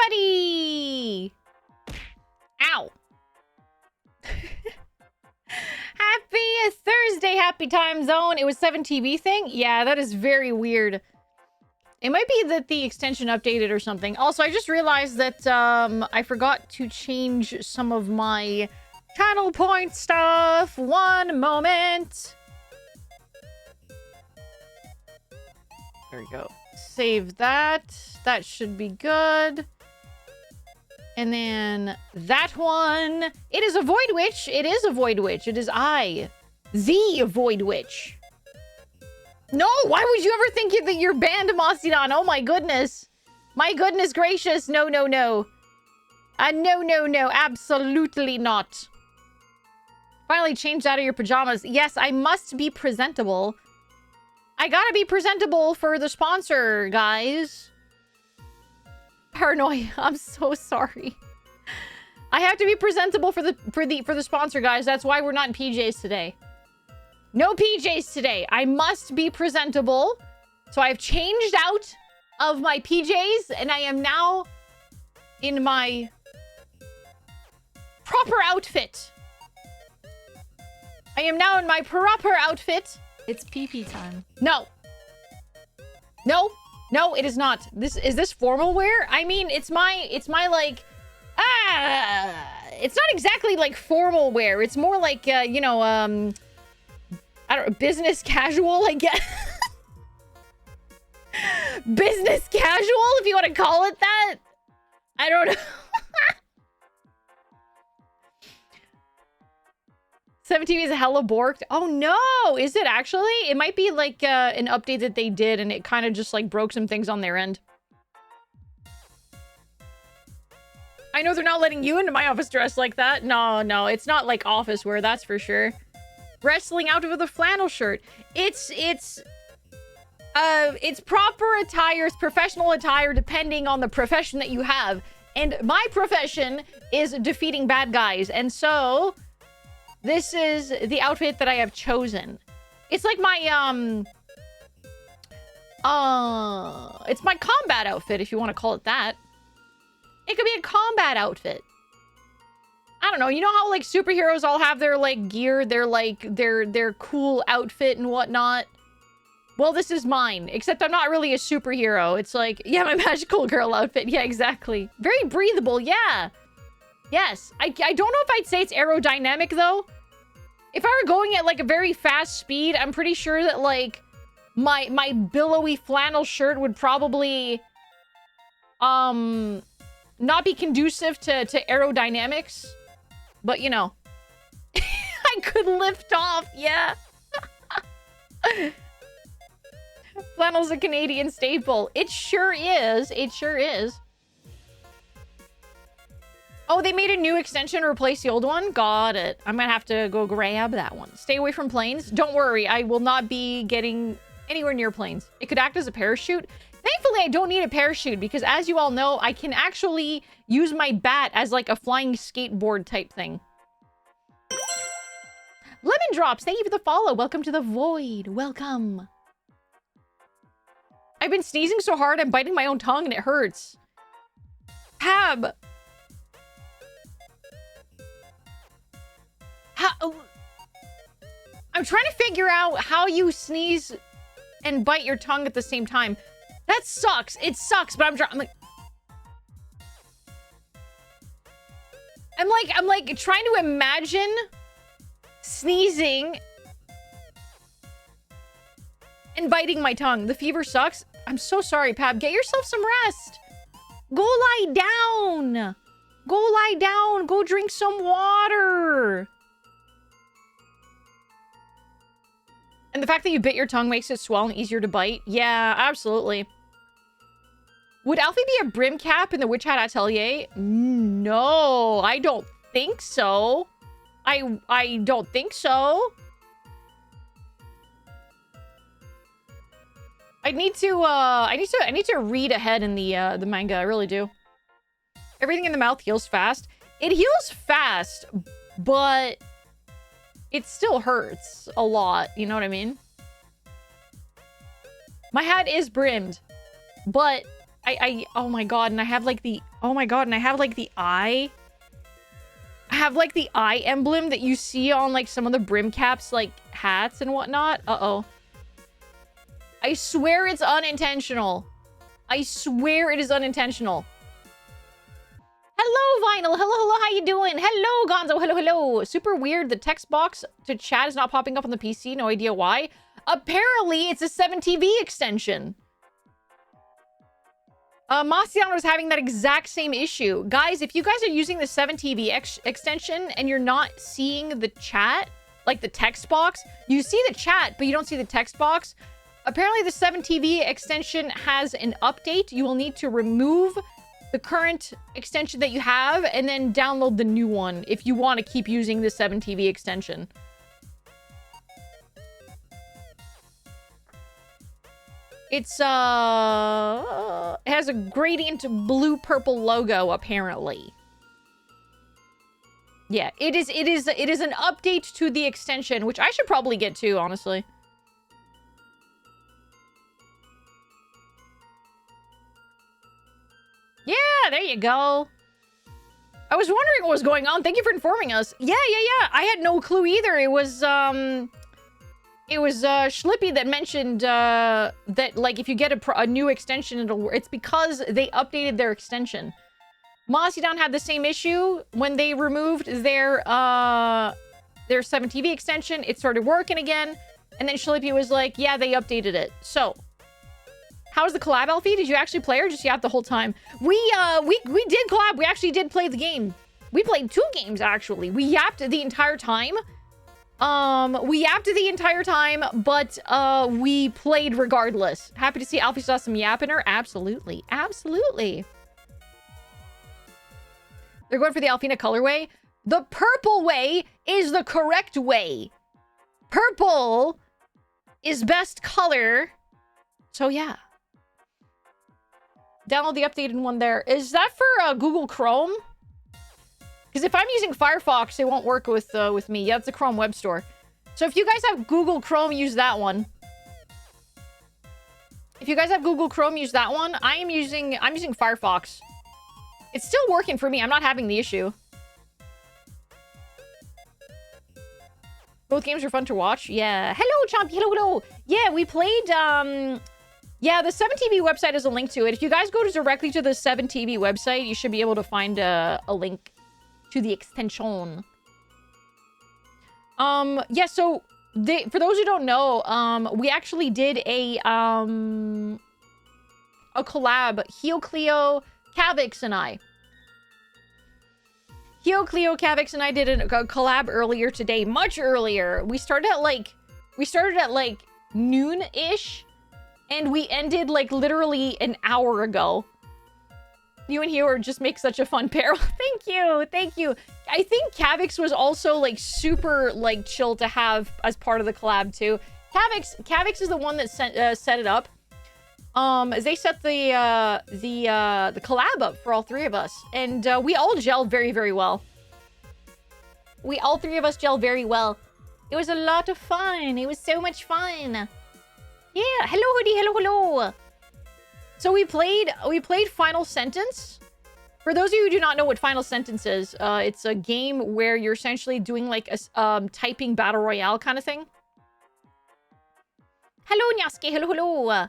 buddy! Ow. Happy Thursday, happy time zone. It was 7TV thing? Yeah, that is very weird. It might be that the extension updated or something. Also, I just realized that I forgot to change some of my channel point stuff. One moment. There we go. Save that. That should be good. And then that one. It is a Void Witch. It is a Void Witch. It is I, the Void Witch. No, why would you ever think that you're banned, Mastodon? Oh my goodness. My goodness gracious. No, no, no. No, no, no. Absolutely not. Finally changed out of your pajamas. Yes, I must be presentable. I gotta be presentable for the sponsor, guys. Paranoia. I'm so sorry. I have to be presentable for the sponsor, guys. That's why we're not in PJs today. No PJs today. I must be presentable. So I've changed out of my PJs and I am now in my proper outfit. I am now in my proper outfit. It's pee-pee time. No. No. No, it is not. Is this formal wear? I mean, it's my like it's not exactly like formal wear. It's more like you know, I don't know, business casual, I guess. Business casual, if you want to call it that. I don't know. 7TV is a hella borked. Oh no, is it actually? It might be like an update that they did and it kind of just like broke some things on their end. I know they're not letting you into my office dressed like that. No, no, it's not like office wear, that's for sure. Wrestling out with a flannel shirt. It's proper attire, it's professional attire depending on the profession that you have. And my profession is defeating bad guys. And so this is the outfit that I have chosen. It's like my it's my combat outfit, if you want to call it that. It could be a combat outfit. I don't know, you know how like superheroes all have their like gear, their cool outfit and whatnot? Well, this is mine, except I'm not really a superhero. It's like, yeah, my magical girl outfit. Yeah, exactly. Very breathable, yeah. Yes. I don't know if I'd say it's aerodynamic though. If I were going at like a very fast speed, I'm pretty sure that like my billowy flannel shirt would probably not be conducive to aerodynamics. But, you know, I could lift off, yeah. Flannel's a Canadian staple. It sure is. It sure is. Oh, they made a new extension to replace the old one? Got it. I'm gonna have to go grab that one. Stay away from planes. Don't worry, I will not be getting anywhere near planes. It could act as a parachute. Thankfully, I don't need a parachute because as you all know, I can actually use my bat as like a flying skateboard type thing. Lemon Drops, thank you for the follow. Welcome to the void. Welcome. I've been sneezing so hard, I'm biting my own tongue and it hurts. Pab. I'm trying to figure out how you sneeze and bite your tongue at the same time. That sucks. It sucks, but I'm like trying to imagine sneezing and biting my tongue. The fever sucks. I'm so sorry, Pab. Get yourself some rest. Go lie down. Go lie down. Go drink some water. And the fact that you bit your tongue makes it swell and easier to bite. Yeah, absolutely. Would Alfie be a brim cap in the Witch Hat Atelier? No, I don't think so. I don't think so. I need to read ahead in the manga. I really do. Everything in the mouth heals fast. It heals fast, but it still hurts a lot. You know what I mean? My hat is brimmed, but oh my god, and I have like the, oh my god, and I have like the eye. I have like the eye emblem that you see on like some of the brim caps, like hats and whatnot. Uh-oh. I swear it's unintentional. I swear it is unintentional. Hello, Vinyl. Hello, hello. How you doing? Hello, Gonzo. Hello, hello. Super weird. The text box to chat is not popping up on the PC. No idea why. Apparently, it's a 7TV extension. Mastian was having that exact same issue. Guys, if you guys are using the 7TV extension and you're not seeing the chat, like the text box, you see the chat, but you don't see the text box. Apparently, the 7TV extension has an update. You will need to remove the current extension that you have and then download the new one if you want to keep using the 7TV extension. It's, it has a gradient blue-purple logo, apparently. Yeah, it is an update to the extension, which I should probably get too, honestly. Yeah, there you go. I was wondering what was going on. Thank you for informing us. Yeah. I had no clue either. It was Schlippy that mentioned that, like, if you get a new extension, it's because they updated their extension. Mossidown had the same issue when they removed their 7TV extension. It started working again, and then Schlippy was like, yeah, they updated it. So, how's the collab, Alfie? Did you actually play or just yap the whole time? We did collab. We actually did play the game. We played 2 games, actually. We yapped the entire time. But we played regardless. Happy to see Alfie saw some yap in her. Absolutely. Absolutely. They're going for the Alphena colorway. The purple way is the correct way. Purple is best color. So, yeah. Download the updated one there. Is that for Google Chrome? Because if I'm using Firefox, it won't work with me. Yeah, it's the Chrome Web Store. So if you guys have Google Chrome, use that one. If you guys have Google Chrome, use that one. I'm using Firefox. It's still working for me. I'm not having the issue. Both games are fun to watch. Yeah. Hello, Chompy. Hello, hello. Yeah, we played, yeah, the 7TV website has a link to it. If you guys go directly to the 7TV website, you should be able to find a link to the extension. Yeah, so for those who don't know, we actually did a collab. Heo Cleo, Cavix, and I. Heo Cleo, Cavix, and I did a collab earlier today, much earlier. We started at like noon-ish, and we ended like literally an hour ago. You and Heo just make such a fun pair. Thank you. Thank you. I think Cavix was also like super like chill to have as part of the collab too. Cavix is the one that set it up. They set the collab up for all 3 of us, and we all gelled very, very well. We all 3 of us gelled very well. It was a lot of fun. It was so much fun. Yeah. Hello, Hoodie. Hello, hello. So we played Final Sentence. For those of you who do not know what Final Sentence is, it's a game where you're essentially doing like a typing battle royale kind of thing. Hello, Nyaske. Hello, hello.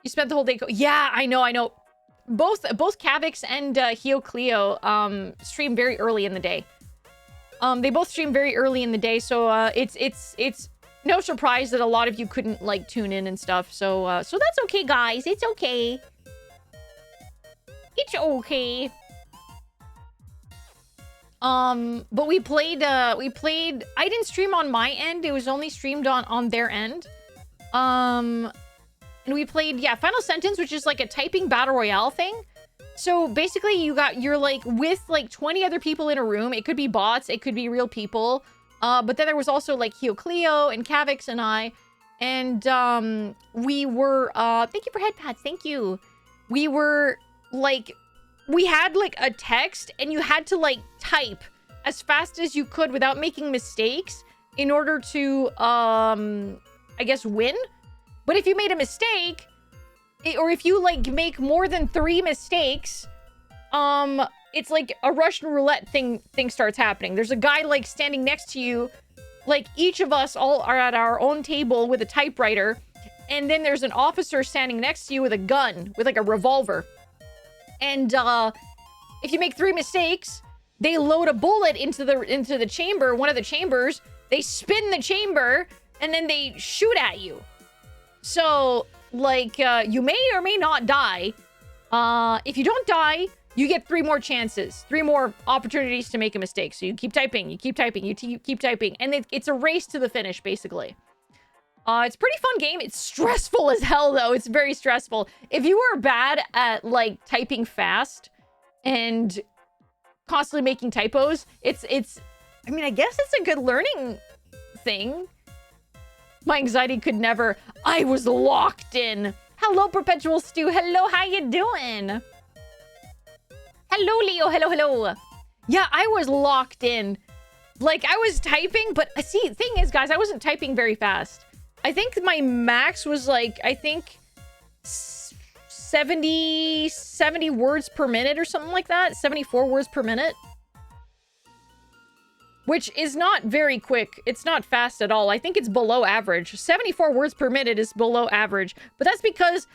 You spent the whole day. Yeah, I know. Both Cavix and Heo Cleo stream very early in the day. They both stream very early in the day, so it's no surprise that a lot of you couldn't like tune in and stuff. So so that's okay, guys. It's okay. It's okay. But we played. I didn't stream on my end. It was only streamed on their end. And we played, yeah, Final Sentence, which is like a typing battle royale thing. So basically you're like with like 20 other people in a room. It could be bots, it could be real people. But then there was also like Heo Cleo and Cavix and I. And we were, thank you for head pads, thank you. We were like, we had like a text and you had to like type as fast as you could without making mistakes in order to, I guess, win. But if you made a mistake, or if you like make more than 3 mistakes, it's like a Russian roulette thing starts happening. There's a guy like standing next to you, like each of us all are at our own table with a typewriter, and then there's an officer standing next to you with a gun, with like a revolver. And if you make 3 mistakes, they load a bullet into the chamber, one of the chambers, they spin the chamber, and then they shoot at you. So like you may or may not die. If you don't die, you get 3 more chances, 3 more opportunities to make a mistake. So you keep typing, you keep typing, you keep typing, and it's a race to the finish, basically. It's a pretty fun game. It's stressful as hell, though. It's very stressful. If you are bad at, like, typing fast and constantly making typos, I mean, I guess it's a good learning thing. My anxiety could never... I was locked in. Hello, Perpetual Stew. Hello, how you doing? Hello, Leo. Hello, hello. Yeah, I was locked in. Like, I was typing, but see, thing is, guys, I wasn't typing very fast. I think my max was like, I think 70 words per minute or something like that. 74 words per minute. Which is not very quick. It's not fast at all. I think it's below average. 74 words per minute is below average. But that's because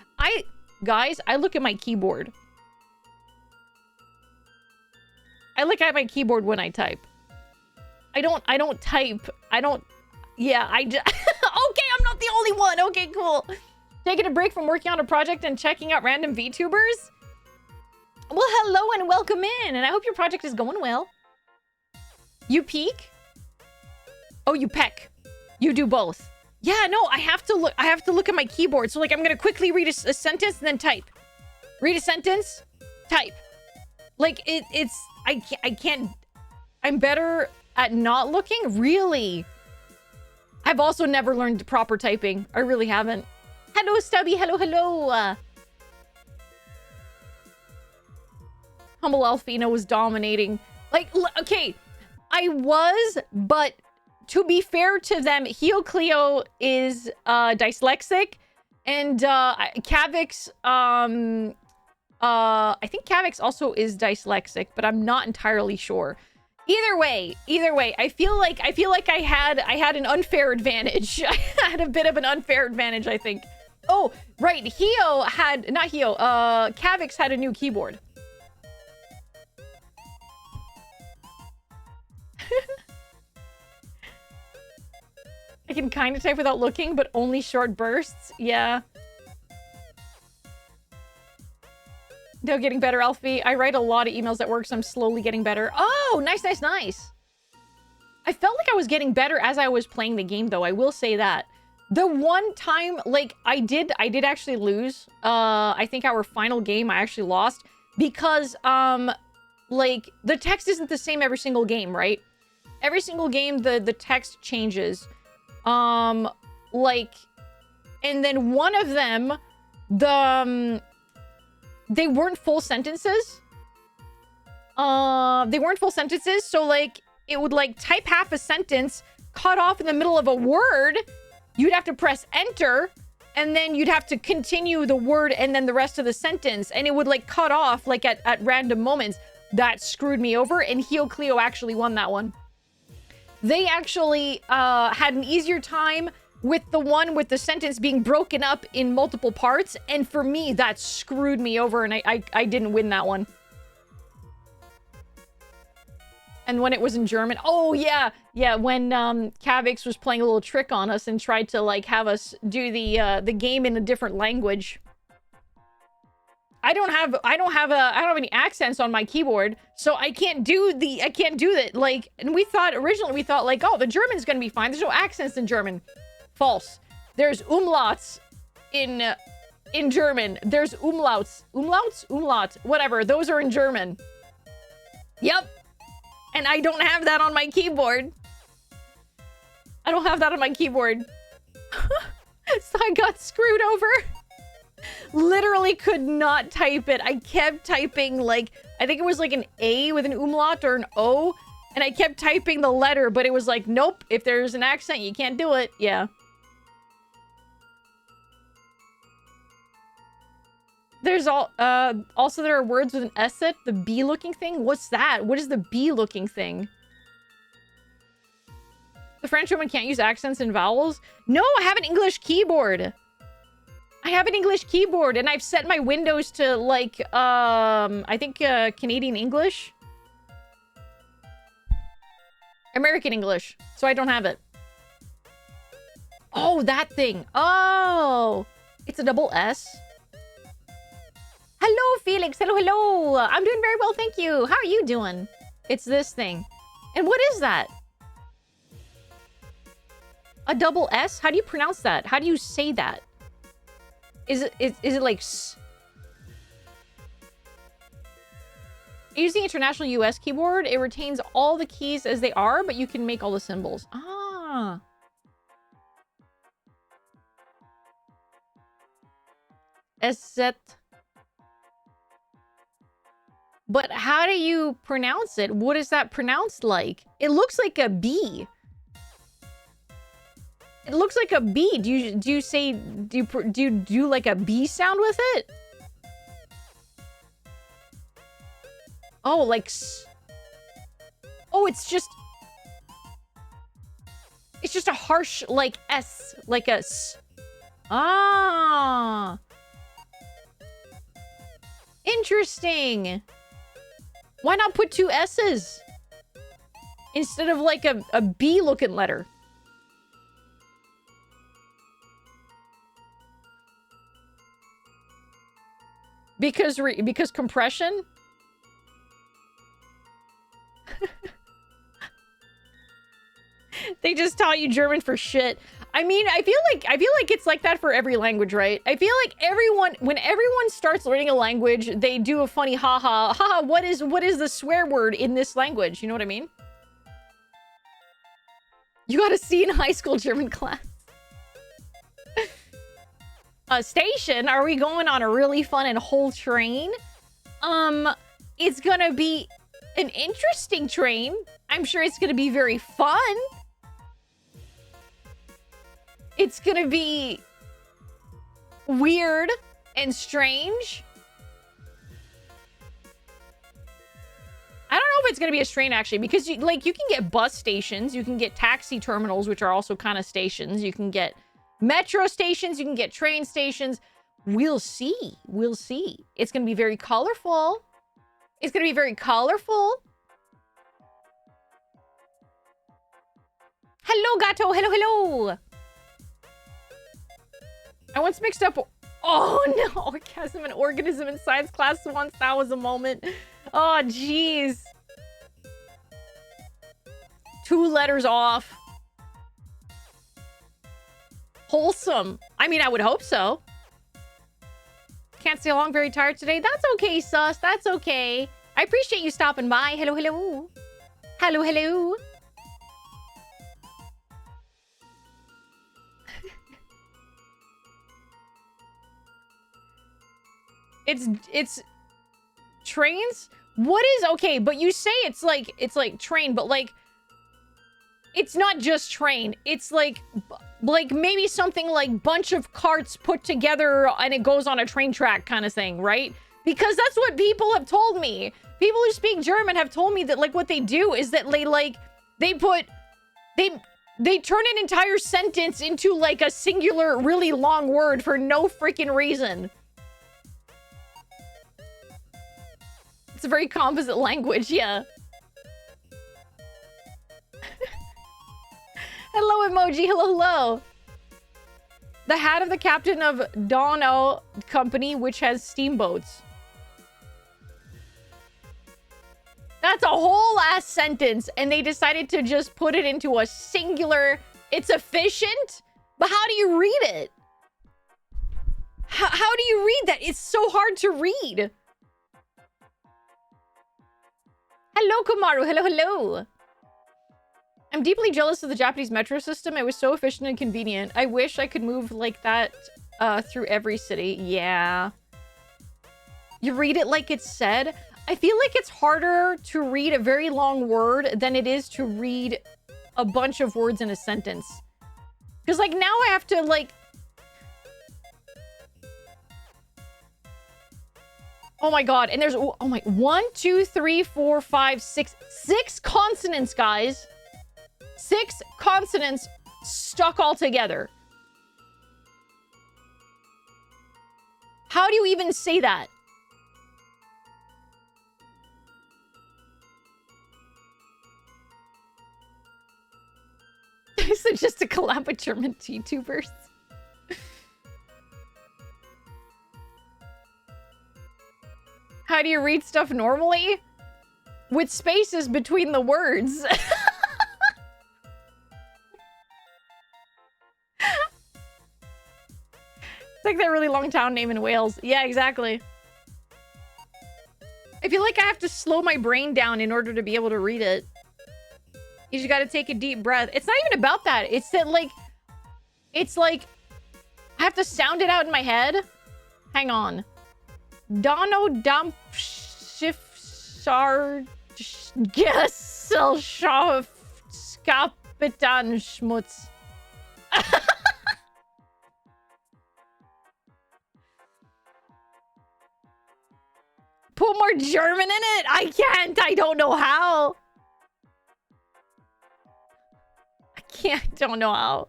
guys, I look at my keyboard. I look at my keyboard when I type. I don't type. Yeah, okay, I'm not the only one. Okay, cool. Taking a break from working on a project and checking out random VTubers? Well, hello and welcome in. And I hope your project is going well. You peek? Oh, you peck. You do both. Yeah, no, I have to look at my keyboard. So, like, I'm going to quickly read a sentence and then type. Read a sentence, type. Like, I can't... I'm better at not looking? Really? I've also never learned proper typing. I really haven't. Hello, Stubby. Hello, hello. Humble Alphena was dominating. Like, okay, I was, but to be fair to them, Cleo is dyslexic, and Kavix, I think Kavix also is dyslexic, but I'm not entirely sure. Either way, I feel like I had an unfair advantage. I had a bit of an unfair advantage, I think. Oh, right. Kavix had a new keyboard. I can kind of type without looking, but only short bursts. Yeah. They're getting better, Alfie. I write a lot of emails at work, so I'm slowly getting better. Oh, nice, nice, nice. I felt like I was getting better as I was playing the game, though. I will say that. The one time, like, I did actually lose. I think our final game, I actually lost. Because, like, the text isn't the same every single game, right? Every single game, the text changes. Like, and then one of them, they weren't full sentences. They weren't full sentences, so, like, it would, like, type half a sentence, cut off in the middle of a word. You'd have to press enter, and then you'd have to continue the word and then the rest of the sentence, and it would, like, cut off, like, at random moments. That screwed me over, and Cleo actually won that one. They actually had an easier time with the one with the sentence being broken up in multiple parts, and for me, that screwed me over, and I didn't win that one. And when it was in German, oh yeah, when Kavix was playing a little trick on us and tried to, like, have us do the game in a different language. I don't have any accents on my keyboard, so I can't do that. Like, and originally we thought like, oh, the German's gonna be fine. There's no accents in German. False. There's umlauts in German. There's umlaut, whatever. Those are in German. Yep. And I don't have that on my keyboard. I don't have that on my keyboard. So I got screwed over. Literally could not type it. I kept typing, like, I think it was like an A with an umlaut or an O, and I kept typing the letter, but it was like, nope, if there's an accent, you can't do it. Yeah. There's also there are words with an S at the B looking thing. What's that? What is the B looking thing? The French woman can't use accents and vowels. No, I have an English keyboard. I have an English keyboard and I've set my windows to like, I think Canadian English. American English. So I don't have it. Oh, that thing. Oh, it's a double S. Hello, Felix. Hello, hello. I'm doing very well, thank you. How are you doing? It's this thing. And what is that? A double S? How do you pronounce that? How do you say that? Is it like S? Using international US keyboard, it retains all the keys as they are, but you can make all the symbols. Ah. S-Z. But how do you pronounce it? What is that pronounced like? It looks like a B. It looks like a B. Do you do like a B sound with it? Oh, like S. Oh, it's just a harsh like S, like a S. Ah. Interesting. Why not put two S's instead of like a B looking letter? Because compression? They just taught you German for shit. I mean, I feel like it's like that for every language, right? I feel like when everyone starts learning a language, they do a funny haha, what is the swear word in this language? You know what I mean? You got a C in high school German class. A station? Are we going on a really fun and whole train? It's gonna be an interesting train. I'm sure it's gonna be very fun. It's gonna be weird and strange. I don't know if it's gonna be a train actually, because you can get bus stations, you can get taxi terminals, which are also kind of stations. You can get metro stations, you can get train stations. We'll see. We'll see. It's gonna be very colorful. It's gonna be very colorful. Hello, Gato. Hello, hello. I once mixed up... Oh, no. Orgasm and organism in science class once. That was a moment. Oh, jeez. 2 letters off. Wholesome. I mean, I would hope so. Can't stay long. Very tired today. That's okay, sus. That's okay. I appreciate you stopping by. Hello, hello. Hello, hello. It's trains? What is okay, but you say it's like train, but like it's not just train. It's like maybe something like bunch of carts put together and it goes on a train track kind of thing, right? Because that's what people have told me. People who speak German have told me that like what they do is that they turn an entire sentence into like a singular really long word for no freaking reason. It's a very composite language, yeah. Hello, emoji. Hello, hello. The hat of the captain of Dono Company, which has steamboats. That's a whole ass sentence, and they decided to just put it into a singular... It's efficient, but how do you read it? How do you read that? It's so hard to read. Hello, Kamaru. Hello, hello. I'm deeply jealous of the Japanese metro system. It was so efficient and convenient. I wish I could move like that through every city. Yeah. You read it like it's said. I feel like it's harder to read a very long word than it is to read a bunch of words in a sentence. Because, like, now I have to, like... Oh my god. And there's, oh my, 1, 2, 3, 4, 5, 6. 6 consonants, guys. 6 consonants stuck all together. How do you even say that? Is it just a collab with German YouTubers? How do you read stuff normally? With spaces between the words. It's like that really long town name in Wales. Yeah, exactly. I feel like I have to slow my brain down in order to be able to read it. You just gotta take a deep breath. It's not even about that. It's that, like... It's like... I have to sound it out in my head. Hang on. Dono dump shift shar Gesellschaft Kapitan Schmutz. Put more German in it? I can't. I don't know how. Don't know how.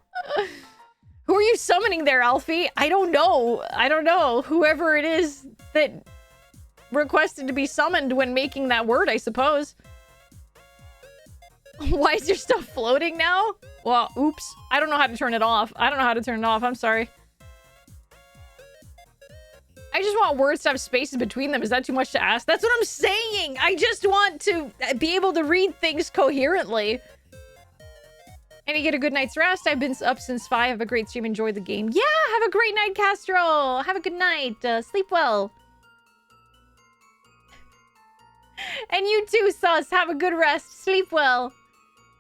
Who are you summoning there, Alfie? I don't know. I don't know. Whoever it is that requested to be summoned when making that word, I suppose. Why is your stuff floating now? Well, oops. I don't know how to turn it off. I don't know how to turn it off. I'm sorry. I just want words to have spaces between them. Is that too much to ask? That's what I'm saying. I just want to be able to read things coherently. And you get a good night's rest. I've been up since 5. Have a great stream. Enjoy the game. Yeah, have a great night, Castro. Have a good night. Sleep well. And you too, Sus. Have a good rest. Sleep well.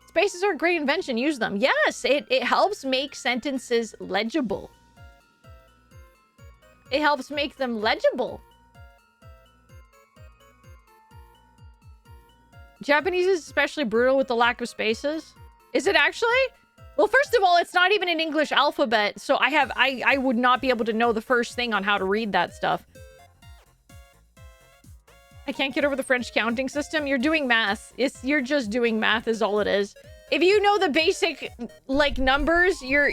Spaces are a great invention. Use them. Yes, it helps make sentences legible. It helps make them legible. Japanese is especially brutal with the lack of spaces. Is it actually? Well, first of all, it's not even an English alphabet, so I would not be able to know the first thing on how to read that stuff. I can't get over the French counting system. You're doing math. You're just doing math is all it is. If you know the basic like numbers, you're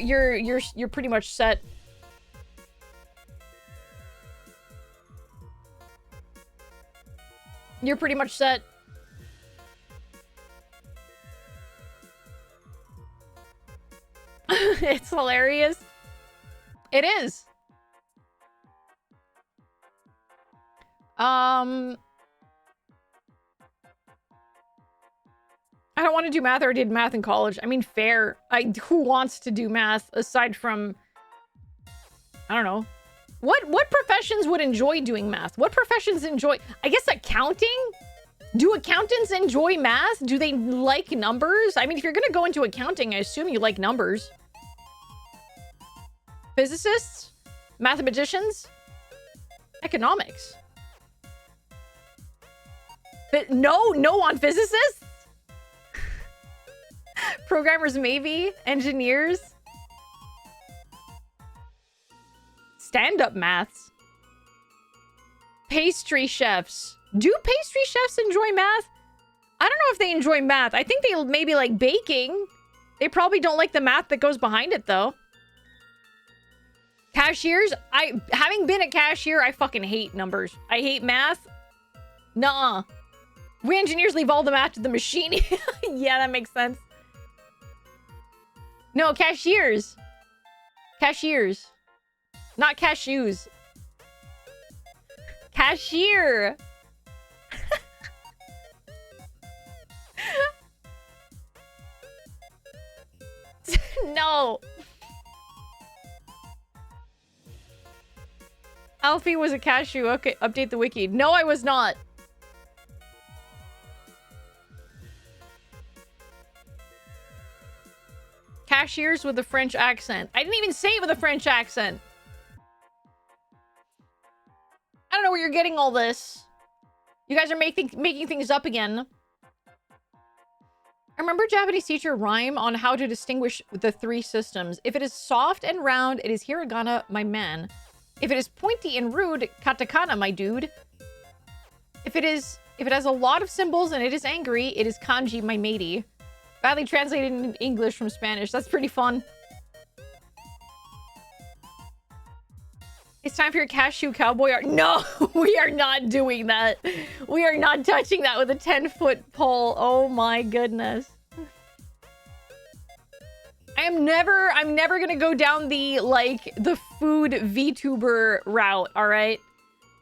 pretty much set. You're pretty much set. It's hilarious. It is. I don't want to do math, or I did math in college. I mean, fair. Who wants to do math aside from, I don't know. What professions would enjoy doing math? What professions enjoy? I guess accounting? Do accountants enjoy math? Do they like numbers? I mean, if you're going to go into accounting, I assume you like numbers. Physicists? Mathematicians? Economics? But no on physicists? Programmers, maybe. Engineers. Stand-up maths. Pastry chefs. Do pastry chefs enjoy math? I don't know if they enjoy math. I think they maybe like baking. They probably don't like the math that goes behind it, though. Cashiers? Having been a cashier, I fucking hate numbers. I hate math. Nuh-uh. We engineers leave all the math to the machine. Yeah, that makes sense. No, cashiers. Cashiers. Not cashews. Cashier. No. Alfie was a cashew. Okay, update the wiki. No, I was not. Cashiers with a French accent. I didn't even say it with a French accent. I don't know where you're getting all this. You guys are making things up again. I remember Japanese teacher rhyme on how to distinguish the 3 systems. If it is soft and round, it is hiragana, my man. If it is pointy and rude, katakana, my dude. If it has a lot of symbols and it is angry, it is kanji my matey. Badly translated in English from Spanish. That's pretty fun. It's time for your cashew cowboy art. No, we are not doing that. We are not touching that with a 10-foot pole. Oh my goodness. I'm never gonna go down the, like, the food VTuber route, alright?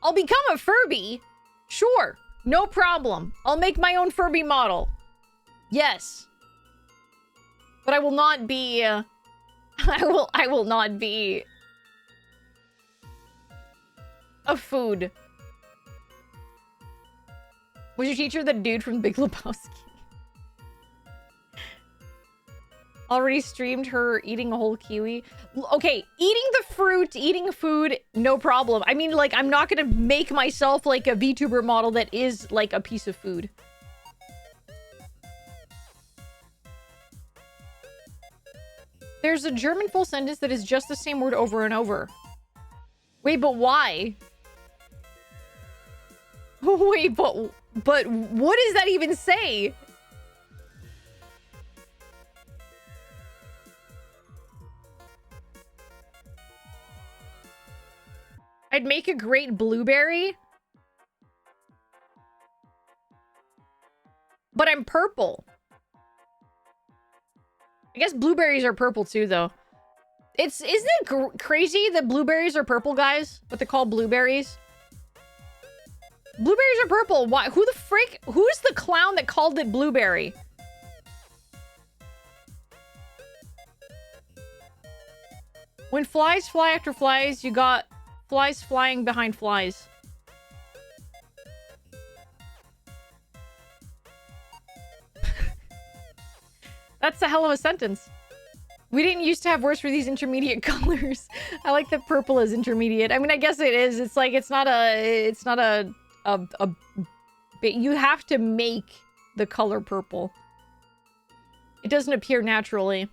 I'll become a Furby. Sure. No problem. I'll make my own Furby model. Yes. But I will not be, I will not be a food. Was your teacher the dude from Big Lebowski? Already streamed her eating a whole kiwi. Okay, eating the fruit, eating food, no problem. I mean, like, I'm not gonna make myself, like, a VTuber model that is, like, a piece of food. There's a German full sentence that is just the same word over and over. Wait, but why? Wait, but what does that even say? I'd make a great blueberry. But I'm purple. I guess blueberries are purple too, though. Isn't it crazy that blueberries are purple, guys? What they call blueberries? Blueberries are purple. Why? Who the frick? Who's the clown that called it blueberry? When flies fly after flies, you got flies flying behind flies. That's a hell of a sentence. We didn't used to have words for these intermediate colors. I like that purple is intermediate. I mean, I guess it is. It's like, it's not a you have to make the color purple. It doesn't appear naturally.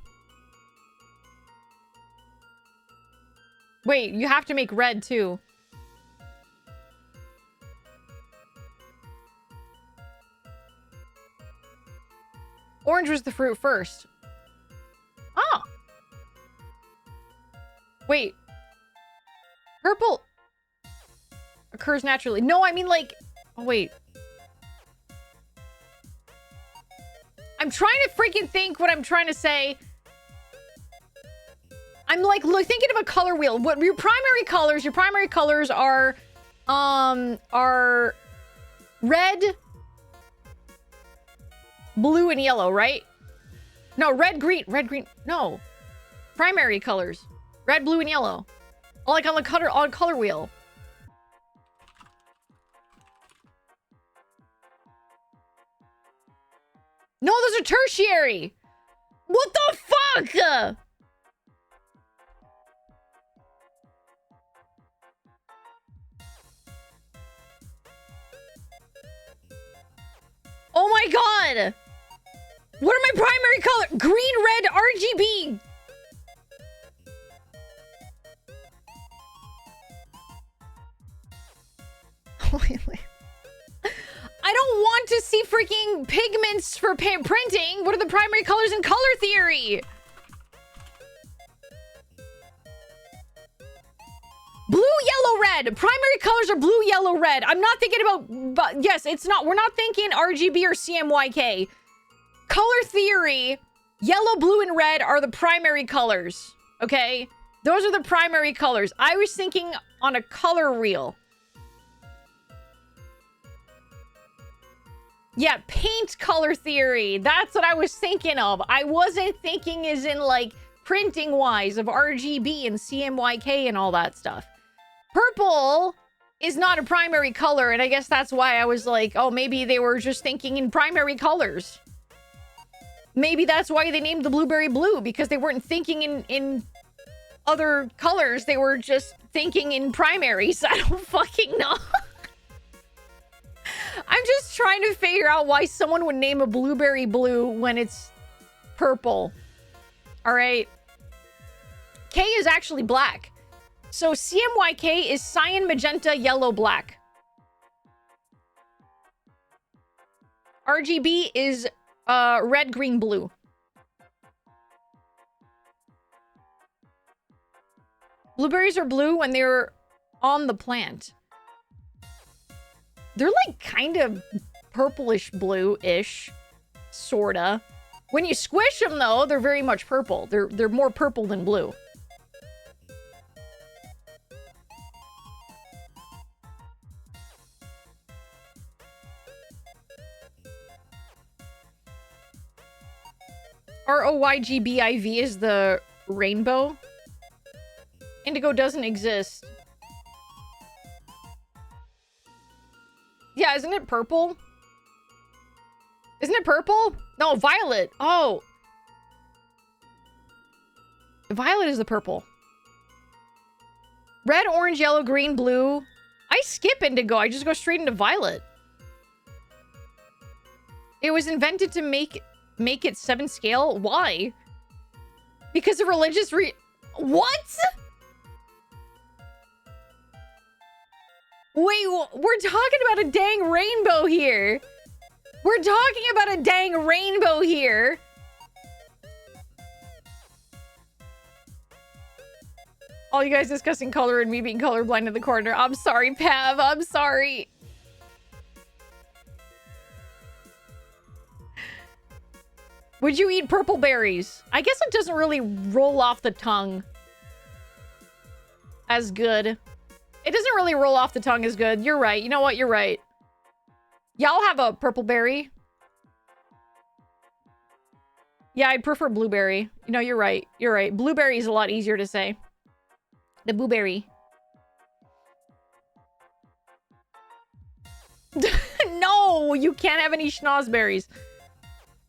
Wait, you have to make red too. Orange was the fruit first. Oh. Wait. Purple occurs naturally. No, I mean like... Oh, wait. I'm trying to freaking think what I'm trying to say. I'm like thinking of a color wheel. What your primary colors are red, blue, and yellow, right? No, red, green, no. Primary colors. Red, blue, and yellow. Like on the color wheel. No, those are tertiary. What the fuck? Oh my god! What are my primary colors? Green, red, RGB! I don't want to see freaking pigments for printing! What are the primary colors in color theory? Blue, yellow, red. Primary colors are blue, yellow, red. I'm not thinking about... But yes, it's not... We're not thinking RGB or CMYK. Color theory, yellow, blue, and red are the primary colors. Okay? Those are the primary colors. I was thinking on a color wheel. Yeah, paint color theory. That's what I was thinking of. I wasn't thinking as in, like, printing-wise of RGB and CMYK and all that stuff. Purple is not a primary color, and I guess that's why I was like, oh, maybe they were just thinking in primary colors. Maybe that's why they named the blueberry blue, because they weren't thinking in other colors. They were just thinking in primaries. I don't fucking know. I'm just trying to figure out why someone would name a blueberry blue when it's purple. All right. K is actually black. So CMYK is cyan, magenta, yellow, black. RGB is red, green, blue. Blueberries are blue when they're on the plant. They're like kind of purplish blue-ish, sorta. When you squish them though, they're very much purple. They're more purple than blue. ROYGBIV is the rainbow. Indigo doesn't exist. Yeah, isn't it purple? Isn't it purple? No, violet. Oh. Violet is the purple. Red, orange, yellow, green, blue. I skip indigo. I just go straight into violet. It was invented to make it 7 scale. Why? Because of religious What? Wait, we're talking about a dang rainbow here. We're talking about a dang rainbow here. All you guys discussing color and me being colorblind in the corner. I'm sorry, Pav. I'm sorry. Would you eat purple berries? I guess it doesn't really roll off the tongue as good. It doesn't really roll off the tongue as good. You're right. You know what? You're right. Yeah, I'll have a purple berry. Yeah, I'd prefer blueberry. You know, you're right. You're right. Blueberry is a lot easier to say. The blueberry. No, you can't have any schnozberries.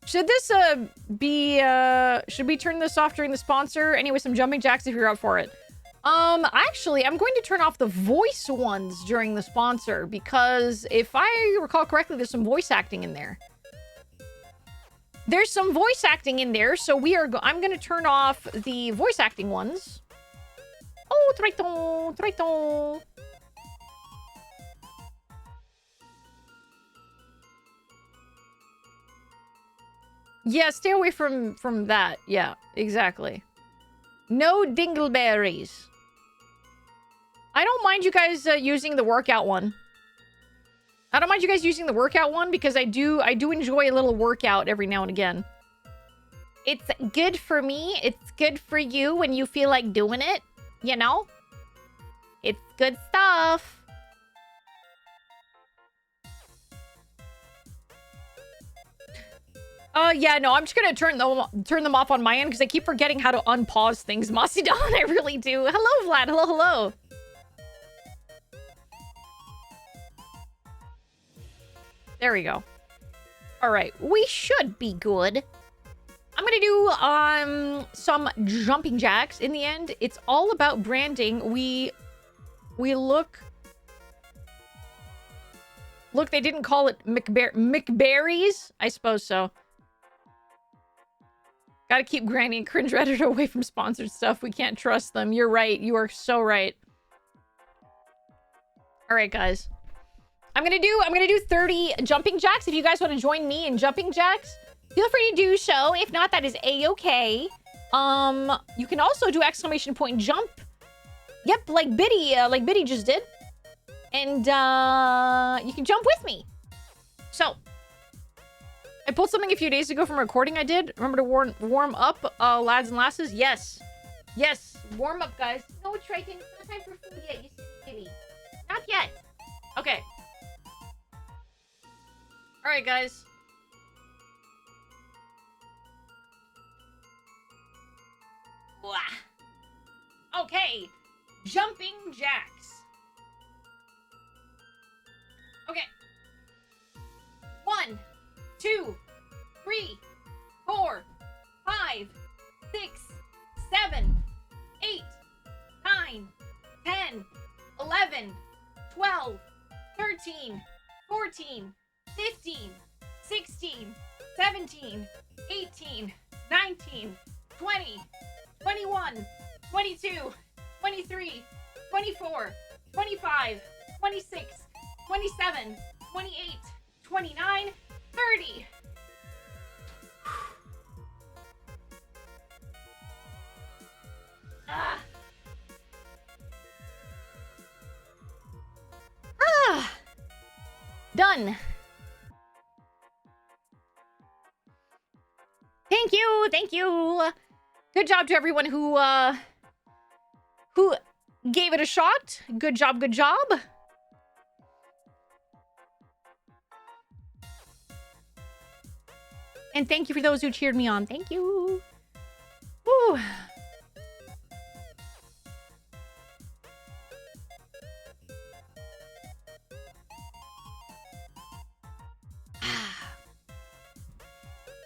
Should this should we turn this off during the sponsor? Anyway, some jumping jacks if you're up for it. Actually, I'm going to turn off the voice ones during the sponsor because if I recall correctly, there's some voice acting in there. There's some voice acting in there, so I'm going to turn off the voice acting ones. Oh, Triton, Triton. Yeah, stay away from that. Yeah, exactly. No dingleberries. I don't mind you guys using the workout one. I don't mind you guys using the workout one because I do enjoy a little workout every now and again. It's good for me. It's good for you when you feel like doing it. You know? It's good stuff. Yeah, no, I'm just gonna turn them off on my end because I keep forgetting how to unpause things. Mossy Dawn, I really do. Hello, Vlad. Hello, hello. There we go. All right, we should be good. I'm gonna do some jumping jacks. In the end, it's all about branding. We look, they didn't call it McBerries? I suppose so. Gotta keep Granny and Cringe Redditor away from sponsored stuff. We can't trust them. You're right. You are so right. All right, guys. I'm gonna do 30 jumping jacks. If you guys want to join me in jumping jacks, feel free to do so. If not, that is a-okay. You can also do exclamation point jump. Yep, like Biddy just did. And you can jump with me. So I pulled something a few days ago from a recording I did. Remember to warm up, lads and lasses? Yes. Yes. Warm up, guys. No, Triton. It's not time for food yet, you silly kitty. Not yet. Okay. Alright, guys. Wah. Okay. Jumping jacks. Okay. 1, 2, 3, 4, 5, 6, 7, 8, 9, 10, 11, 12, 13, 14, 15, 16, 17, 18, 19, 20, 21, 22, 23, 24, 25, 26, 27, 28, 29, 30. Ah. Ah. Done. Thank you. Thank you. Good job to everyone who gave it a shot. Good job. Good job. And thank you for those who cheered me on. Thank you. Woo.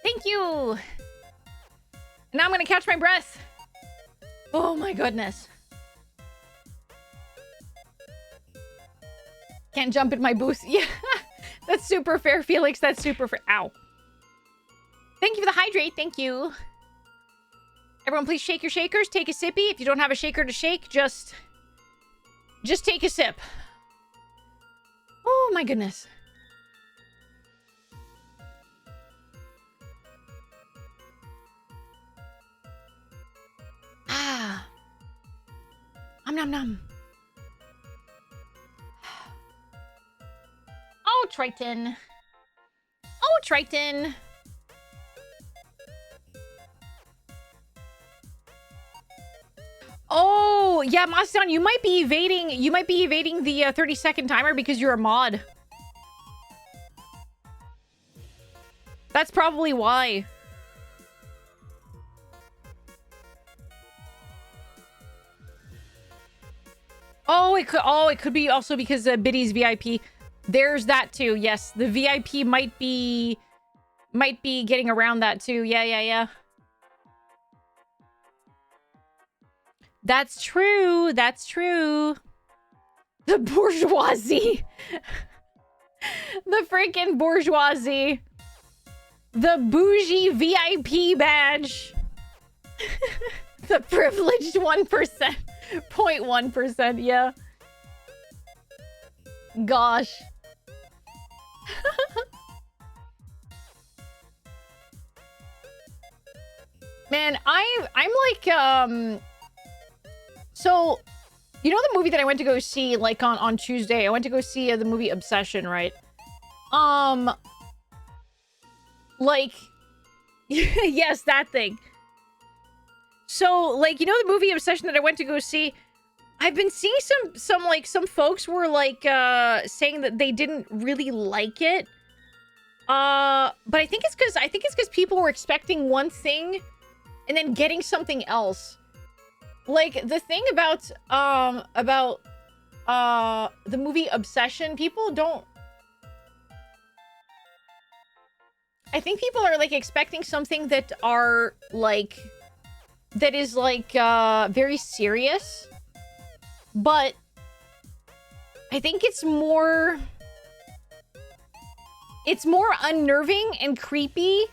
Thank you. Now I'm gonna catch my breath. Oh my goodness. Can't jump in my booth. Yeah, that's super fair, Felix. That's super fair. Ow. Thank you for the hydrate. Thank you. Everyone, please shake your shakers. Take a sippy. If you don't have a shaker to shake, just take a sip. Oh my goodness. Ah. Nom nom. Oh, Triton. Oh, Triton. Oh, yeah, Macedon, you might be evading the 30-second timer because you're a mod. That's probably why. Oh, it could be also because Biddy's VIP. There's that too. Yes, the VIP might be getting around that too. Yeah. That's true. That's true. The bourgeoisie. The freaking bourgeoisie. The bougie VIP badge. The privileged 1%. 0.1%, yeah. Gosh. Man, I'm like, so, you know the movie that I went to go see, like, on Tuesday? I went to go see the movie Obsession, right? Like, yes, that thing. So, like, you know the movie Obsession that I went to go see? I've been seeing some folks were, like, saying that they didn't really like it. But I think it's because people were expecting one thing and then getting something else. Like, the thing about the movie Obsession, people don't... I think people are, like, expecting something that are, like... that is, like, very serious. But I think it's more unnerving and creepy,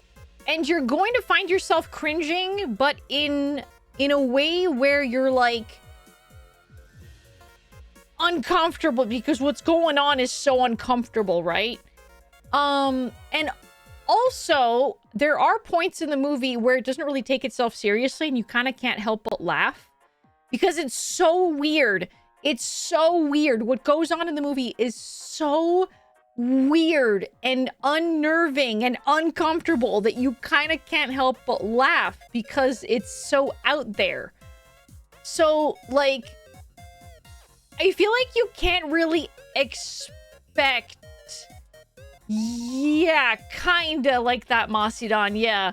and you're going to find yourself cringing, but in a way where you're, like, uncomfortable because what's going on is so uncomfortable, right? And also, there are points in the movie where it doesn't really take itself seriously, and you kind of can't help but laugh. Because it's so weird. It's so weird. What goes on in the movie is so weird and unnerving and uncomfortable that you kind of can't help but laugh because it's so out there. So, like, I feel like you can't really expect... Yeah, kinda like that, Macedon, yeah.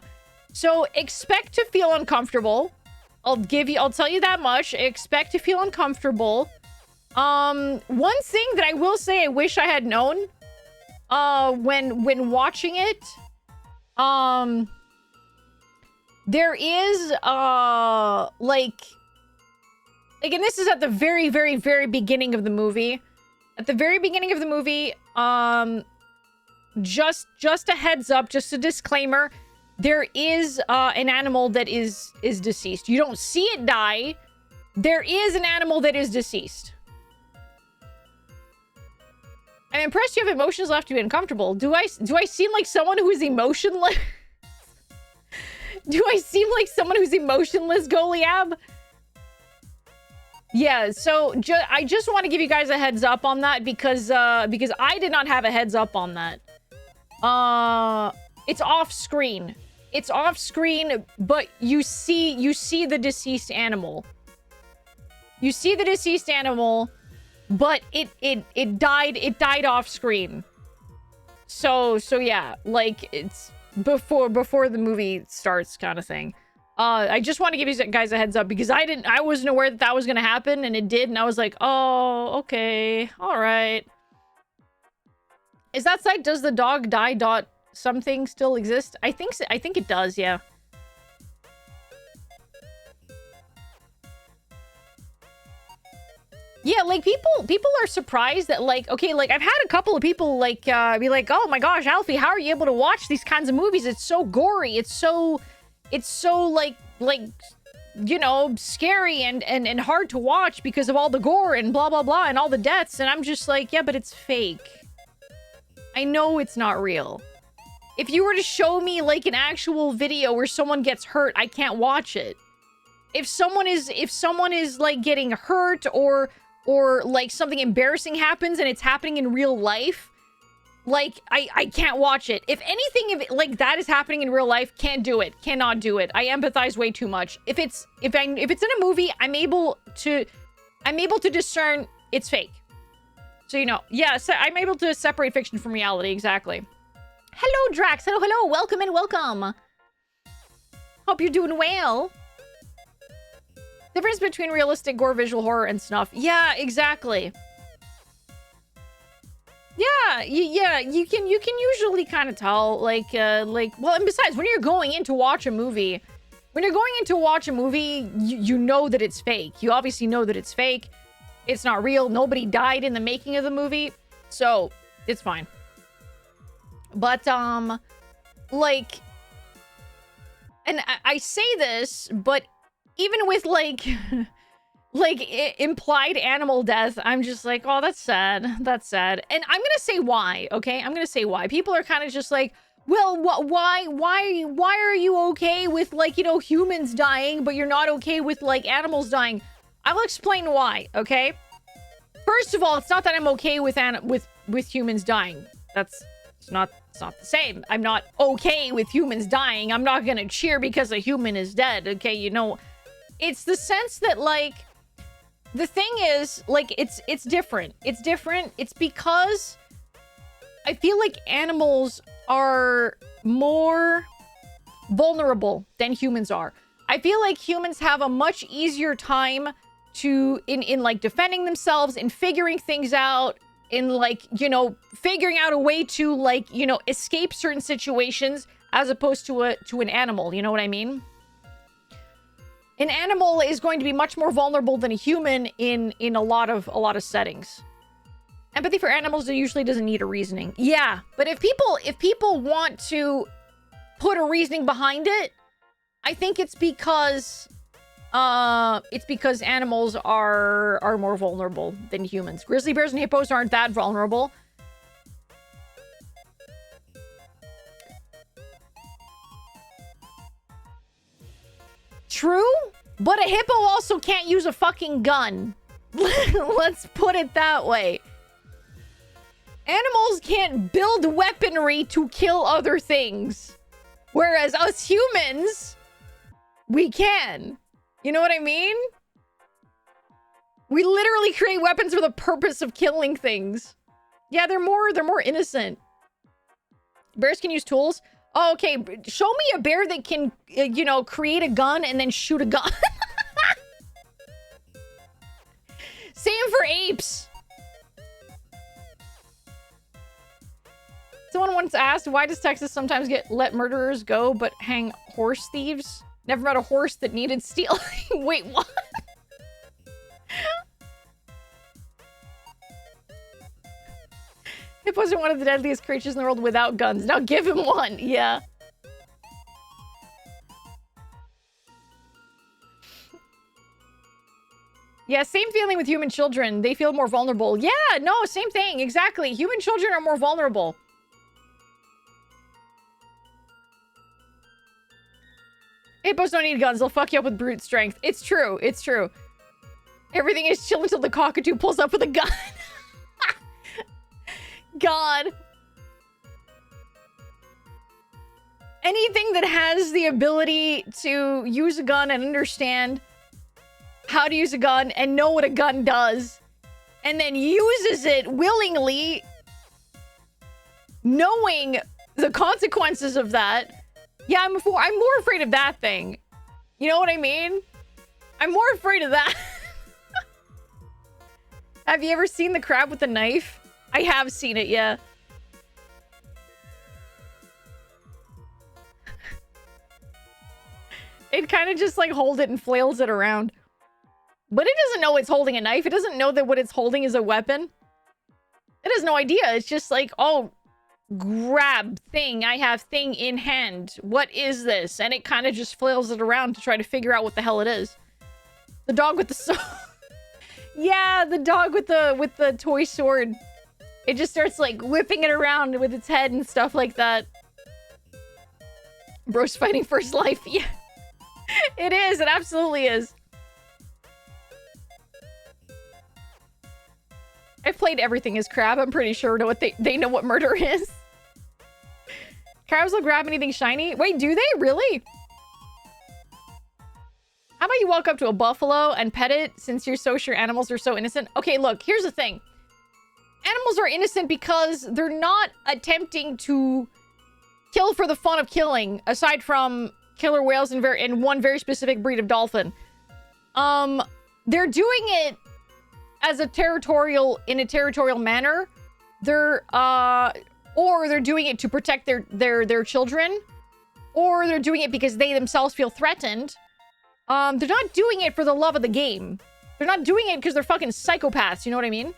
So, expect to feel uncomfortable. I'll tell you that much. Expect to feel uncomfortable. One thing that I will say I wish I had known, when watching it, there is, like, and this is at the very, very, very beginning of the movie. At the very beginning of the movie, just a heads up, just a disclaimer. There is an animal that is deceased. You don't see it die. There is an animal that is deceased. I'm impressed you have emotions left to be uncomfortable. Do I seem like someone who is emotionless? Do I seem like someone who's emotionless, Goliab? Yeah, so I just want to give you guys a heads up on that because I did not have a heads up on that. It's off screen. It's off screen, but you see the deceased animal. You see the deceased animal, but it died off screen. So yeah, like it's before the movie starts kind of thing. I just want to give you guys a heads up because I wasn't aware that was going to happen, and it did, and I was like, oh, okay, all right. Is that site, does the dog die dot something still exist? I think so, I think it does, yeah. Yeah, like people are surprised that like, okay, like I've had a couple of people like be like, oh my gosh, Alfie, how are you able to watch these kinds of movies? It's so gory, it's so like you know, scary and hard to watch because of all the gore and blah blah blah and all the deaths. And I'm just like, yeah, but it's fake. I know it's not real. If you were to show me like an actual video where someone gets hurt, I can't watch it. If someone is like getting hurt or like something embarrassing happens and it's happening in real life, like I can't watch it. If anything like that is happening in real life, can't do it. Cannot do it. I empathize way too much. If it's in a movie, I'm able to discern it's fake. So you know, yeah, so I'm able to separate fiction from reality, exactly. Hello Drax. Hello. Welcome and welcome. Hope you're doing well. Difference between realistic gore, visual horror, and snuff. Yeah, exactly. Yeah, you can usually kind of tell, like, well, and besides, when you're going in to watch a movie, you know that it's fake. You obviously know that it's fake. It's not real. Nobody died in the making of the movie, so it's fine. But, like, and I say this, but even with, like, implied animal death, I'm just like, oh, that's sad. That's sad. And I'm gonna say why, okay? I'm gonna say why. People are kind of just like, well, why are you okay with, like, you know, humans dying, but you're not okay with, like, animals dying? I will explain why, okay? First of all, it's not that I'm okay with humans dying. It's not the same. I'm not okay with humans dying. I'm not gonna cheer because a human is dead, okay? You know, it's the sense that, like, the thing is, like, it's different. It's different. It's because I feel like animals are more vulnerable than humans are. I feel like humans have a much easier time in like defending themselves and figuring things out, in like, you know, figuring out a way to, like, you know, escape certain situations as opposed to an animal. You know what I mean? An animal is going to be much more vulnerable than a human in a lot of settings. Empathy for animals usually doesn't need a reasoning. Yeah, but if people want to put a reasoning behind it, I think it's because animals are more vulnerable than humans. Grizzly bears and hippos aren't that vulnerable. True, but a hippo also can't use a fucking gun. Let's put it that way. Animals can't build weaponry to kill other things. Whereas us humans, we can. You know what I mean? We literally create weapons for the purpose of killing things. Yeah, they're more innocent. Bears can use tools. Oh, okay, show me a bear that can, you know, create a gun and then shoot a gun. Same for apes. Someone once asked, why does Texas sometimes let murderers go but hang horse thieves? Never met a horse that needed stealing. Wait, what? Hippos are one of the deadliest creatures in the world without guns. Now give him one. Yeah. Yeah, same feeling with human children. They feel more vulnerable. Yeah, no, same thing. Exactly. Human children are more vulnerable. Hippos don't need guns. They'll fuck you up with brute strength. It's true. It's true. Everything is chill until the cockatoo pulls up with a gun. God. Anything that has the ability to use a gun and understand how to use a gun and know what a gun does, and then uses it willingly, knowing the consequences of that. Yeah, I'm more afraid of that thing. You know what I mean? I'm more afraid of that. Have you ever seen the crab with the knife? I have seen it, yeah. It kind of just like holds it and flails it around. But it doesn't know it's holding a knife. It doesn't know that what it's holding is a weapon. It has no idea. It's just like, oh, grab thing. I have thing in hand. What is this? And it kind of just flails it around to try to figure out what the hell it is. The dog with the sword. Yeah, the dog with the toy sword. It just starts like whipping it around with its head and stuff like that. Bro's fighting for his life. Yeah. It is. It absolutely is. I've played everything as crab. I'm pretty sure they know what murder is. Crabs will grab anything shiny. Wait, do they? Really? How about you walk up to a buffalo and pet it since you're so sure animals are so innocent? Okay, look, here's the thing. Animals are innocent because they're not attempting to kill for the fun of killing, aside from killer whales and one very specific breed of dolphin. They're doing it as a territorial manner. Or they're doing it to protect their children, or they're doing it because they themselves feel threatened. They're not doing it for the love of the game. They're not doing it because they're fucking psychopaths, you know what I mean?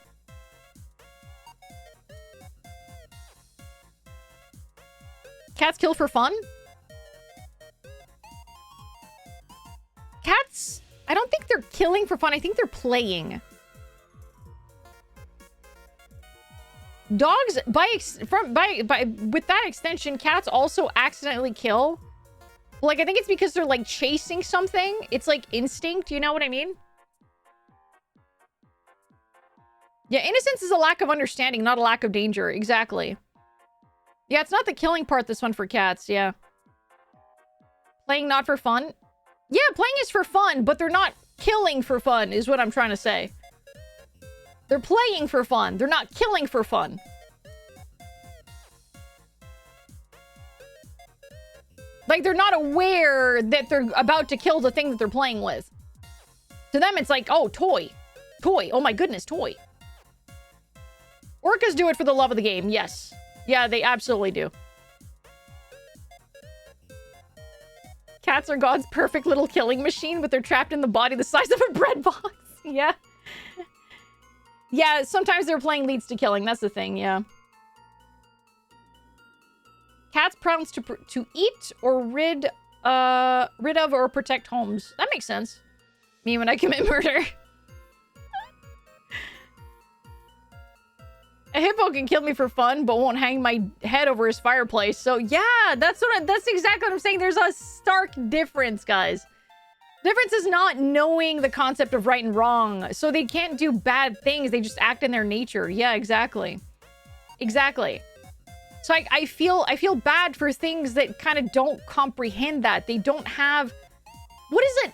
Cats kill for fun? Cats, I don't think they're killing for fun. I think they're playing. Dogs, with that extension, cats also accidentally kill. Like, I think it's because they're, like, chasing something. It's, like, instinct. You know what I mean? Yeah, innocence is a lack of understanding, not a lack of danger. Exactly. Yeah, it's not the killing part, this one, for cats. Yeah. Playing not for fun? Yeah, playing is for fun, but they're not killing for fun, is what I'm trying to say. They're playing for fun. They're not killing for fun. Like, they're not aware that they're about to kill the thing that they're playing with. To them, it's like, oh, toy. Toy. Oh my goodness, toy. Orcas do it for the love of the game, yes. Yeah, they absolutely do. Cats are God's perfect little killing machine, but they're trapped in the body the size of a bread box. Yeah. Yeah, sometimes their playing leads to killing. That's the thing, yeah. Cats prompts to eat or rid of or protect homes. That makes sense. Me when I commit murder. A hippo can kill me for fun, but won't hang my head over his fireplace. So yeah, that's exactly what I'm saying. There's a stark difference, guys. Difference is not knowing the concept of right and wrong. So they can't do bad things. They just act in their nature. Yeah, exactly. Exactly. So I feel bad for things that kind of don't comprehend that. They don't have... What is it?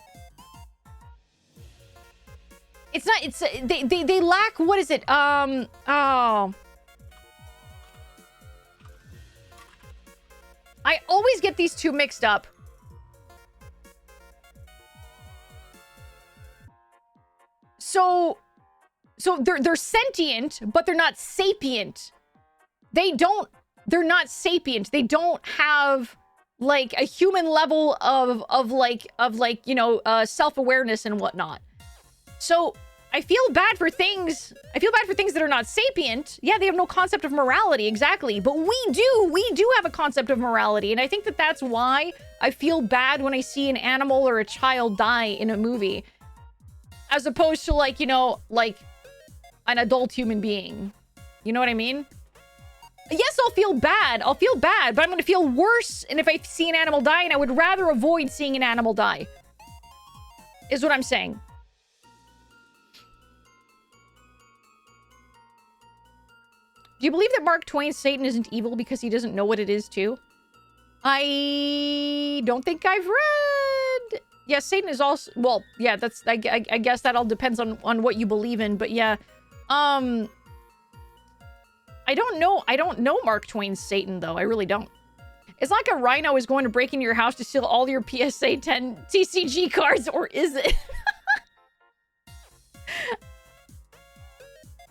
It's not... It's... They lack... What is it? Oh... I always get these two mixed up. So they're sentient, but they're not sapient. They're not sapient. They don't have like a human level of you know, self-awareness and whatnot. So I feel bad for things. I feel bad for things that are not sapient. Yeah, they have no concept of morality, exactly. But we do have a concept of morality, and I think that that's why I feel bad when I see an animal or a child die in a movie. As opposed to like, you know, like an adult human being. You know what I mean? Yes, I'll feel bad. I'll feel bad, but I'm going to feel worse. And if I see an animal die, and I would rather avoid seeing an animal die. Is what I'm saying. Do you believe that Mark Twain's Satan isn't evil because he doesn't know what it is too? I don't think I've read. Yeah, Satan is also, well, yeah, that's, I guess that all depends on what you believe in, but yeah. I don't know Mark Twain's Satan though. I really don't. It's like a rhino is going to break into your house to steal all your PSA 10 TCG cards, or is it?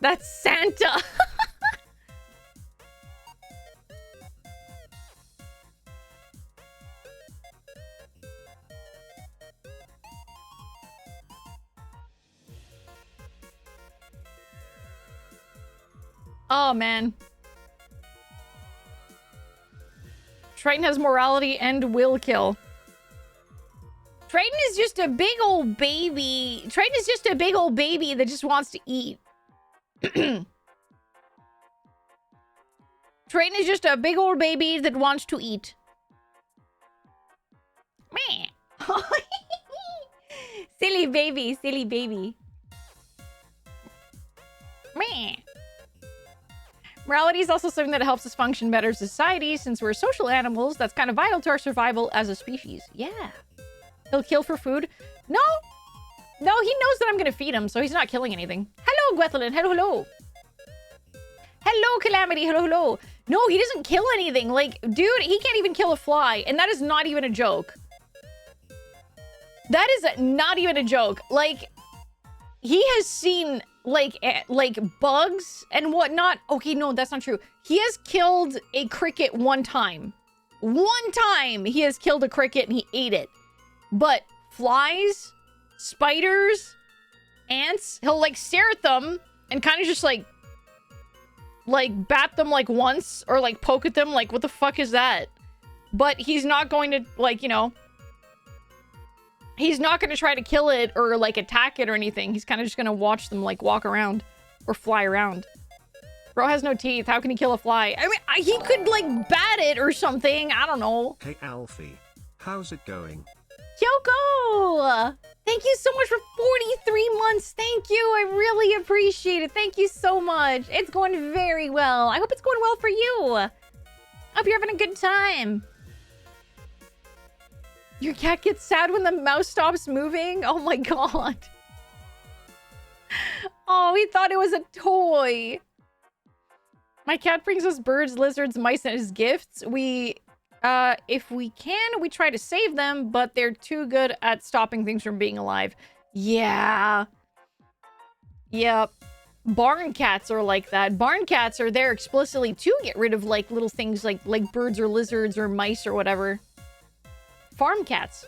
That's Santa. Oh, man. Triton has morality and will kill. Triton is just a big old baby. Triton is just a big old baby that just wants to eat. Triton is just a big old baby that wants to eat. Meh. Silly baby, silly baby. Meh. Morality is also something that helps us function better as a society. Since we're social animals, that's kind of vital to our survival as a species. Yeah. He'll kill for food? No. No, he knows that I'm going to feed him, so he's not killing anything. Hello, Gwethelyn. Hello, hello. Hello, Calamity. Hello, hello. No, he doesn't kill anything. Like, dude, he can't even kill a fly, and that is not even a joke. That is not even a joke. Like, he has seen... like bugs and whatnot. Okay, no, that's not true. He has killed a cricket one time. One time he has killed a cricket and he ate it. But flies, spiders, ants, he'll like stare at them and kind of just like bat them like once or like poke at them like, what the fuck is that? But he's not going to like, you know, he's not going to try to kill it or, like, attack it or anything. He's kind of just going to watch them, like, walk around or fly around. Bro has no teeth. How can he kill a fly? I mean, he could, like, bat it or something. I don't know. Hey, Alfie. How's it going? Yoko! Thank you so much for 43 months. Thank you. I really appreciate it. Thank you so much. It's going very well. I hope it's going well for you. I hope you're having a good time. Your cat gets sad when the mouse stops moving? Oh my god. Oh, he thought it was a toy. My cat brings us birds, lizards, mice as gifts. If we can, we try to save them, but they're too good at stopping things from being alive. Yeah. Yep. Barn cats are like that. Barn cats are there explicitly to get rid of, like, little things like birds or lizards or mice or whatever. Farm cats.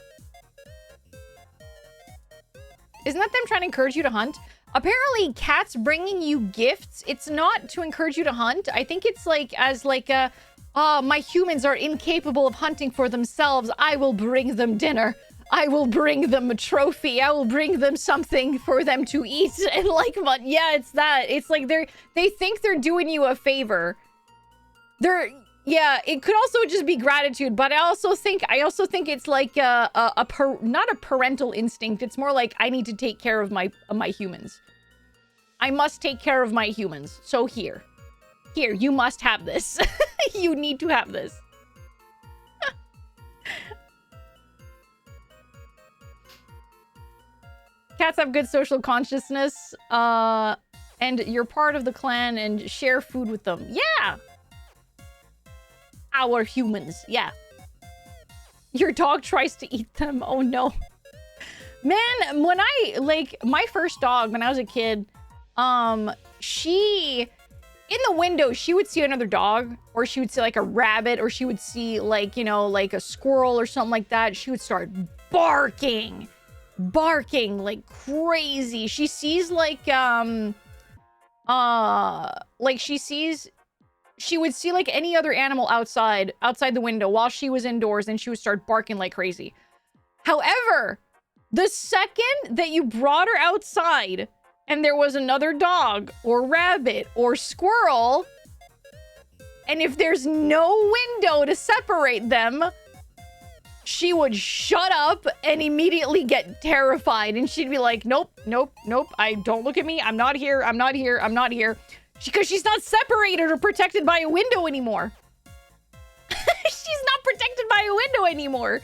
Isn't that them trying to encourage you to hunt? Apparently, cats bringing you gifts, it's not to encourage you to hunt. I think it's like, as like a, my humans are incapable of hunting for themselves. I will bring them dinner. I will bring them a trophy. I will bring them something for them to eat. And like, but yeah, it's that. It's like they think they're doing you a favor. Yeah, it could also just be gratitude, but I also think it's like not a parental instinct. It's more like I need to take care of my humans. I must take care of my humans. So here, you must have this. You need to have this. Cats have good social consciousness, and you're part of the clan and share food with them. Yeah. Our humans, yeah. Your dog tries to eat them. Oh no. Man, when my first dog, when I was a kid, she, in the window, she would see another dog, or she would see like a rabbit, or she would see like, you know, like a squirrel or something like that. She would start barking like crazy. She sees she would see like any other animal outside the window while she was indoors, and she would start barking like crazy. However, The second that you brought her outside and there was another dog or rabbit or squirrel, and if there's no window to separate them, she would shut up and immediately get terrified. And she'd be like, nope, nope, nope. Don't look at me. I'm not here. I'm not here. I'm not here. Because she's not separated or protected by a window anymore. She's not protected by a window anymore.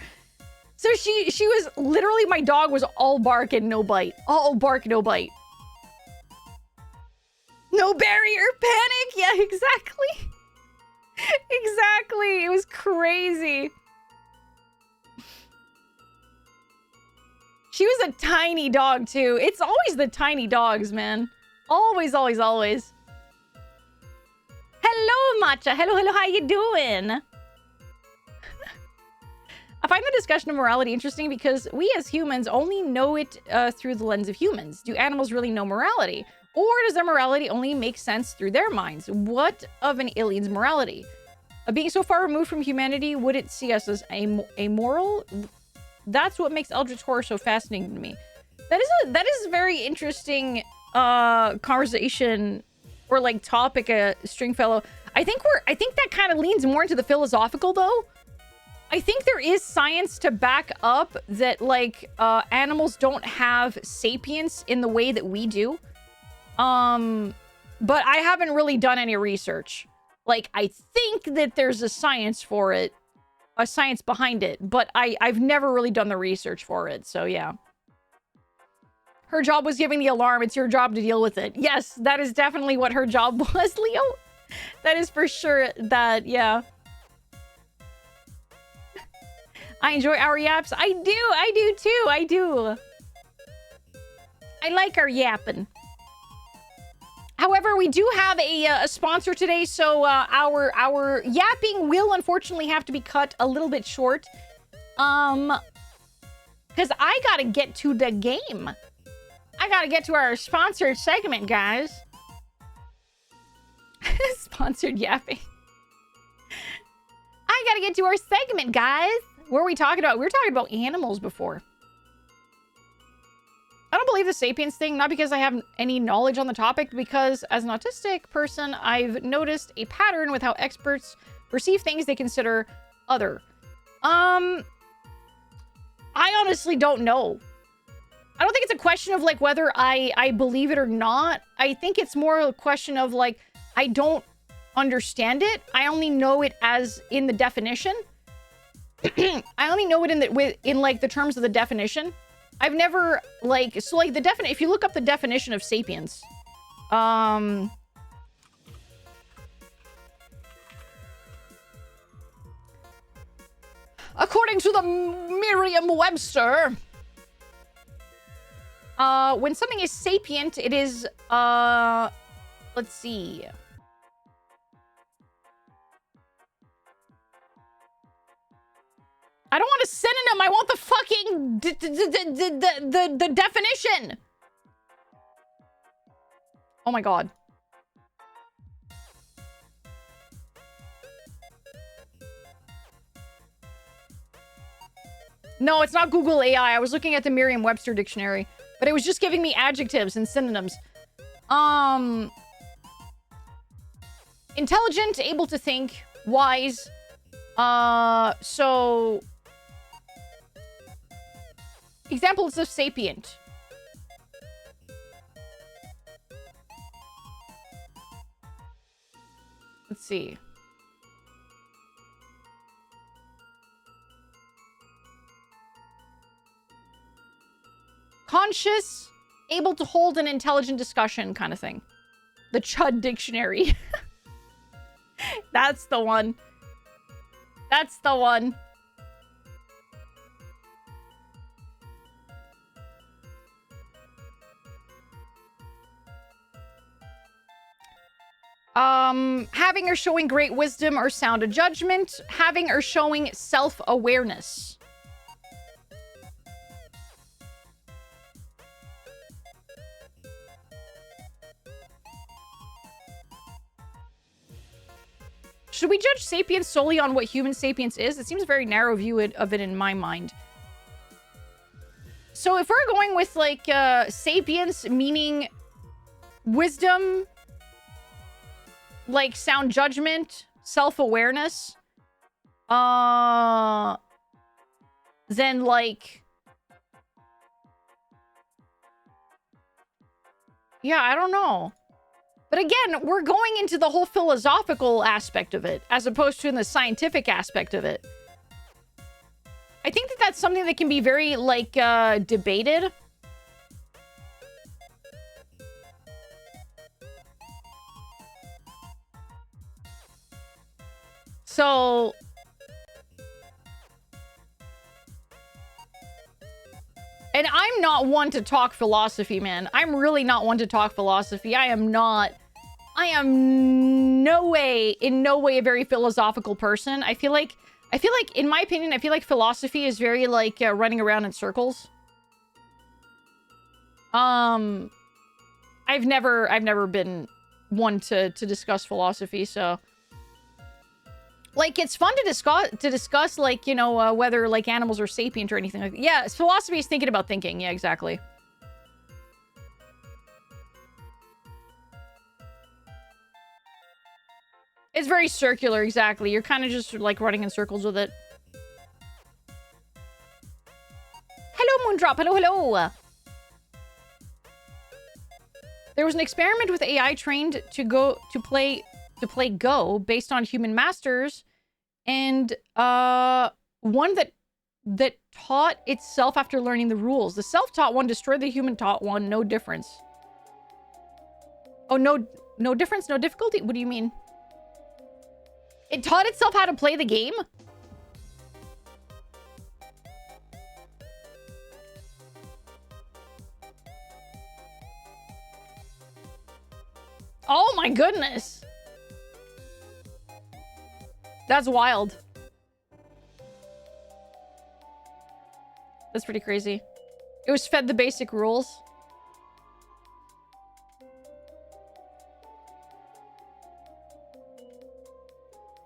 So she was literally, my dog was all bark and no bite. All bark, no bite. No barrier, panic. Yeah, exactly. Exactly. It was crazy. She was a tiny dog too. It's always the tiny dogs, man. Always, always, always. Hello, Matcha. Hello, hello. How you doing? I find the discussion of morality interesting because we as humans only know it through the lens of humans. Do animals really know morality? Or does their morality only make sense through their minds? What of an alien's morality? Being so far removed from humanity, would it see us as amoral? That's what makes Eldritch Horror so fascinating to me. That is a very interesting conversation or like topic, Stringfellow. I think that kind of leans more into the philosophical though. I think there is science to back up that like animals don't have sapience in the way that we do. But I haven't really done any research. Like, I think that there's a science for it, a science behind it, but I've never really done the research for it, so yeah. Her job was giving the alarm. It's your job to deal with it. Yes, that is definitely what her job was, Leo. That is for sure that, yeah. I enjoy our yaps. I do too. I do. I like our yapping. However, we do have a sponsor today, so our yapping will unfortunately have to be cut a little bit short. Because I gotta get to the game. I gotta get to our sponsored segment, guys. Sponsored yapping. I gotta get to our segment, guys. What are we talking about? We were talking about animals before. I don't believe the sapiens thing, not because I have any knowledge on the topic, because as an autistic person, I've noticed a pattern with how experts perceive things they consider other. I honestly don't know. I don't think it's a question of like whether I believe it or not. I think it's more a question of like, I don't understand it. I only know it as in the definition. I only know it in like the terms of the definition. I've never like, so like the definition, if you look up the definition of sapiens, according to the Merriam-Webster, when something is sapient, it is, let's see. I don't want a synonym. I want the fucking the definition. Oh my god. No, it's not Google AI. I was looking at the Merriam-Webster dictionary, but it was just giving me adjectives and synonyms. Intelligent, able to think, wise. So examples of sapient. Let's see. Conscious, able to hold an intelligent discussion kind of thing. The Chud Dictionary. That's the one. That's the one. Having or showing great wisdom or sound of judgment. Having or showing self-awareness. Should we judge sapience solely on what human sapience is? It seems a very narrow view of it in my mind. So So if we're going with like sapience meaning wisdom, like sound judgment, self-awareness, then like, yeah, I don't know. But again, we're going into the whole philosophical aspect of it, as opposed to in the scientific aspect of it. I think that that's something that can be very, like, debated. So... And I'm not one to talk philosophy, man. I'm really not one to talk philosophy. I am in no way a very philosophical person. I feel like, in my opinion, I feel like philosophy is very, like, running around in circles. I've never been one to discuss philosophy, so... Like, it's fun to discuss, like, you know, whether, like, animals are sapient or anything like that. Yeah, philosophy is thinking about thinking. Yeah, exactly. It's very circular, exactly. You're kind of just, like, running in circles with it. Hello, Moondrop. Hello, hello. There was an experiment with AI trained to play Go based on human masters, and one that taught itself after learning the rules. The self-taught one destroyed the human-taught one. No difference. Oh, no difference, no difficulty? What do you mean? It taught itself how to play the game? Oh my goodness. That's wild. That's pretty crazy. It was fed the basic rules.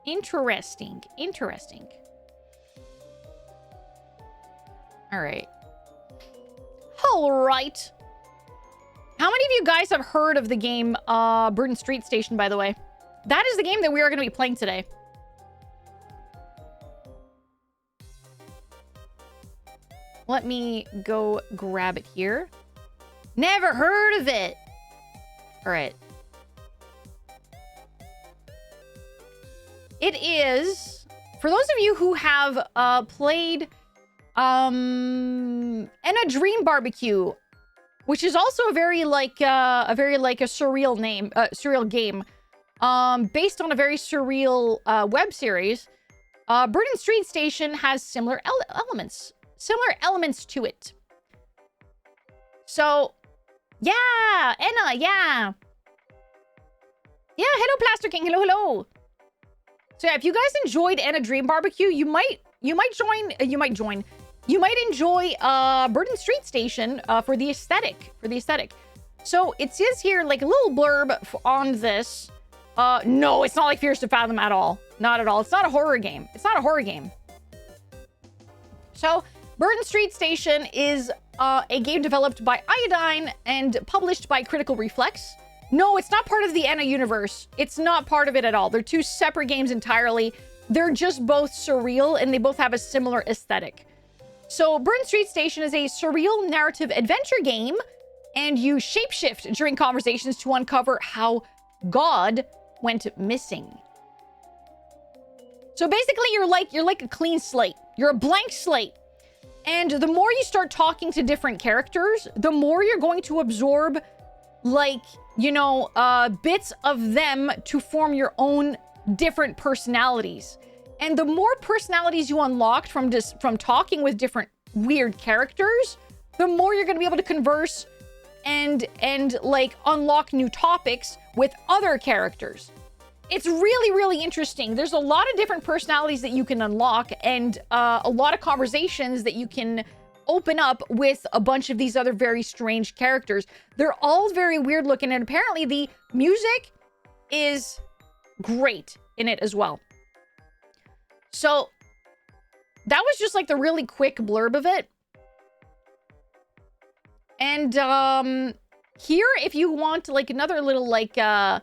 Interesting. Interesting. All right. All right. How many of you guys have heard of the game Burden Street Station, by the way? That is the game that we are going to be playing today. Let me go grab it here. Never heard of it. All right. It is, for those of you who have played and a Dream Barbecue, which is also a very surreal name, surreal game, based on a very surreal web series. Burden Street Station has similar elements to it. So, yeah, Enna, yeah. Yeah, hello, Plaster King, hello. So yeah, if you guys enjoyed Enna Dream Barbecue, you might enjoy Burden Street Station for the aesthetic. So it says here, like, a little blurb on this. No, it's not like Fears to Fathom at all. Not at all. It's not a horror game. So, Burden Street Station is a game developed by Iodine and published by Critical Reflex. No, it's not part of the Enna universe. It's not part of it at all. They're two separate games entirely. They're just both surreal, and they both have a similar aesthetic. So, Burden Street Station is a surreal narrative adventure game, and you shapeshift during conversations to uncover how God went missing. So basically, you're like a clean slate. You're a blank slate. And the more you start talking to different characters, the more you're going to absorb, like, you know, bits of them to form your own different personalities. And the more personalities you unlocked from talking with different weird characters, the more you're going to be able to converse and like unlock new topics with other characters. It's really, really interesting. There's a lot of different personalities that you can unlock, and a lot of conversations that you can open up with a bunch of these other very strange characters. They're all very weird looking, and apparently the music is great in it as well. So that was just like the really quick blurb of it. And here, if you want like another little like I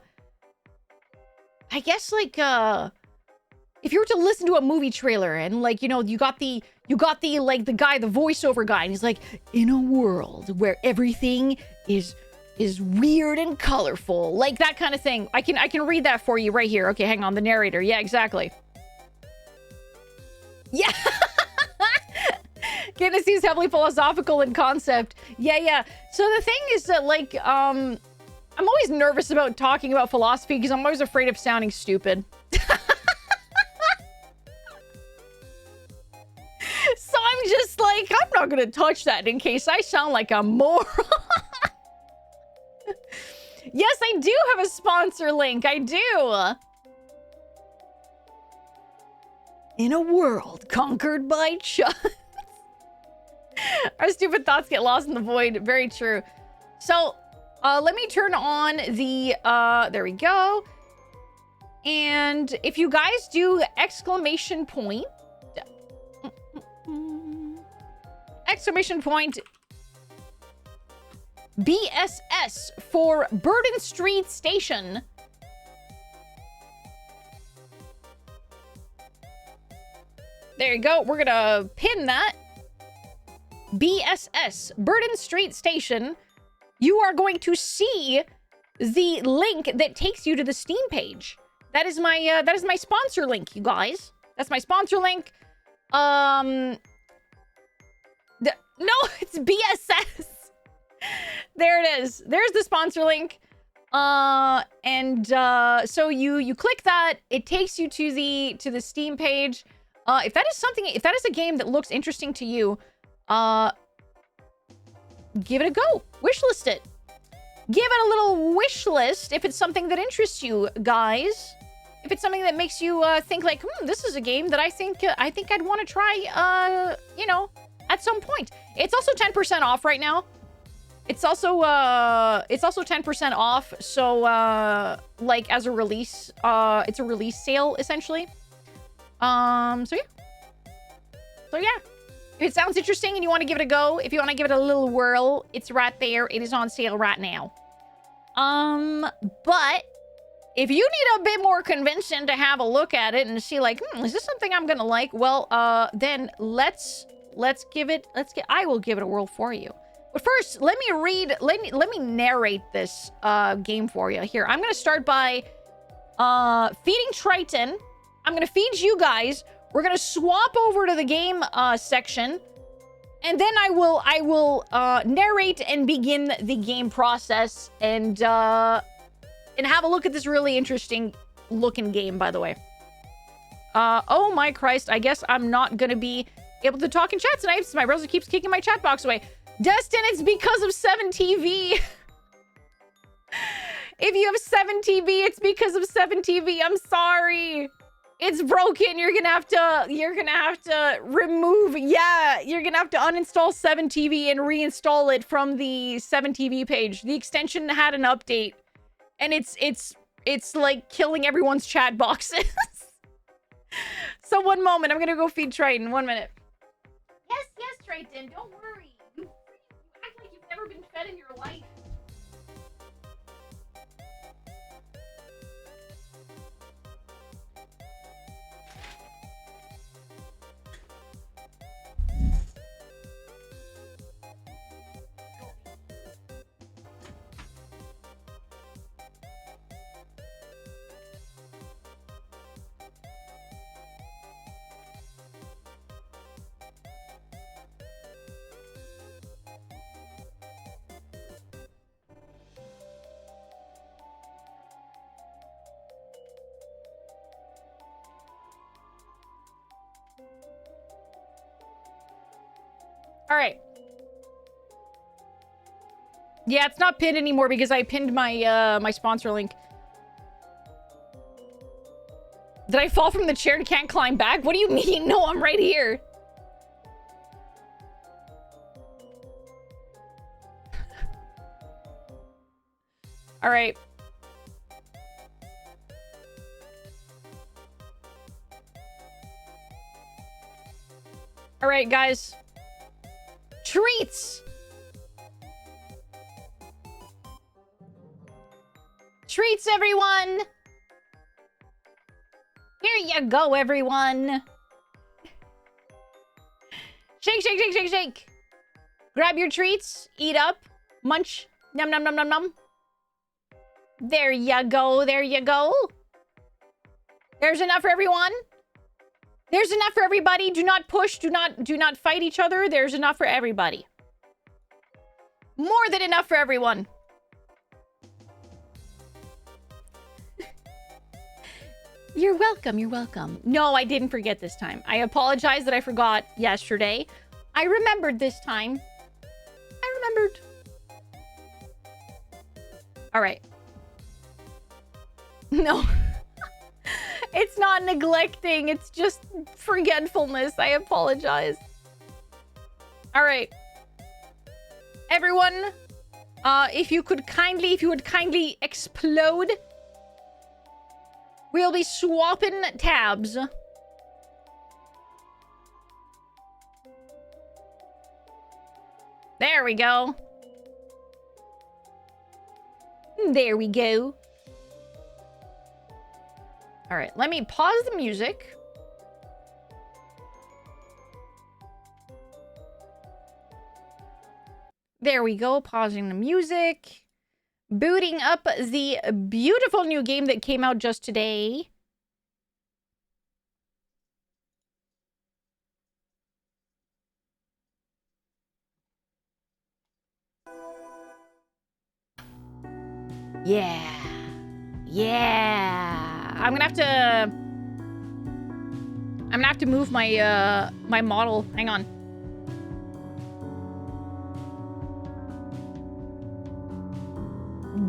guess like if you were to listen to a movie trailer and like, you know, you got the like the guy, the voiceover guy, and he's like, in a world where everything is weird and colorful, like that kind of thing. I can read that for you right here. Okay, hang on, the narrator. Yeah, exactly. Yeah. This seems heavily philosophical in concept. Yeah. So the thing is that like I'm always nervous about talking about philosophy because I'm always afraid of sounding stupid. So I'm just like, I'm not gonna touch that in case I sound like a moron. Yes, I do have a sponsor link. I do. In a world conquered by chance. Our stupid thoughts get lost in the void. Very true. So, let me turn on the, there we go. And if you guys do exclamation point, BSS for Burden Street Station. There you go. We're gonna pin that. BSS, Burden Street Station. You are going to see the link that takes you to the Steam page. That is my sponsor link, you guys. That's my sponsor link. No, it's BSS. There it is. There's the sponsor link. So you click that, it takes you to the Steam page. If that is a game that looks interesting to you, give it a go. Wishlist it. Give it a little wish list if it's something that interests you, guys. If it's something that makes you think like, this is a game that I think I'd want to try, you know, at some point. It's also 10% off right now. It's also 10% off. So like as a release, it's a release sale essentially. So yeah. If it sounds interesting and you want to give it a go, if you want to give it a little whirl, it's right there. It is on sale right now. But if you need a bit more convincing to have a look at it and see like, is this something I'm gonna like? Well, then I will give it a whirl for you. But first, let me narrate this game for you. Here, I'm gonna start by feeding Triton. I'm gonna feed you guys. We're gonna swap over to the game section, and then I will narrate and begin the game process and have a look at this really interesting looking game, by the way. Oh my Christ, I guess I'm not gonna be able to talk in chat tonight since my browser keeps kicking my chat box away. Destin, it's because of 7TV. If you have 7TV, it's because of 7TV. I'm sorry. It's broken. You're gonna have to remove. Yeah, you're gonna have to uninstall 7TV and reinstall it from the 7TV page. The extension had an update, and it's like killing everyone's chat boxes. So one moment, I'm gonna go feed Triton. 1 minute. Yes, Triton. Don't worry. You act like you've never been fed in your life. All right. Yeah, it's not pinned anymore because I pinned my my sponsor link. Did I fall from the chair and can't climb back? What do you mean? No, I'm right here. All right. All right, guys. Treats. treats, everyone! Here you go, everyone! Shake, shake, shake, shake, shake! Grab your treats, eat up, munch, num num num num num. There you go, there you go. There's enough for everyone. There's enough for everybody. Do not push, do not fight each other. There's enough for everybody. More than enough for everyone. You're welcome, you're welcome. No, I didn't forget this time. I apologize that I forgot yesterday. I remembered this time. I remembered. All right. No. It's not neglecting. It's just forgetfulness. I apologize. All right. Everyone, if you would kindly explode. We'll be swapping tabs. There we go. There we go. All right, let me pause the music. There we go, pausing the music. Booting up the beautiful new game that came out just today. Yeah. Yeah. I'm gonna have to move my my model. Hang on.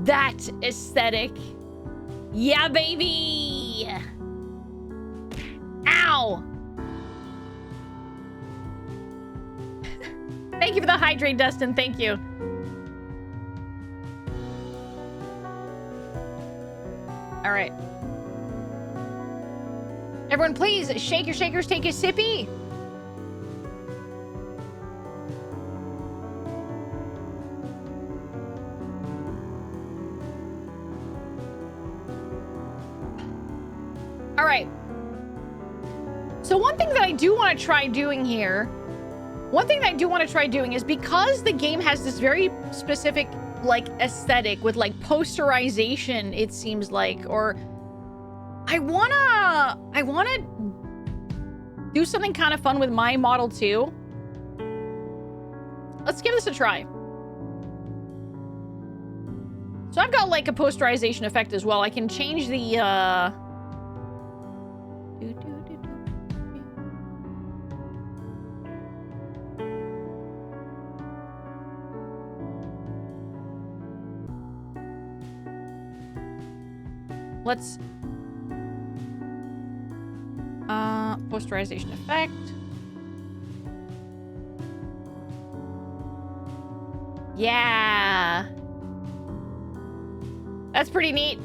That aesthetic. Yeah, baby. Ow. Thank you for the hydrate, Dustin. Thank you. All right. Everyone, please shake your shakers, take a sippy. All right. So one thing that I do want to try doing here, is because the game has this very specific like aesthetic with like posterization, it seems like, or I wanna do something kind of fun with my model too. Let's give this a try. So I've got like a posterization effect as well. I can change the let's posterization effect. Yeah. That's pretty neat.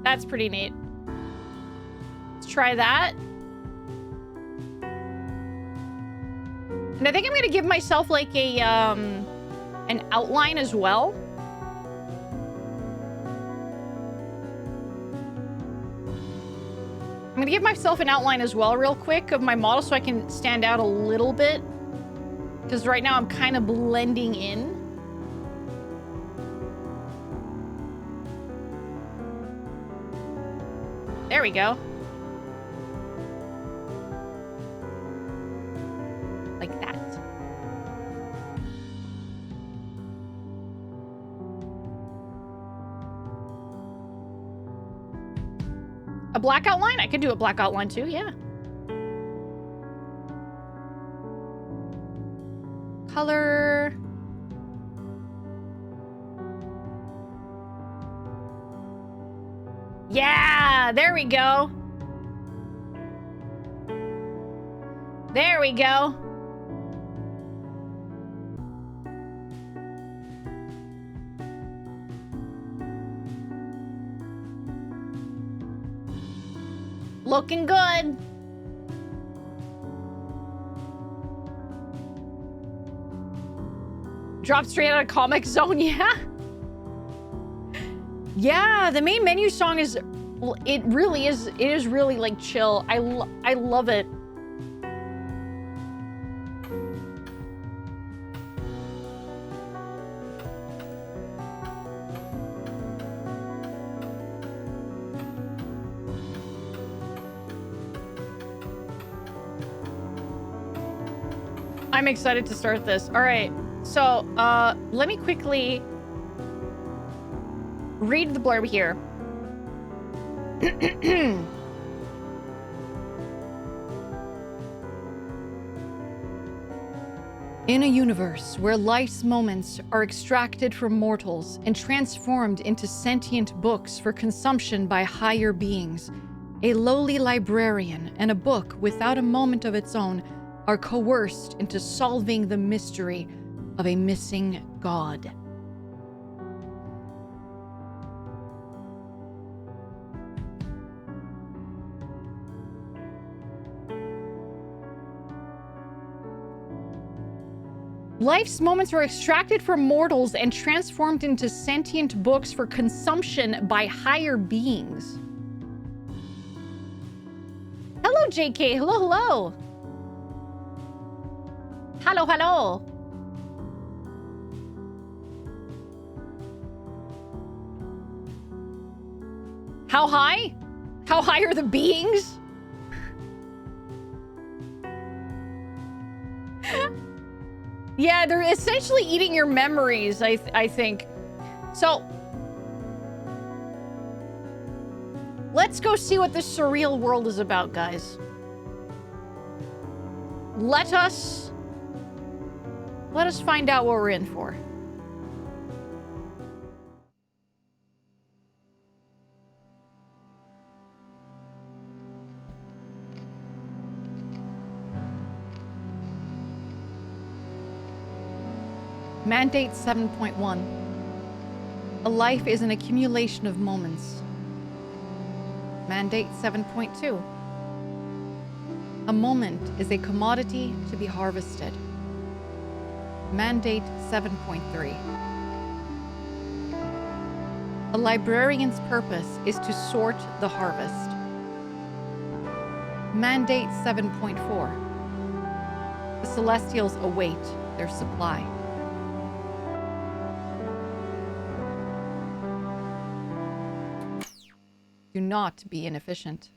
That's pretty neat. Let's try that. And I think I'm gonna give myself like a an outline as well. I'm gonna give myself an outline as well real quick of my model so I can stand out a little bit. Because right now I'm kind of blending in. There we go. Like that. A black outline? I could do a black outline too, yeah. Color. Yeah, there we go. There we go. Looking good. Drop straight out of Comic Zone, yeah. Yeah, the main menu song is, it really is, it is really like chill. I love it. I'm excited to start this. All right, so let me quickly read the blurb here. In a universe where life's moments are extracted from mortals and transformed into sentient books for consumption by higher beings, a lowly librarian and a book without a moment of its own are coerced into solving the mystery of a missing god. Life's moments are extracted from mortals and transformed into sentient books for consumption by higher beings. Hello, JK. Hello, hello. Hello, hello. How high? How high are the beings? Yeah, they're essentially eating your memories, I think. So, let's go see what this surreal world is about, guys. Let us find out what we're in for. Mandate 7.1. A life is an accumulation of moments. Mandate 7.2. A moment is a commodity to be harvested. Mandate 7.3. A librarian's purpose is to sort the harvest. Mandate 7.4. The Celestials await their supply. Do not be inefficient.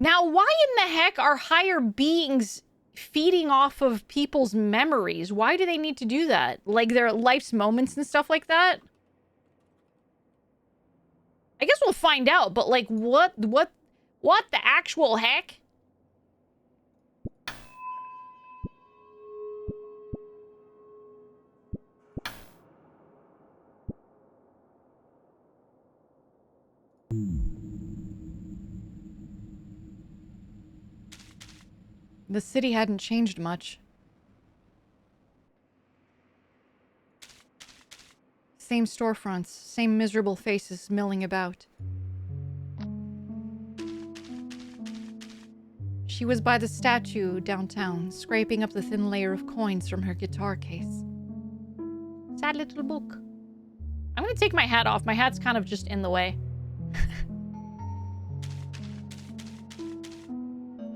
Now, why in the heck are higher beings feeding off of people's memories? Why do they need to do that? Like their life's moments and stuff like that? I guess we'll find out, but like what the actual heck? The city hadn't changed much. Same storefronts, same miserable faces milling about. She was by the statue downtown, scraping up the thin layer of coins from her guitar case. Sad little book. I'm gonna take my hat off. My hat's kind of just in the way.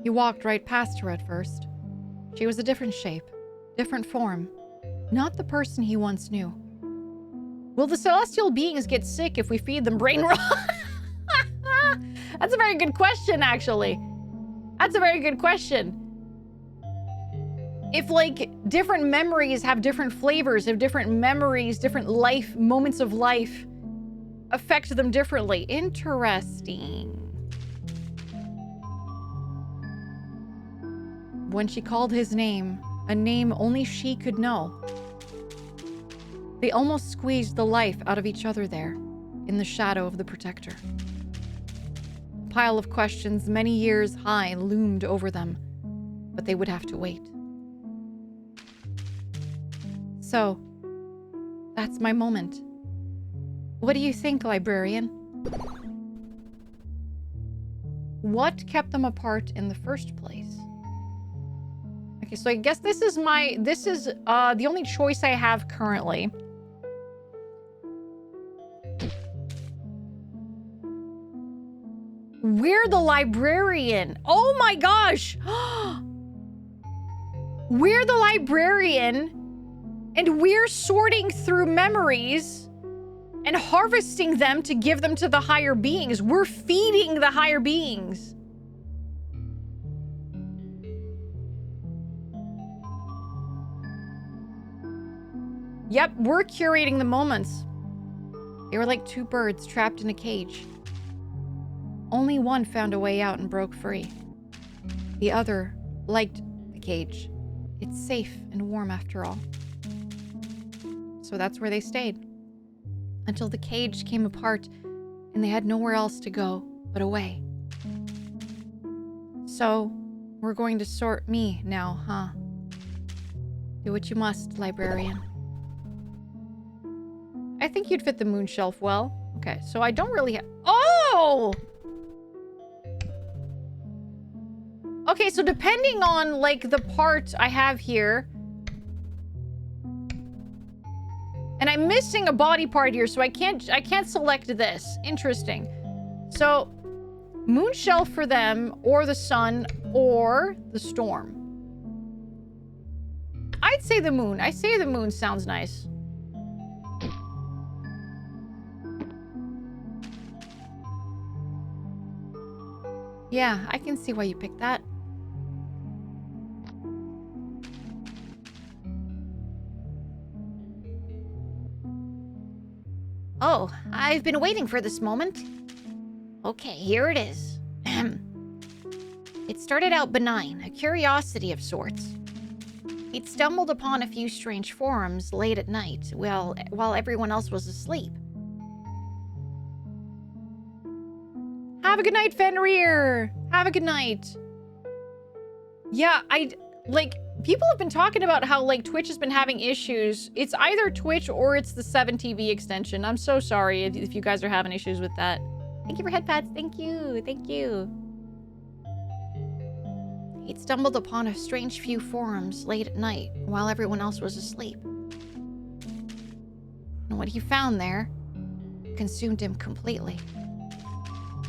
He walked right past her at first. She was a different shape, different form. Not the person he once knew. Will the celestial beings get sick if we feed them brain rot? That's a very good question, actually. That's a very good question. If, like, different memories have different flavors, if different memories, different life, moments of life affect them differently. Interesting. When she called his name, a name only she could know, they almost squeezed the life out of each other there, in the shadow of the protector. A pile of questions many years high loomed over them, but they would have to wait. So, that's my moment. What do you think, librarian? What kept them apart in the first place? Okay, so I guess this is the only choice I have currently. We're the librarian. Oh my gosh. We're the librarian, and we're sorting through memories and harvesting them to give them to the higher beings. We're feeding the higher beings. Yep, we're curating the moments. They were like two birds trapped in a cage. Only one found a way out and broke free. The other liked the cage. It's safe and warm after all. So that's where they stayed. Until the cage came apart and they had nowhere else to go but away. So, we're going to sort me now, huh? Do what you must, librarian. I think you'd fit the moon shelf well. Okay, so I don't really have... Oh! Okay, so depending on, like, the part I have here... And I'm missing a body part here, so I can't select this. Interesting. So, moon shelf for them, or the sun, or the storm. I'd say the moon. I say the moon sounds nice. Yeah, I can see why you picked that. Oh, I've been waiting for this moment. Okay, here it is. It started out benign, a curiosity of sorts. He'd stumbled upon a few strange forums late at night, while everyone else was asleep. Have a good night, Fenrir! Have a good night. Yeah, people have been talking about how, like, Twitch has been having issues. It's either Twitch or it's the 7TV extension. I'm so sorry if you guys are having issues with that. Thank you for head pads. Thank you. Thank you. He'd stumbled upon a strange few forums late at night while everyone else was asleep. And what he found there consumed him completely.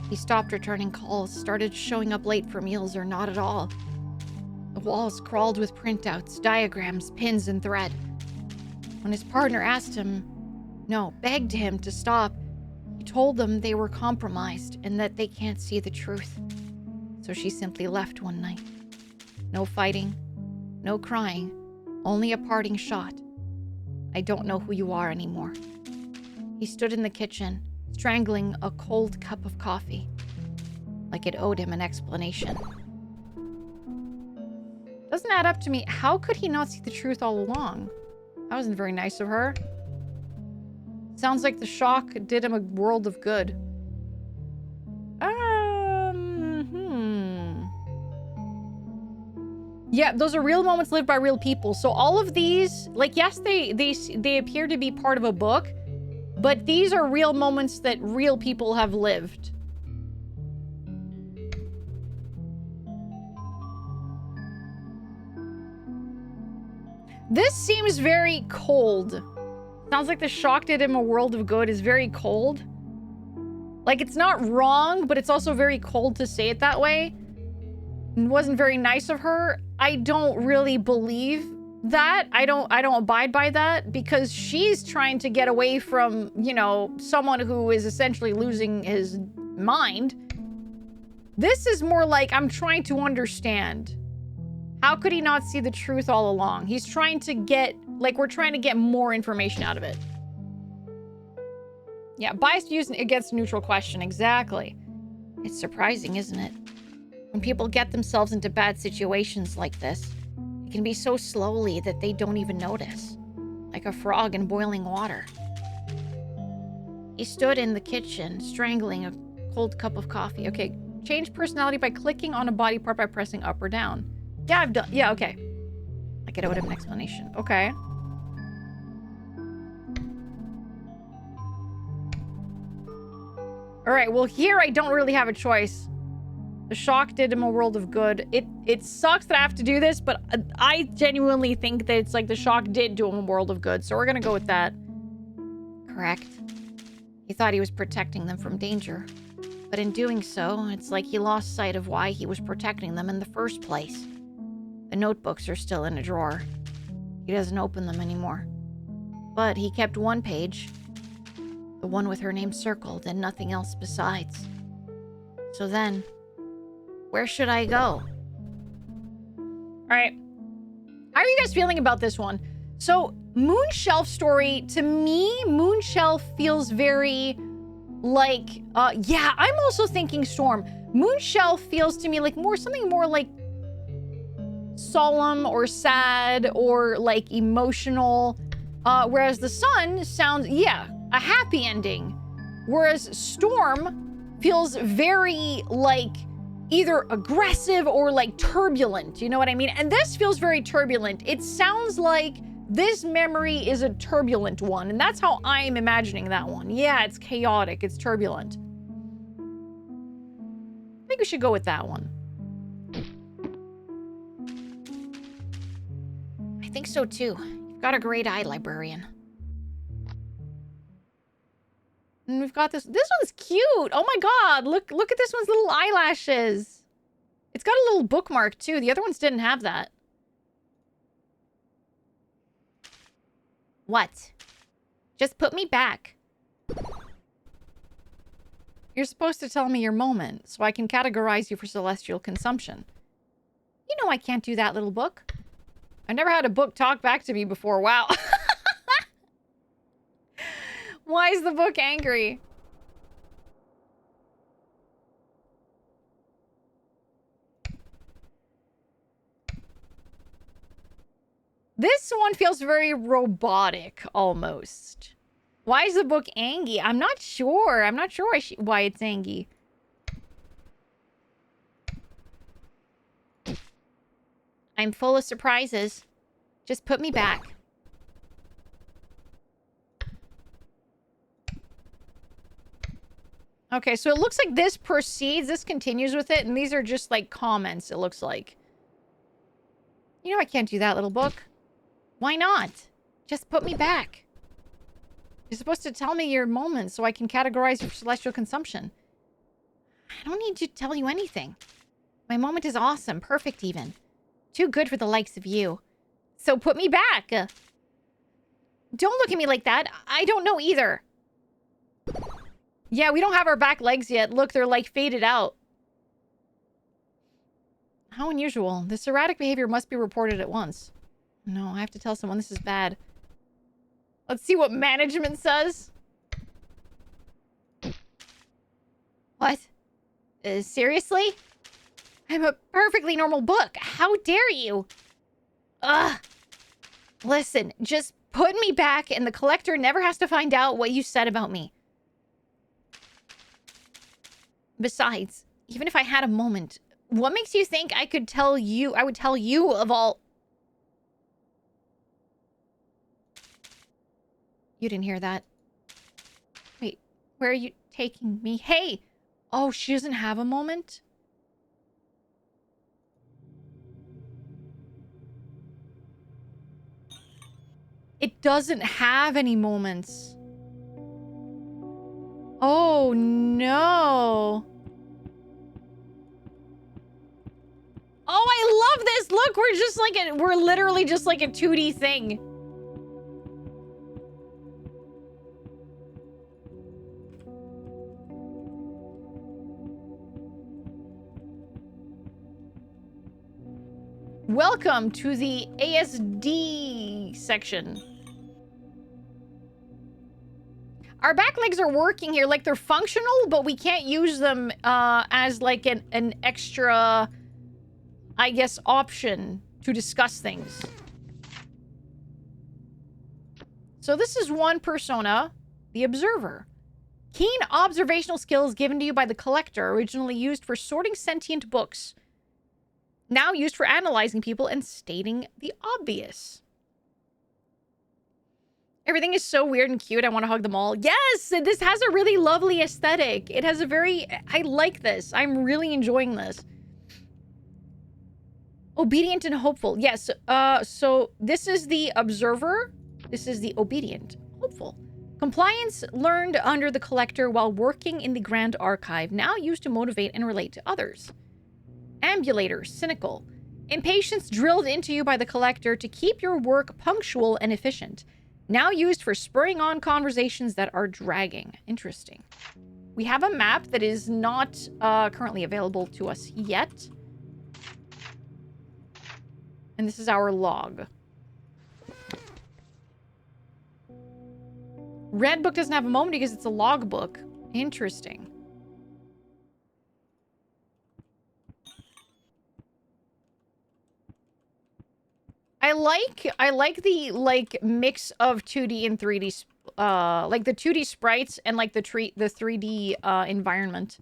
He stopped returning calls, started showing up late for meals or not at all. The walls crawled with printouts, diagrams, pins, and thread. When his partner begged him to stop, he told them they were compromised and that they can't see the truth. So she simply left one night. No fighting, no crying, only a parting shot. I don't know who you are anymore. He stood in the kitchen, strangling a cold cup of coffee, like it owed him an explanation. Doesn't add up to me. How could he not see the truth all along? That wasn't very nice of her. Sounds like the shock did him a world of good. Yeah, those are real moments lived by real people. So all of these, like, yes, they appear to be part of a book, but these are real moments that real people have lived. This seems very cold. Sounds like the shock did him a world of good is very cold. Like, it's not wrong, but it's also very cold to say it that way. It wasn't very nice of her. I don't really believe that. I don't abide by that, because she's trying to get away from, you know, someone who is essentially losing his mind. This is more like, I'm trying to understand. How could he not see the truth all along? He's trying to get, like, we're trying to get more information out of it. Yeah, biased views against a neutral question. Exactly. It's surprising, isn't it? When people get themselves into bad situations like this, it can be so slowly that they don't even notice. Like a frog in boiling water. He stood in the kitchen, strangling a cold cup of coffee. Okay, change personality by clicking on a body part by pressing up or down. Yeah, I've done. Yeah, okay. Like it owed him an explanation. Okay. All right, well, here I don't really have a choice. The shock did him a world of good. It sucks that I have to do this, but I genuinely think that it's like the shock did do him a world of good, so we're gonna go with that. Correct. He thought he was protecting them from danger. But in doing so, it's like he lost sight of why he was protecting them in the first place. The notebooks are still in a drawer. He doesn't open them anymore. But he kept one page, the one with her name circled, and nothing else besides. So then, where should I go? All right. How are you guys feeling about this one? So, Moonshelf story, to me, Moonshelf feels very like, yeah, I'm also thinking Storm. Moonshelf feels to me like something more like solemn or sad or like emotional. Whereas the Sun sounds, yeah, a happy ending. Whereas Storm feels very like either aggressive or like turbulent. You know what I mean? And this feels very turbulent. It sounds like this memory is a turbulent one. And that's how I'm imagining that one. Yeah, it's chaotic. It's turbulent. I think we should go with that one. I think so too. You've got a great eye, librarian. And we've got this. This one's cute. Oh my god. Look at this one's little eyelashes. It's got a little bookmark too. The other ones didn't have that. What? Just put me back. You're supposed to tell me your moment so I can categorize you for celestial consumption. You know I can't do that, little book. I've never had a book talk back to me before. Wow. Why is the book angry? This one feels very robotic, almost. Why is the book angry? I'm not sure. I'm not sure why it's angry. I'm full of surprises. Just put me back. Okay, so it looks like this proceeds, this continues with it, and these are just like comments, it looks like. You know I can't do that, little book. Why not? Just put me back. You're supposed to tell me your moments so I can categorize your celestial consumption. I don't need to tell you anything. My moment is awesome, perfect even. Too good for the likes of you. So put me back. Don't look at me like that. I don't know either. Yeah, we don't have our back legs yet. Look, they're like faded out. How unusual. This erratic behavior must be reported at once. No, I have to tell someone this is bad. Let's see what management says. What? Seriously? I'm a perfectly normal book. How dare you? Ugh. Listen, just put me back and the collector never has to find out what you said about me. Besides, even if I had a moment, what makes you think I would tell you of all... You didn't hear that. Wait, where are you taking me? Hey! Oh, she doesn't have a moment? It doesn't have any moments. Oh, no. Oh, I love this. Look, we're literally just like a 2D thing. Welcome to the ASD section. Our back legs are working here, like they're functional, but we can't use them as like an extra, I guess, option to discuss things. So this is one persona, the Observer. Keen observational skills given to you by the Collector, originally used for sorting sentient books. Now used for analyzing people and stating the obvious. Everything is so weird and cute. I want to hug them all. Yes, this has a really lovely aesthetic. It has a very... I like this. I'm really enjoying this. Obedient and hopeful. Yes, so this is the observer. This is the obedient. Hopeful. Compliance learned under the collector while working in the Grand Archive, now used to motivate and relate to others. Ambulator, cynical. Impatience drilled into you by the collector to keep your work punctual and efficient. Now used for spurring on conversations that are dragging. Interesting. We have a map that is not currently available to us yet. And this is our log. Red book doesn't have a moment because it's a log book. Interesting. I like the mix of 2D and 3D like the 2D sprites and like the 3D environment.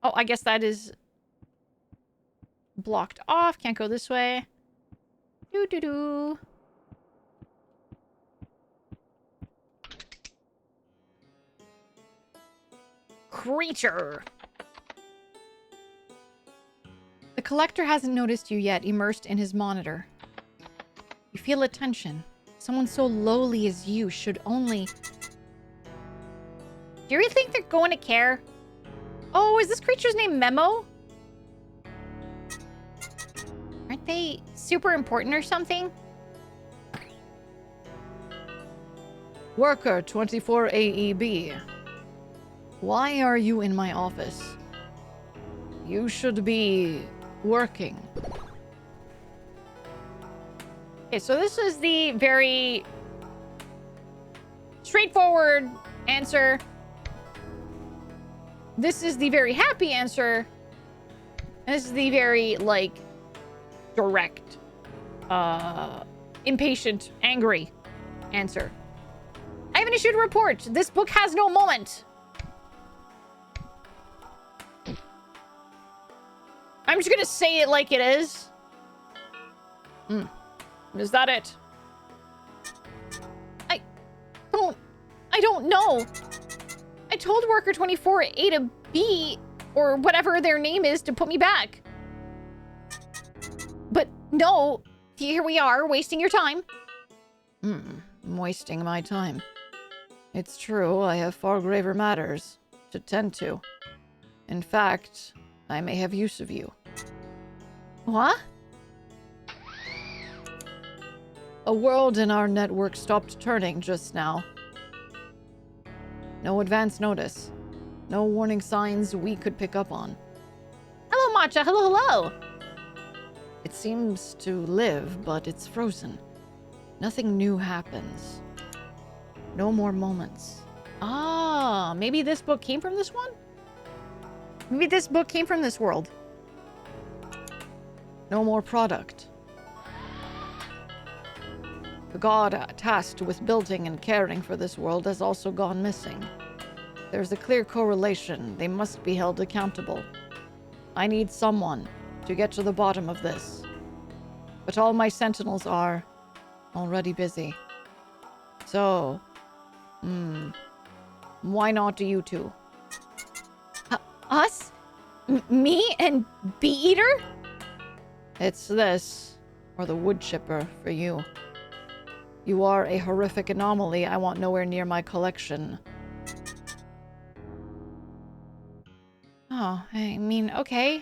Oh, I guess that is blocked off. Can't go this way. Doo-doo-doo. Creature. The collector hasn't noticed you yet, immersed in his monitor. You feel a tension. Someone so lowly as you should only... Do you really think they're going to care? Oh, is this creature's name Memo? Aren't they super important or something? Worker 24 AEB. Why are you in my office? You should be working. Okay, so this is the very straightforward answer. This is the very happy answer. This is the very, like, direct, impatient, angry answer. I have an issue to report. This book has no moment. I'm just gonna say it like it is. Is that it? I don't know. I told worker 24 A to B, or whatever their name is, to put me back. But no, here we are, wasting your time. I'm wasting my time. It's true, I have far graver matters to tend to. In fact, I may have use of you. What? A world in our network stopped turning just now. No advance notice. No warning signs we could pick up on. Hello, Matcha. Hello, hello. It seems to live, but it's frozen. Nothing new happens. No more moments. Ah, maybe this book came from this one? Maybe this book came from this world. No more product. The god tasked with building and caring for this world has also gone missing. There's a clear correlation. They must be held accountable. I need someone to get to the bottom of this. But all my sentinels are already busy. So, why not do you two? Us? Me and Bee Eater? It's this, or the wood chipper for you. You are a horrific anomaly I want nowhere near my collection. Oh, I mean, okay.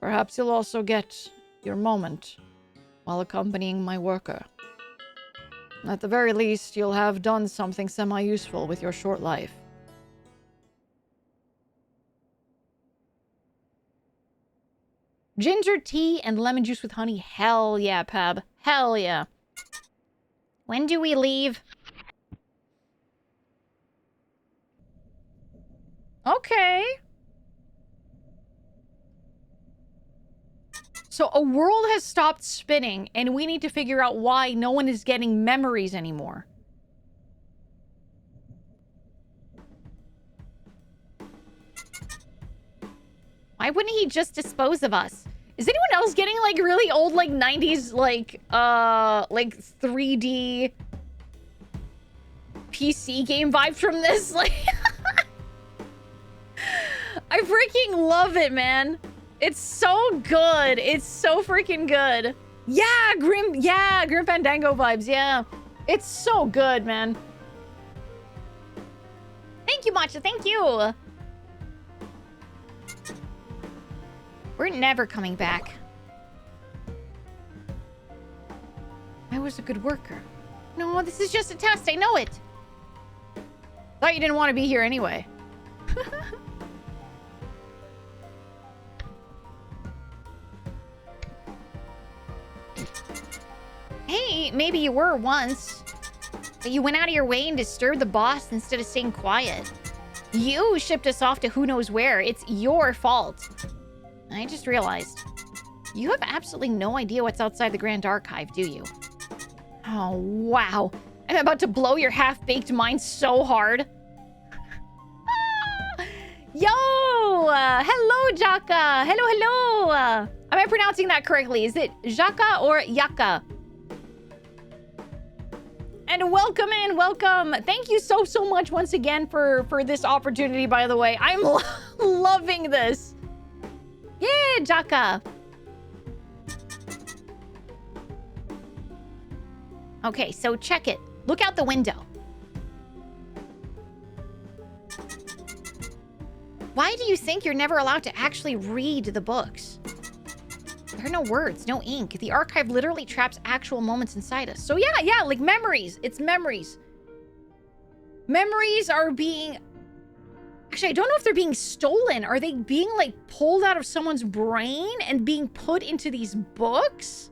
Perhaps you'll also get your moment while accompanying my worker. At the very least, you'll have done something semi-useful with your short life. Ginger tea and lemon juice with honey. Hell yeah, Pab. Hell yeah. When do we leave? Okay. So a world has stopped spinning, and we need to figure out why no one is getting memories anymore. Why wouldn't he just dispose of us? Is anyone else getting like really old like 90s like 3D PC game vibes from this? Like I freaking love it, man. It's so good. It's so freaking good. Yeah, Grim Fandango vibes. Yeah. It's so good, man. Thank you, Matcha. Thank you. We're never coming back. I was a good worker. No, this is just a test. I know it. Thought you didn't want to be here anyway. Hey, maybe you were once. But you went out of your way and disturbed the boss instead of staying quiet. You shipped us off to who knows where. It's your fault. I just realized. You have absolutely no idea what's outside the Grand Archive, do you? Oh, wow. I'm about to blow your half-baked mind so hard. Yo! Hello, Jaka! Hello! Am I pronouncing that correctly? Is it Jaka or Yaka? And welcome in, welcome. Thank you so much once again for this opportunity, by the way. I'm loving this. Yeah, Jaka. Okay, so check it. Look out the window. Why do you think you're never allowed to actually read the books? There are no words, no ink. The archive literally traps actual moments inside us. So yeah, like memories. It's memories. Memories are being... Actually, I don't know if they're being stolen. Are they being, like, pulled out of someone's brain and being put into these books?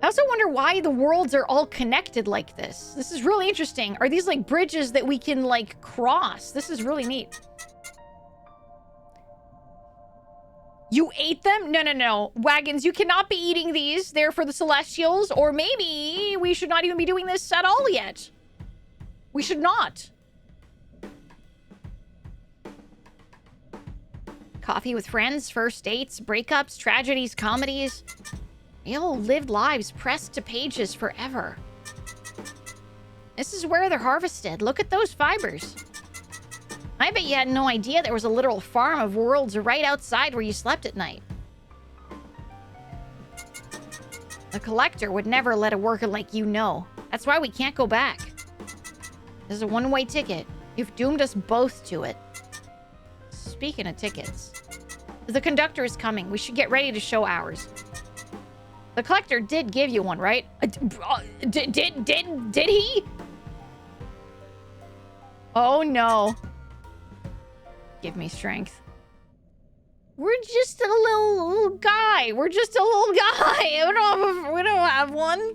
I also wonder why the worlds are all connected like this. This is really interesting. Are these, like, bridges that we can, like, cross? This is really neat. You ate them? No. Wagons, you cannot be eating these. They're for the Celestials. Or maybe we should not even be doing this at all yet. We should not. Coffee with friends, first dates, breakups, tragedies, comedies. We all lived lives pressed to pages forever. This is where they're harvested. Look at those fibers. I bet you had no idea there was a literal farm of worlds right outside where you slept at night. The collector would never let a worker like you know. That's why we can't go back. This is a one-way ticket. You've doomed us both to it. Speaking of tickets, the conductor is coming. We should get ready to show ours. The collector did give you one, right? Did he? Oh no. Give me strength. We're just a little guy. We're just a little guy. We don't have one.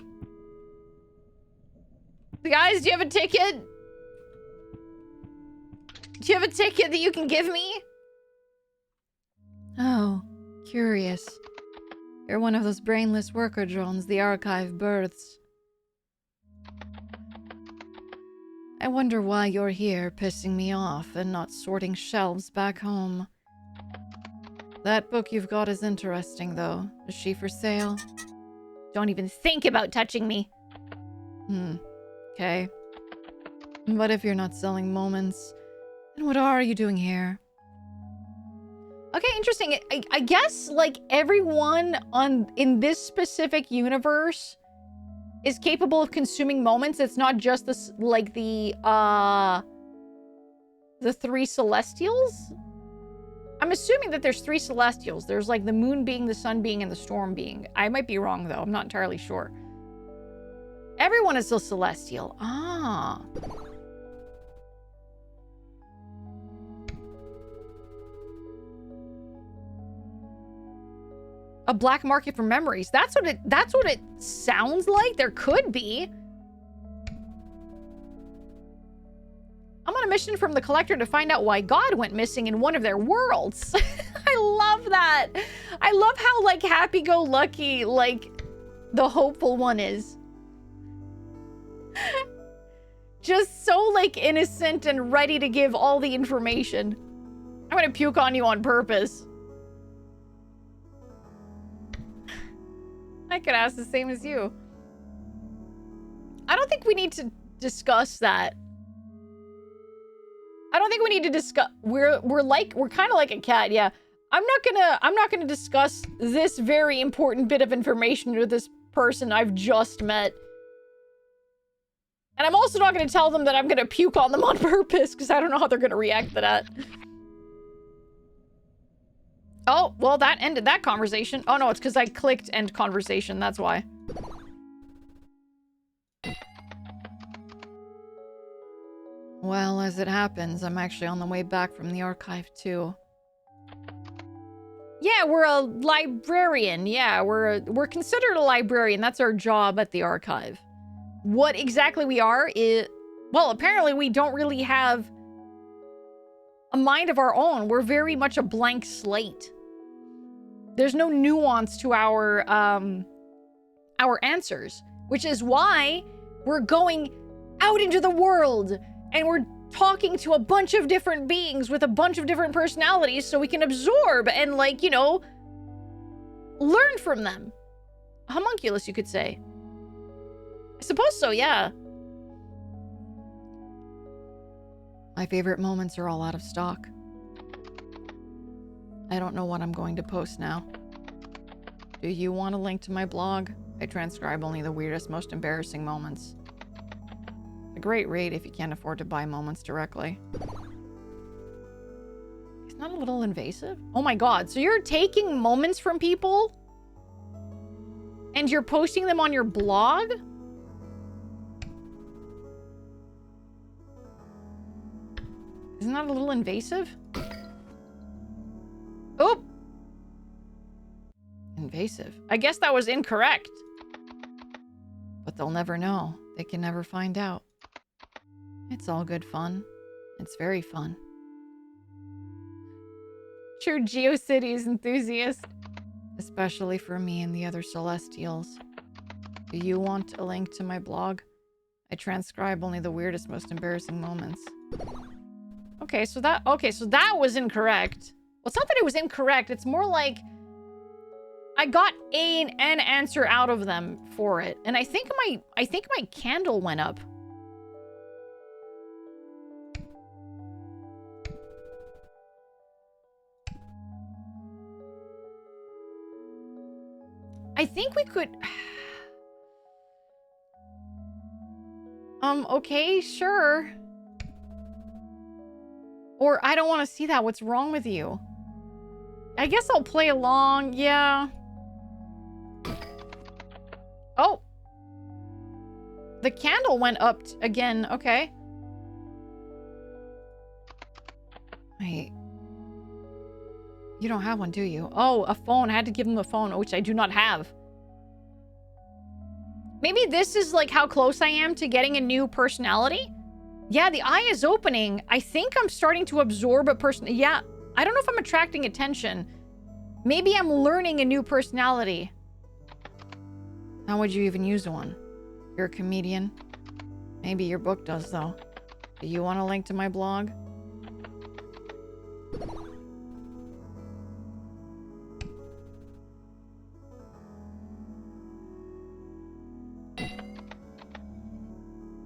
Guys, do you have a ticket? Do you have a ticket that you can give me? Oh, curious. You're one of those brainless worker drones the archive births. I wonder why you're here pissing me off and not sorting shelves back home. That book you've got is interesting, though. Is she for sale? Don't even think about touching me. Okay. But if you're not selling moments, then what are you doing here? Okay, interesting. I guess, like, everyone in this specific universe is capable of consuming moments. It's not just this, like, the three Celestials? I'm assuming that there's three Celestials. There's, like, the moon being, the sun being, and the storm being. I might be wrong, though. I'm not entirely sure. Everyone is still Celestial. Ah. A black market for memories. That's what it sounds like. There could be. I'm on a mission from the collector to find out why God went missing in one of their worlds. I love that. I love how, like, happy-go-lucky, like, the hopeful one is. Just so, like, innocent and ready to give all the information. I'm gonna puke on you on purpose. I could ask the same as you. I don't think we need to discuss that. I don't think we need to discuss. We're kind of like a cat, yeah. I'm not gonna discuss this very important bit of information with this person I've just met. And I'm also not gonna tell them that I'm gonna puke on them on purpose, because I don't know how they're gonna react to that. Oh, well, that ended that conversation. Oh, no, it's because I clicked end conversation. That's why. Well, as it happens, I'm actually on the way back from the archive, too. Yeah, we're a librarian. Yeah, we're considered a librarian. That's our job at the archive. What exactly we are is... Well, apparently we don't really have a mind of our own. We're very much a blank slate. There's no nuance to our answers, which is why we're going out into the world and we're talking to a bunch of different beings with a bunch of different personalities so we can absorb and, like, you know, learn from them. Homunculus, you could say. I suppose so, yeah. My favorite moments are all out of stock. I don't know what I'm going to post now. Do you want a link to my blog? I transcribe only the weirdest, most embarrassing moments. A great rate if you can't afford to buy moments directly. Isn't that a little invasive? Oh my god, so you're taking moments from people? And you're posting them on your blog? Isn't that a little invasive? Oop! Invasive. I guess that was incorrect. But they'll never know. They can never find out. It's all good fun. It's very fun. True GeoCities enthusiast. Especially for me and the other Celestials. Do you want a link to my blog? I transcribe only the weirdest, most embarrassing moments. Okay, so that was incorrect. Well, it's not that it was incorrect. It's more like I got an answer out of them for it. And I think my candle went up. I think we could... Okay, sure. Or I don't want to see that. What's wrong with you? I guess I'll play along. Yeah. Oh. The candle went up again. Okay. Wait. You don't have one, do you? Oh, a phone. I had to give him the phone, which I do not have. Maybe this is like how close I am to getting a new personality? Yeah, the eye is opening. I think I'm starting to absorb a person. Yeah, I don't know if I'm attracting attention. Maybe I'm learning a new personality. How would you even use one? You're a comedian. Maybe your book does, though. Do you want a link to my blog?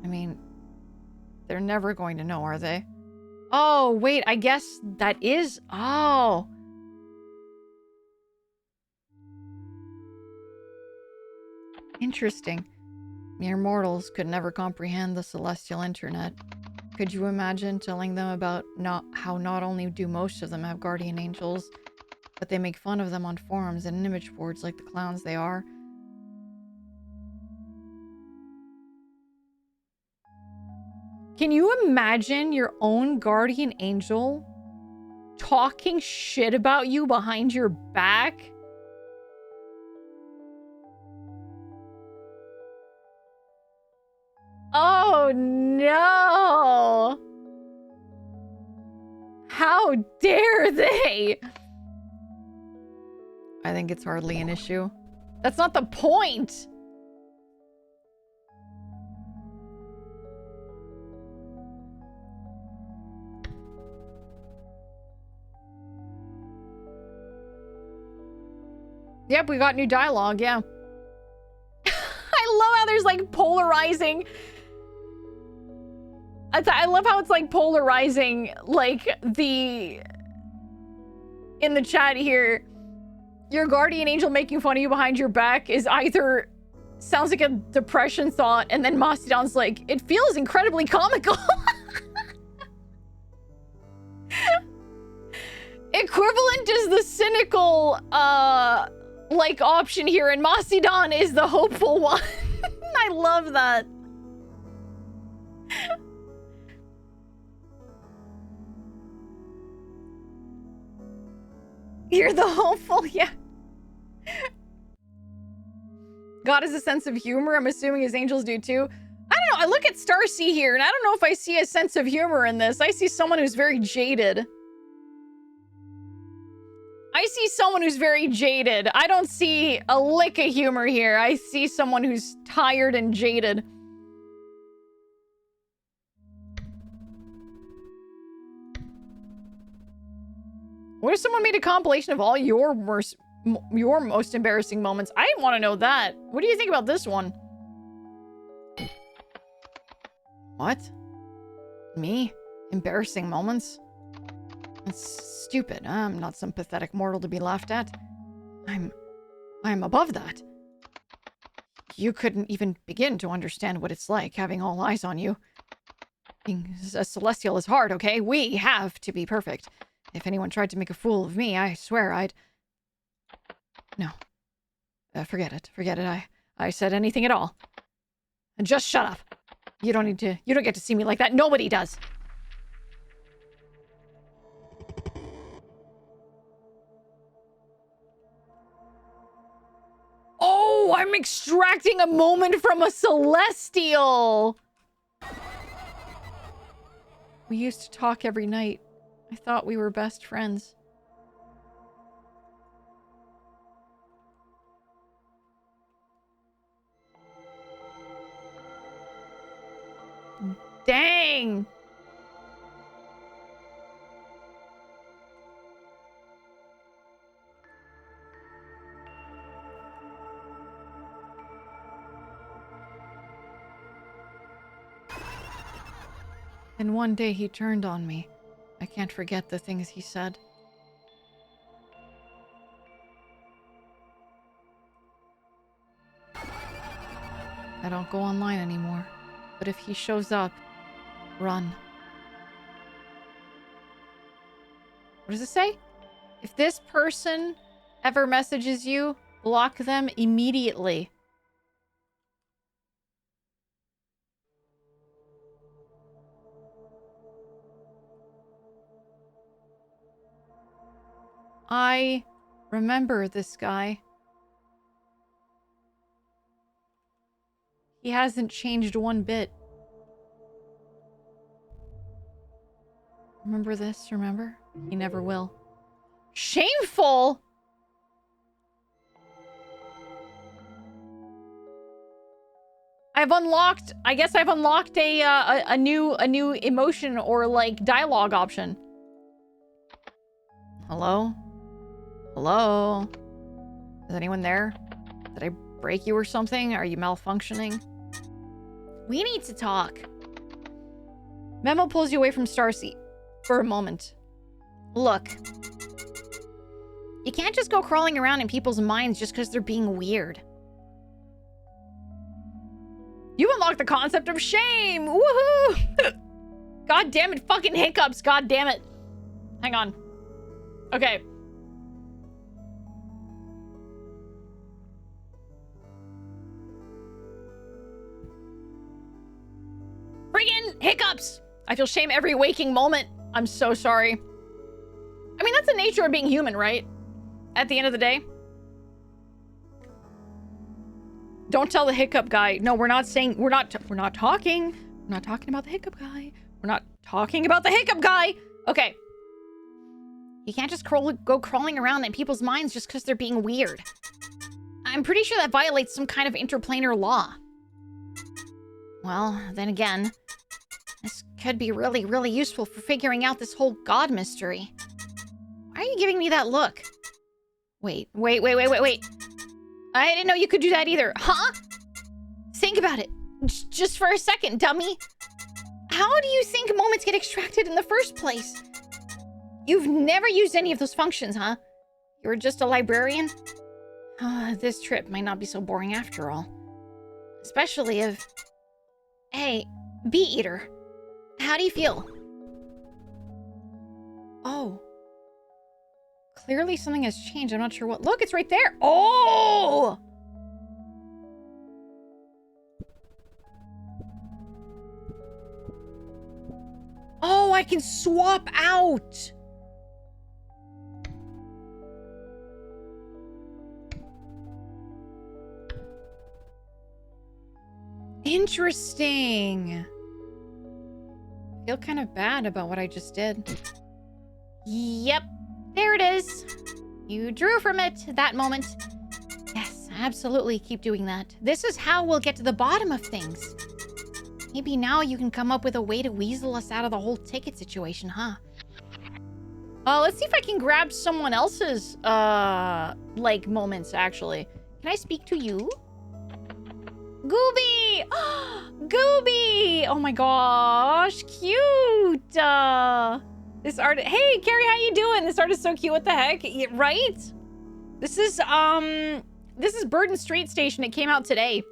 I mean, they're never going to know, are they? Oh, wait, I guess that is... Oh. Interesting. Mere mortals could never comprehend the celestial internet. Could you imagine telling them about how not only do most of them have guardian angels, but they make fun of them on forums and image boards like the clowns they are? Can you imagine your own guardian angel talking shit about you behind your back? Oh no! How dare they? I think it's hardly an issue. That's not the point! Yep, we got new dialogue, yeah. I love how there's like polarizing. I love how it's like polarizing, like in the chat here. Your guardian angel making fun of you behind your back is either sounds like a depression thought, and then Mastodon's like, it feels incredibly comical. Equivalent is the cynical, like, option here, and Mastodon is the hopeful one. I love that. You're the hopeful, yeah. God has a sense of humor. I'm assuming his angels do too. I don't know. I look at Starcy here, and I don't know if I see a sense of humor in this. I see someone who's very jaded. I see someone who's very jaded. I don't see a lick of humor here. I see someone who's tired and jaded. What if someone made a compilation of all your most embarrassing moments? I want to know that. What do you think about this one? What? Me? Embarrassing moments? That's stupid. I'm not some pathetic mortal to be laughed at. I'm above that. You couldn't even begin to understand what it's like having all eyes on you. Being a celestial is hard, okay? We have to be perfect. If anyone tried to make a fool of me, I swear I'd... No. Forget it. Forget it. I said anything at all. And just shut up. You don't get to see me like that. Nobody does. Oh, I'm extracting a moment from a celestial. We used to talk every night. I thought we were best friends. Dang! And one day he turned on me. I can't forget the things he said. I don't go online anymore. But if he shows up, run. What does it say? If this person ever messages you, block them immediately. I remember this guy. He hasn't changed one bit. Remember this, remember? He never will. Shameful! I guess I've unlocked a new emotion or like dialogue option. Hello? Hello? Is anyone there? Did I break you or something? Are you malfunctioning? We need to talk. Memo pulls you away from Starcy for a moment. Look. You can't just go crawling around in people's minds just because they're being weird. You unlocked the concept of shame! Woohoo! God damn it, fucking hiccups, god damn it. Hang on. Okay. Friggin' hiccups! I feel shame every waking moment. I'm so sorry. I mean, that's the nature of being human, right? At the end of the day. Don't tell the hiccup guy. No, we're not saying, we're not talking. We're not talking about the hiccup guy. We're not talking about the hiccup guy. Okay. You can't just go crawling around in people's minds just because they're being weird. I'm pretty sure that violates some kind of interplanar law. Well, then again, this could be really, really useful for figuring out this whole God mystery. Why are you giving me that look? Wait. I didn't know you could do that either. Huh? Think about it. Just for a second, dummy. How do you think moments get extracted in the first place? You've never used any of those functions, huh? You were just a librarian? This trip might not be so boring after all. Especially if... Hey, Bee Eater. How do you feel? Oh. Clearly something has changed. I'm not sure what. Look, it's right there. Oh! Oh, I can swap out. Interesting. I feel kind of bad about what I just did. Yep. There it is. You drew from it that moment. Yes, absolutely. Keep doing that. This is how we'll get to the bottom of things. Maybe now you can come up with a way to weasel us out of the whole ticket situation, huh? Let's see if I can grab someone else's, like, moments, actually. Can I speak to you? Gooby! Gooby! Oh my gosh, cute! This art... Hey, Carrie, how you doing? This art is so cute, what the heck? Right? This is Burden Street Station. It came out today.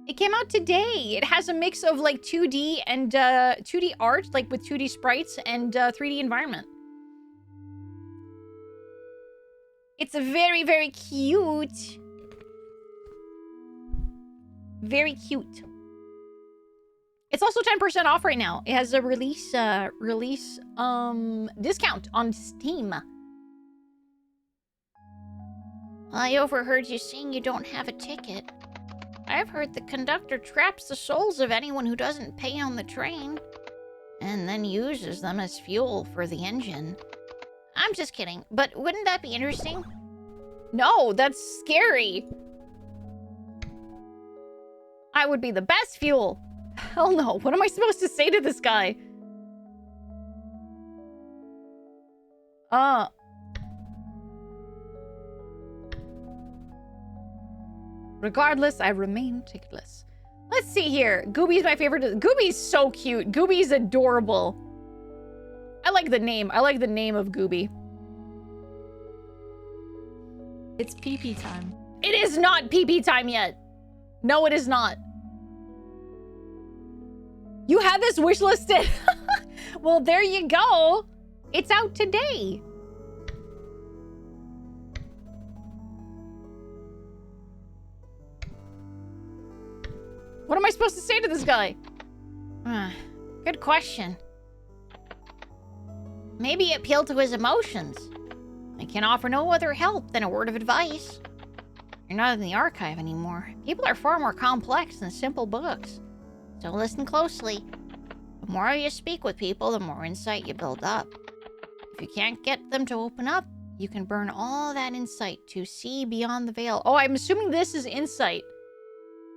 It came out today. It has a mix of, like, 2D and, 2D art, like, with 2D sprites and, 3D environment. It's very, very cute. Very cute. It's also 10% off right now. It has a release discount on Steam. I overheard you saying you don't have a ticket. I've heard the conductor traps the souls of anyone who doesn't pay on the train, and then uses them as fuel for the engine. I'm just kidding, but wouldn't that be interesting? No, that's scary. I would be the best fuel. Hell no. What am I supposed to say to this guy? Regardless, I remain ticketless. Let's see here. Gooby's my favorite. Gooby's so cute. Gooby's adorable. I like the name. I like the name of Gooby. It's pee-pee time. It is not pee-pee time yet. No, it is not. You have this wish listed. Well, there you go. It's out today. What am I supposed to say to this guy? Good question. Maybe appeal to his emotions. I can offer no other help than a word of advice. You're not in the archive anymore. People are far more complex than simple books. So listen closely. The more you speak with people, the more insight you build up. If you can't get them to open up, you can burn all that insight to see beyond the veil. Oh, I'm assuming this is insight.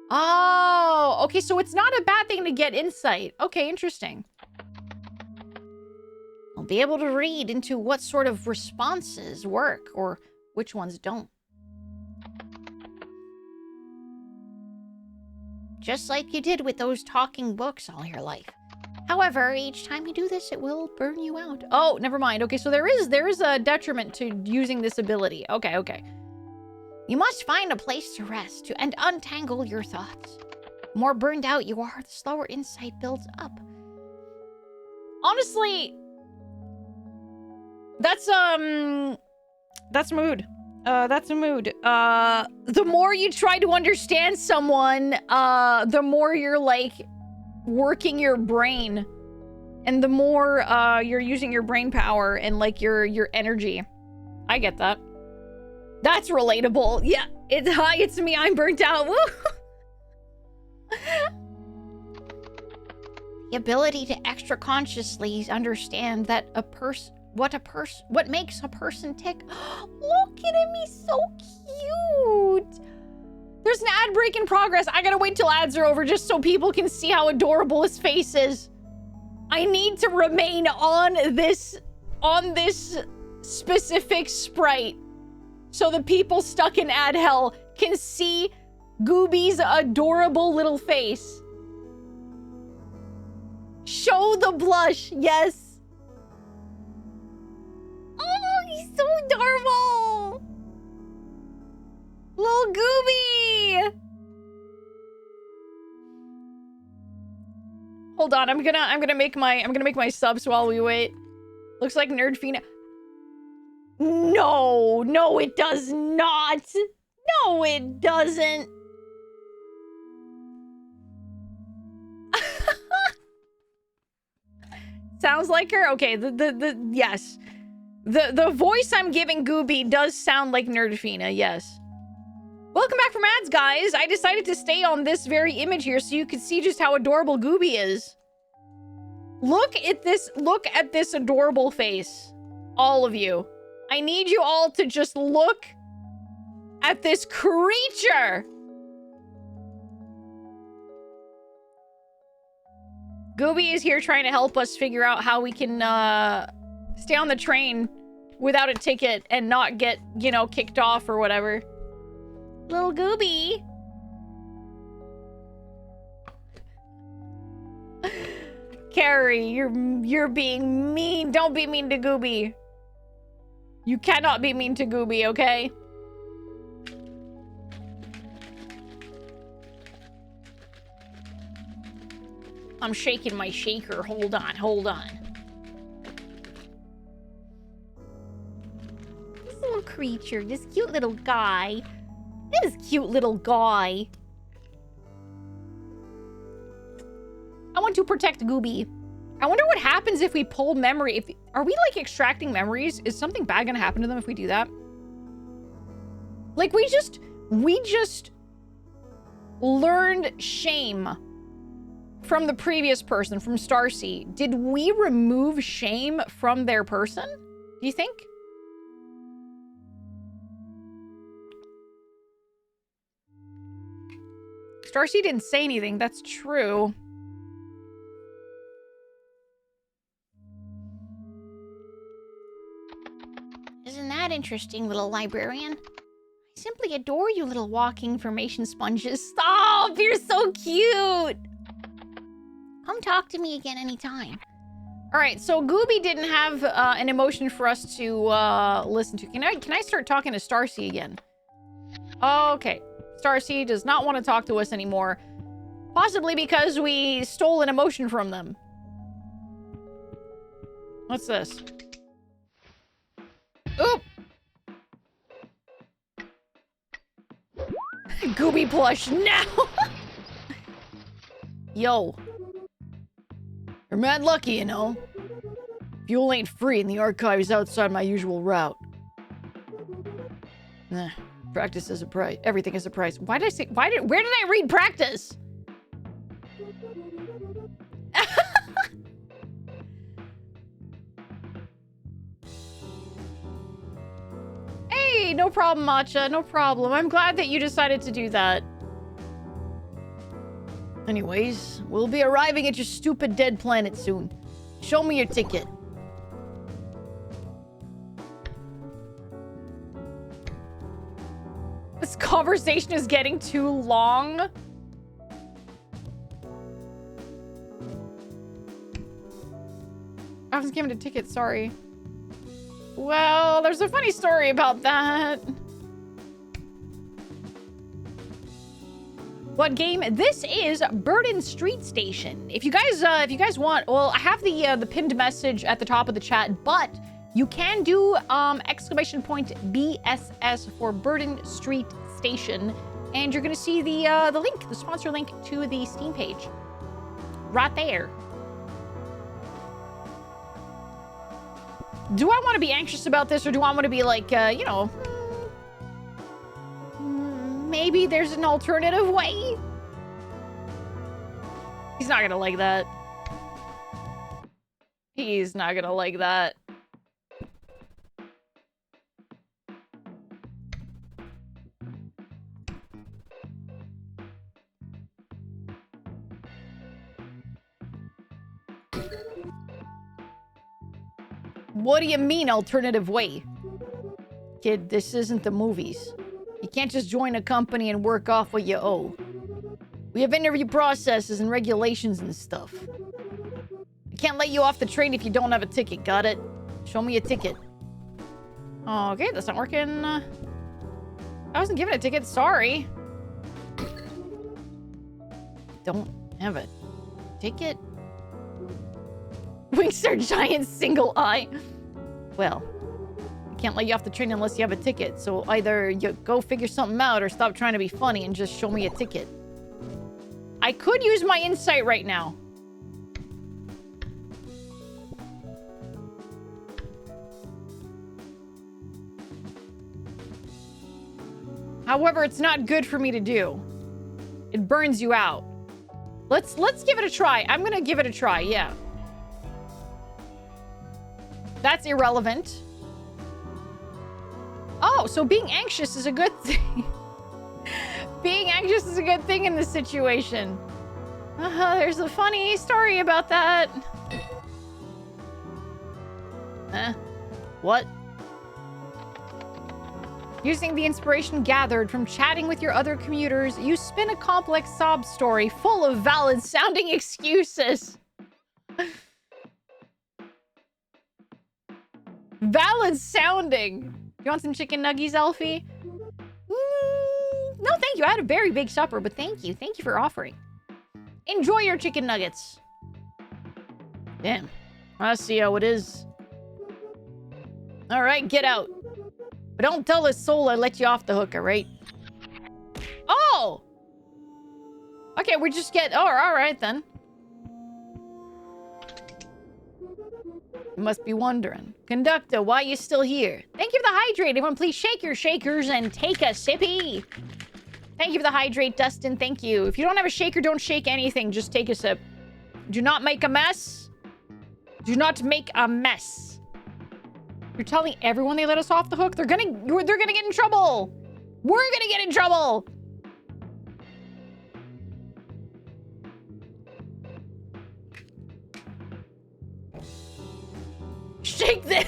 Oh, okay, so it's not a bad thing to get insight. Okay, interesting. I'll be able to read into what sort of responses work or which ones don't. Just like you did with those talking books all your life. However, each time you do this, it will burn you out. Oh, never mind. Okay, so there is a detriment to using this ability. Okay. You must find a place to rest and untangle your thoughts. The more burned out you are, the slower insight builds up. Honestly, that's mood. That's a mood. The more you try to understand someone, the more you're, like, working your brain. And the more, you're using your brain power and, like, your energy. I get that. That's relatable. Yeah, it's me. I'm burnt out. Woo! The ability to extra consciously understand that what makes a person tick. Look at him, he's so cute. There's an ad break in progress. I gotta wait till ads are over just so people can see how adorable his face is. I need to remain on this specific sprite so the people stuck in ad hell can see Gooby's adorable little face. Show the blush, yes. Oh, he's so adorable. Little Gooby. Hold on, I'm gonna make my subs while we wait. Looks like Nerdfina. No, no, it does not. No, it doesn't. Sounds like her? Okay, yes. The voice I'm giving Gooby does sound like Nerdfina, yes. Welcome back from ads, guys. I decided to stay on this very image here so you can see just how adorable Gooby is. Look at this adorable face. All of you. I need you all to just look at this creature. Gooby is here trying to help us figure out how we can stay on the train without a ticket and not get, you know, kicked off or whatever. Little Gooby. Carrie, you're being mean. Don't be mean to Gooby. You cannot be mean to Gooby, okay? I'm shaking my shaker. Hold on, hold on. This little creature, this cute little guy. This cute little guy. I want to protect Gooby. I wonder what happens if we pull memory. Are we like extracting memories? Is something bad gonna happen to them if we do that? Like we just learned shame from the previous person, from Starcy. Did we remove shame from their person? Do you think? Starcy didn't say anything. That's true. Isn't that interesting, little librarian? I simply adore you, little walking information sponges. Stop! You're so cute! Come talk to me again anytime. Alright, so Gooby didn't have an emotion for us to listen to. Can I start talking to Starcy again? Okay. Starcy does not want to talk to us anymore. Possibly because we stole an emotion from them. What's this? Oop! Gooby plush now! Yo. You're mad lucky, you know. Fuel ain't free and the archive's outside my usual route. Nah, practice is a price. Everything is a price. Why did I say, where did I read practice? Hey, no problem, Matcha, no problem. I'm glad that you decided to do that. Anyways, we'll be arriving at your stupid dead planet soon. Show me your ticket. This conversation is getting too long. I was given a ticket, sorry. Well, there's a funny story about that. What game? This is Burden Street Station. If you guys want, well, I have the pinned message at the top of the chat, but you can do exclamation point BSS for Burden Street Station, and you're gonna see the link, the sponsor link to the Steam page, right there. Do I want to be anxious about this, or do I want to be like, you know, maybe there's an alternative way? He's not gonna like that. He's not gonna like that. What do you mean, alternative way? Kid, this isn't the movies. You can't just join a company and work off what you owe. We have interview processes and regulations and stuff. I can't let you off the train if you don't have a ticket, got it? Show me a ticket. Okay, that's not working. I wasn't given a ticket, sorry. Don't have a ticket? Wings are giant single eye. Well, I can't let you off the train unless you have a ticket. So either you go figure something out or stop trying to be funny and just show me a ticket. I could use my insight right now. However, it's not good for me to do. It burns you out. Let's give it a try. I'm gonna give it a try, yeah. That's irrelevant. Oh, so being anxious is a good thing. Being anxious is a good thing in this situation. There's a funny story about that. What? Using the inspiration gathered from chatting with your other commuters, you spin a complex sob story full of valid-sounding excuses. Valid-sounding. You want some chicken nuggies, Alfie? No, thank you. I had a very big supper, but thank you. Thank you for offering. Enjoy your chicken nuggets. Damn. I see how it is. All right, get out. But don't tell this soul I let you off the hook, all right? Oh! Okay, we just get... Oh, all right, then. You must be wondering. Conductor, why you still here? Thank you for the hydrate. Everyone, please shake your shakers and take a sippy. Thank you for the hydrate, Dustin. Thank you. If you don't have a shaker, don't shake anything. Just take a sip. Do not make a mess. Do not make a mess. You're telling everyone they let us off the hook? They're gonna get in trouble. We're gonna get in trouble. Shake this.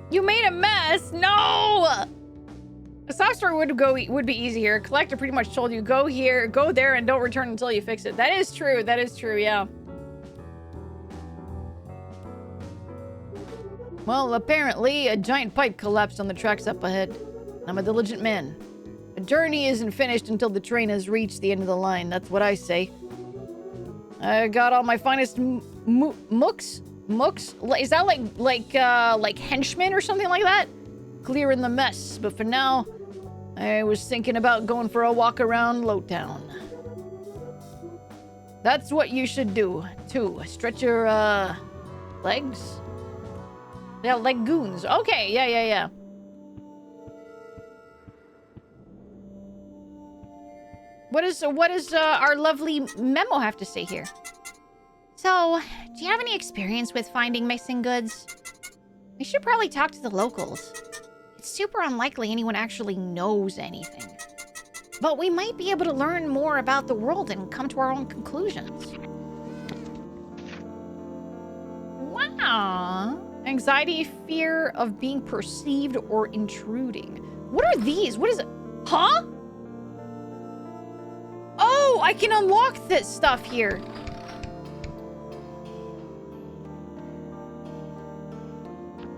You made a mess. No. A sob story would be easy here. Collector pretty much told you go here, go there, and don't return until you fix it. That is true. That is true. Yeah. Well, apparently, a giant pipe collapsed on the tracks up ahead. I'm a diligent man. A journey isn't finished until the train has reached the end of the line. That's what I say. I got all my finest mooks? Is that like henchmen or something like that? Clearing the mess. But for now, I was thinking about going for a walk around Lowtown. That's what you should do, too. Stretch your, legs? Yeah, legoons. Okay, yeah. What does our lovely memo have to say here? So, do you have any experience with finding missing goods? We should probably talk to the locals. It's super unlikely anyone actually knows anything. But we might be able to learn more about the world and come to our own conclusions. Wow. Anxiety, fear of being perceived or intruding. What are these? What is it? Huh? Oh, I can unlock this stuff here.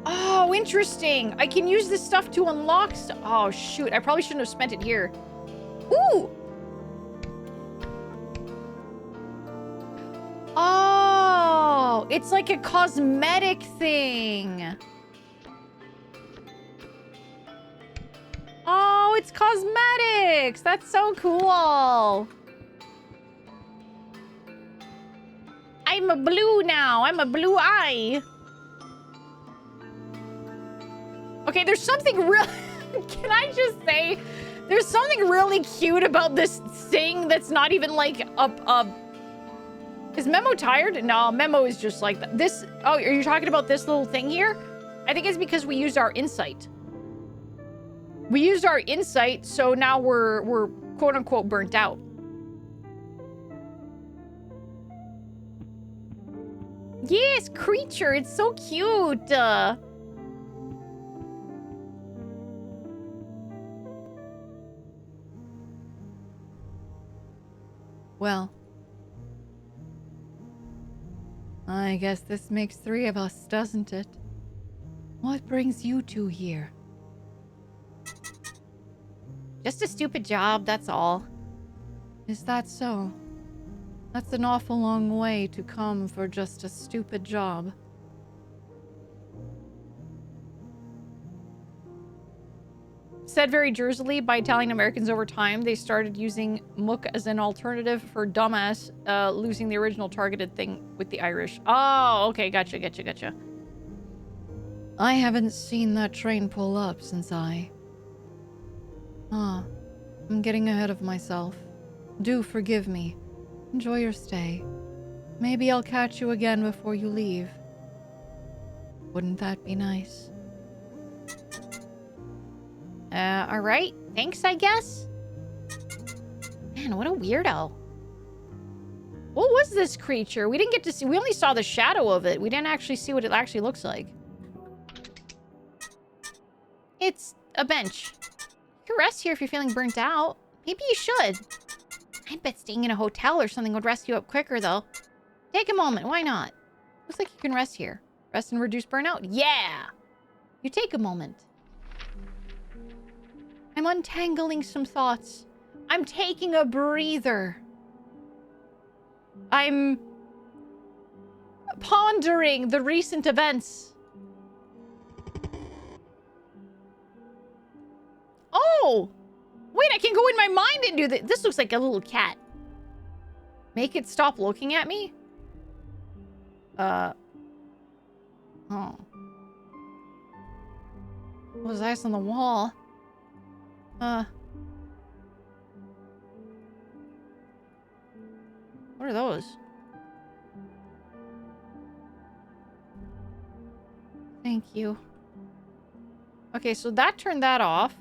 Oh, interesting. I can use this stuff to unlock stuff. Oh, shoot. I probably shouldn't have spent it here. Ooh. Oh, it's like a cosmetic thing. Oh, it's cosmetics. That's so cool. I'm a blue now. I'm a blue eye. Okay, there's something real... Can I just say... There's something really cute about this thing that's not even like a... Is Memo tired? No, Memo is just like this. Oh, are you talking about this little thing here? I think it's because we used our insight. We used our insight, so now we're quote-unquote burnt out. Yes, creature. It's so cute. Well, I guess this makes 3 of us, doesn't it? What brings you two here? Just a stupid job, that's all. Is that so? That's an awful long way to come for just a stupid job. Said very jerseyly by Italian Americans over time, they started using mook as an alternative for dumbass, losing the original targeted thing with the Irish. Oh, okay, gotcha. I haven't seen that train pull up since I'm getting ahead of myself. Do forgive me. Enjoy your stay. Maybe I'll catch you again before you leave. Wouldn't that be nice? Alright. Thanks, I guess? Man, what a weirdo. What was this creature? We didn't get to see... We only saw the shadow of it. We didn't actually see what it actually looks like. It's a bench. You can rest here if you're feeling burnt out. Maybe you should. I bet staying in a hotel or something would rest you up quicker, though. Take a moment. Why not? Looks like you can rest here. Rest and reduce burnout. Yeah! You take a moment. I'm untangling some thoughts. I'm taking a breather. I'm pondering the recent events. Oh! Wait, I can go in my mind and do this. This looks like a little cat. Make it stop looking at me? Oh. What was ice on the wall? What are those? Thank you. Okay, so that turned that off.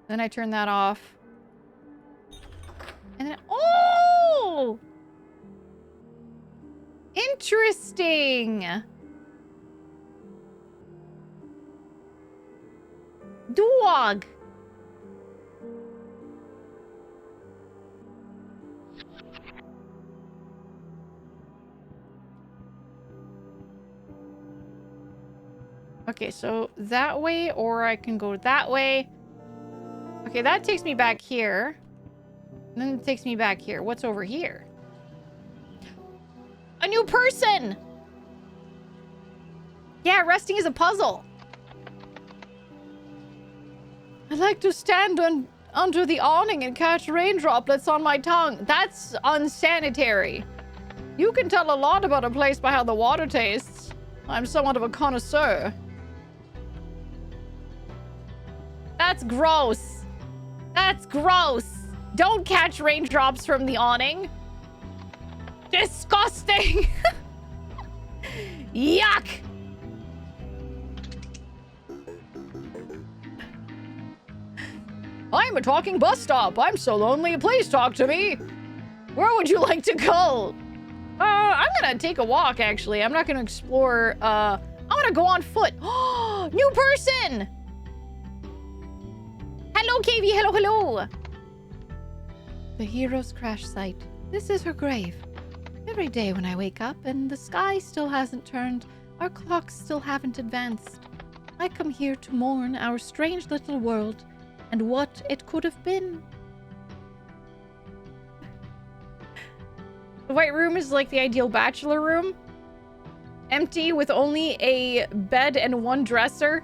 Then I turned that off. And then... Oh! Interesting! Dog! Okay, so that way, or I can go that way. Okay, that takes me back here. And then it takes me back here. What's over here? A new person! Yeah, resting is a puzzle. I like to stand under the awning and catch rain droplets on my tongue. That's unsanitary. You can tell a lot about a place by how the water tastes. I'm somewhat of a connoisseur. That's gross. That's gross. Don't catch raindrops from the awning. Disgusting. Yuck. I'm a talking bus stop. I'm so lonely. Please talk to me. Where would you like to go? I'm gonna take a walk, actually. I'm not gonna explore. I'm gonna go on foot. Oh, new person. Hello, KV. Hello. The hero's crash site. This is her grave. Every day when I wake up and the sky still hasn't turned, our clocks still haven't advanced, I come here to mourn our strange little world and what it could have been. The white room is like the ideal bachelor room. Empty with only a bed and one dresser.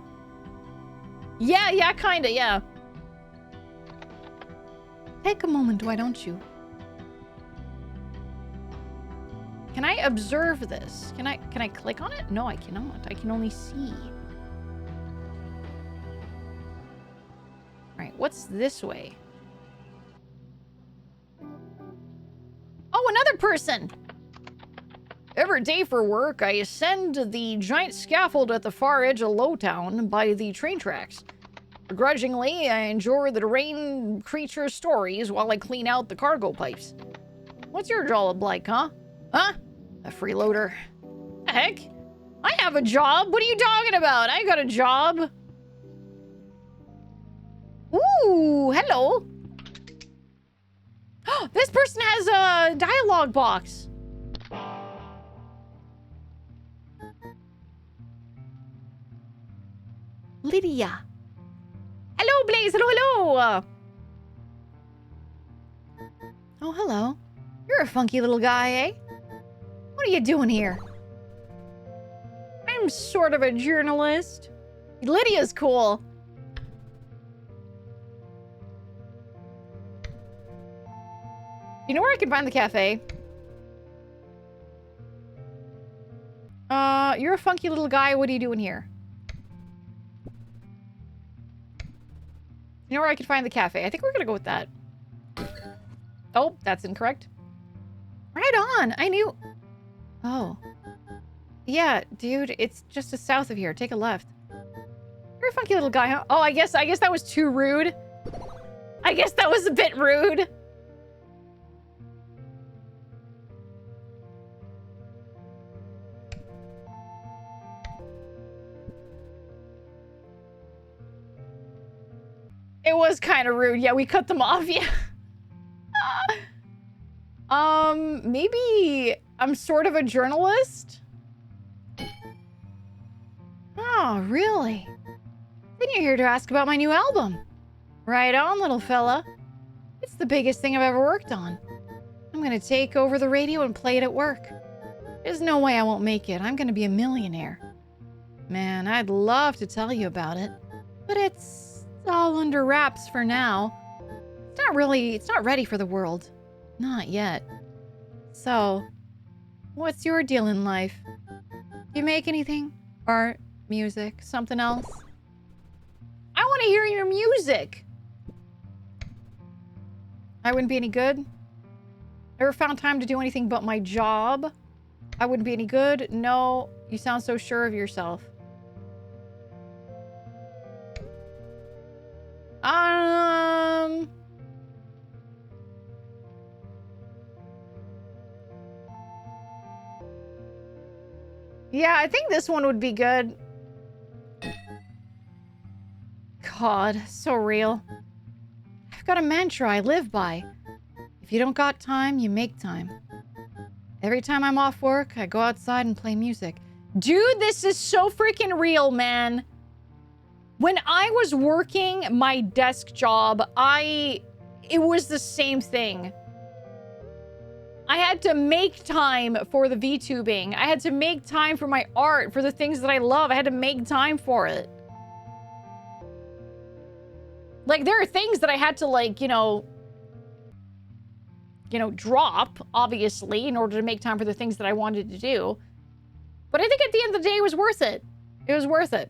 Yeah, kinda, yeah. Take a moment, why don't you? Can I observe this? Can I click on it? No, I cannot. I can only see. Alright, what's this way? Oh, another person! Every day for work, I ascend the giant scaffold at the far edge of Lowtown by the train tracks. Begrudgingly, I enjoy the rain creature's stories while I clean out the cargo pipes. What's your job like, huh? Huh? A freeloader. The heck? I have a job. What are you talking about? I got a job. Ooh, hello. This person has a dialogue box. Lydia. Hello, Blaze. Hello, hello. Oh, hello. You're a funky little guy, eh? What are you doing here? I'm sort of a journalist. Lydia's cool. You know where I can find the cafe? You're a funky little guy. What are you doing here? You know where I can find the cafe? I think we're gonna go with that. Oh, that's incorrect. Right on. I knew. Oh. Yeah, dude, it's just south of here. Take a left. You're a funky little guy, huh? Oh, I guess that was too rude. I guess that was a bit rude. It was kind of rude. Yeah, we cut them off. Yeah. Maybe I'm sort of a journalist? Oh, really? Then you're here to ask about my new album. Right on, little fella. It's the biggest thing I've ever worked on. I'm gonna take over the radio and play it at work. There's no way I won't make it. I'm gonna be a millionaire. Man, I'd love to tell you about it, but it's all under wraps for now. It's not ready for the world. Not yet. So, what's your deal in life? Do you make anything? Art, music, something else? I want to hear your music. I wouldn't be any good. Never found time to do anything but my job. I wouldn't be any good. No, you sound so sure of yourself. Yeah, I think this one would be good. God, so real. I've got a mantra I live by. If you don't got time, you make time. Every time I'm off work, I go outside and play music. Dude, this is so freaking real, man. When I was working my desk job, it was the same thing. I had to make time for the VTubing. I had to make time for my art, for the things that I love. I had to make time for it. Like, there are things that I had to, like, drop, obviously, in order to make time for the things that I wanted to do. But I think at the end of the day, it was worth it. It was worth it.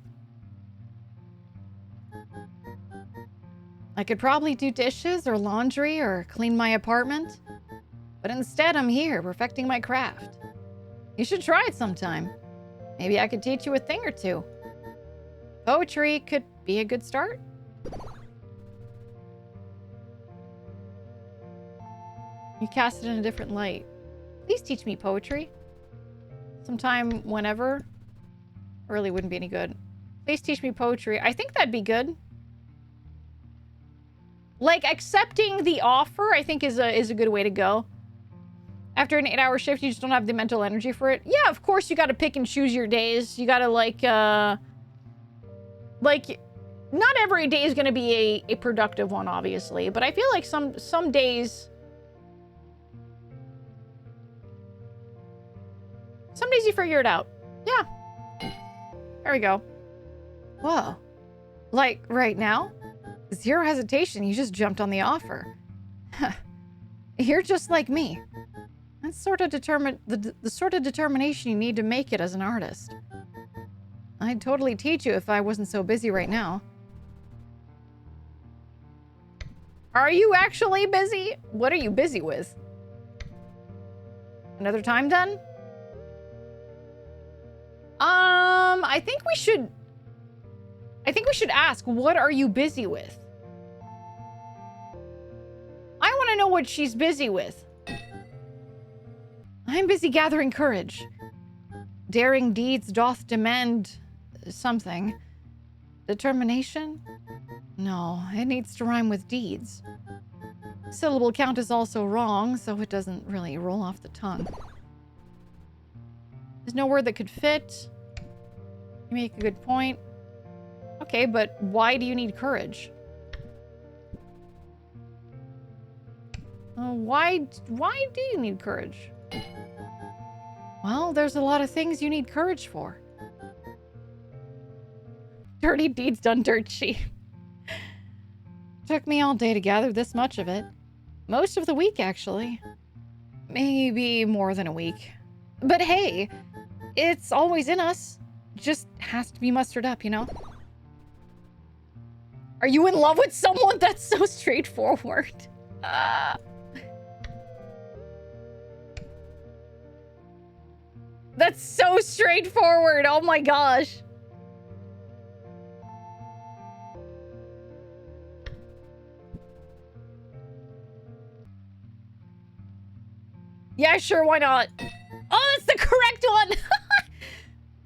I could probably do dishes or laundry or clean my apartment. But instead, I'm here, perfecting my craft. You should try it sometime. Maybe I could teach you a thing or two. Poetry could be a good start. You cast it in a different light. Please teach me poetry. Sometime, whenever. Really wouldn't be any good. Please teach me poetry. I think that'd be good. Like, accepting the offer, I think, is a good way to go. After an 8-hour shift, you just don't have the mental energy for it. Yeah, of course, you gotta pick and choose your days. You gotta, like, not every day is gonna be a productive one, obviously. But I feel like some days... Some days you figure it out. Yeah. There we go. Whoa. Like, right now? Zero hesitation, you just jumped on the offer. You're just like me. That's sort of the sort of determination you need to make it as an artist. I'd totally teach you if I wasn't so busy right now. Are you actually busy? What are you busy with? Another time done? I think we should... I think we should ask, what are you busy with? I want to know what she's busy with. I'm busy gathering courage. Daring deeds doth demand something. Determination? No, it needs to rhyme with deeds. Syllable count is also wrong, so it doesn't really roll off the tongue. There's no word that could fit. You make a good point. Okay, but why do you need courage? Why do you need courage? Well, there's a lot of things you need courage for. Dirty deeds done dirt cheap. Took me all day to gather this much of it. Most of the week, actually. Maybe more than a week. But hey, it's always in us. Just has to be mustered up, you know? Are you in love with someone? That's so straightforward. That's so straightforward. Oh my gosh. Yeah, sure, why not? Oh, that's the correct one!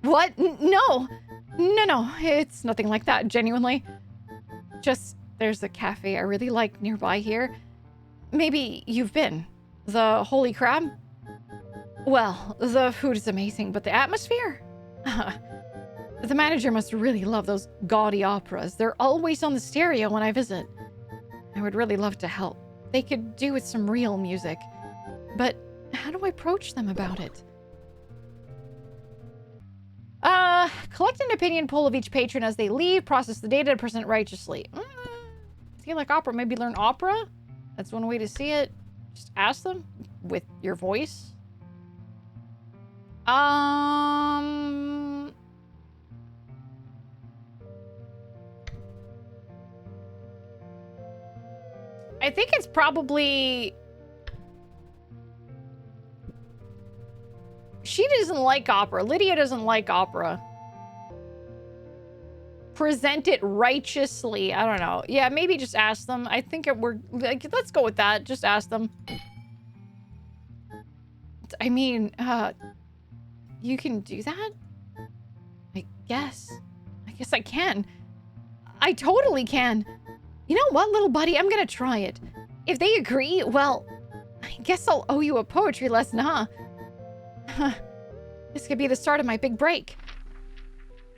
What? No. No, it's nothing like that, genuinely. Just, there's a cafe I really like nearby here. Maybe you've been. The Holy Crab? Well, the food is amazing, but the atmosphere? The manager must really love those gaudy operas. They're always on the stereo when I visit. I would really love to help. They could do with some real music. But how do I approach them about it? Collect an opinion poll of each patron as they leave. Process the data to present righteously. If you like opera, maybe learn opera? That's one way to see it. Just ask them with your voice. I think it's probably... She doesn't like opera. Lydia doesn't like opera. Present it righteously. I don't know. Yeah, maybe just ask them. I think we're... Like, let's go with that. Just ask them. I mean, you can do that? I guess. I guess I can. I totally can. You know what, little buddy? I'm gonna try it. If they agree, well, I guess I'll owe you a poetry lesson, huh? This could be the start of my big break.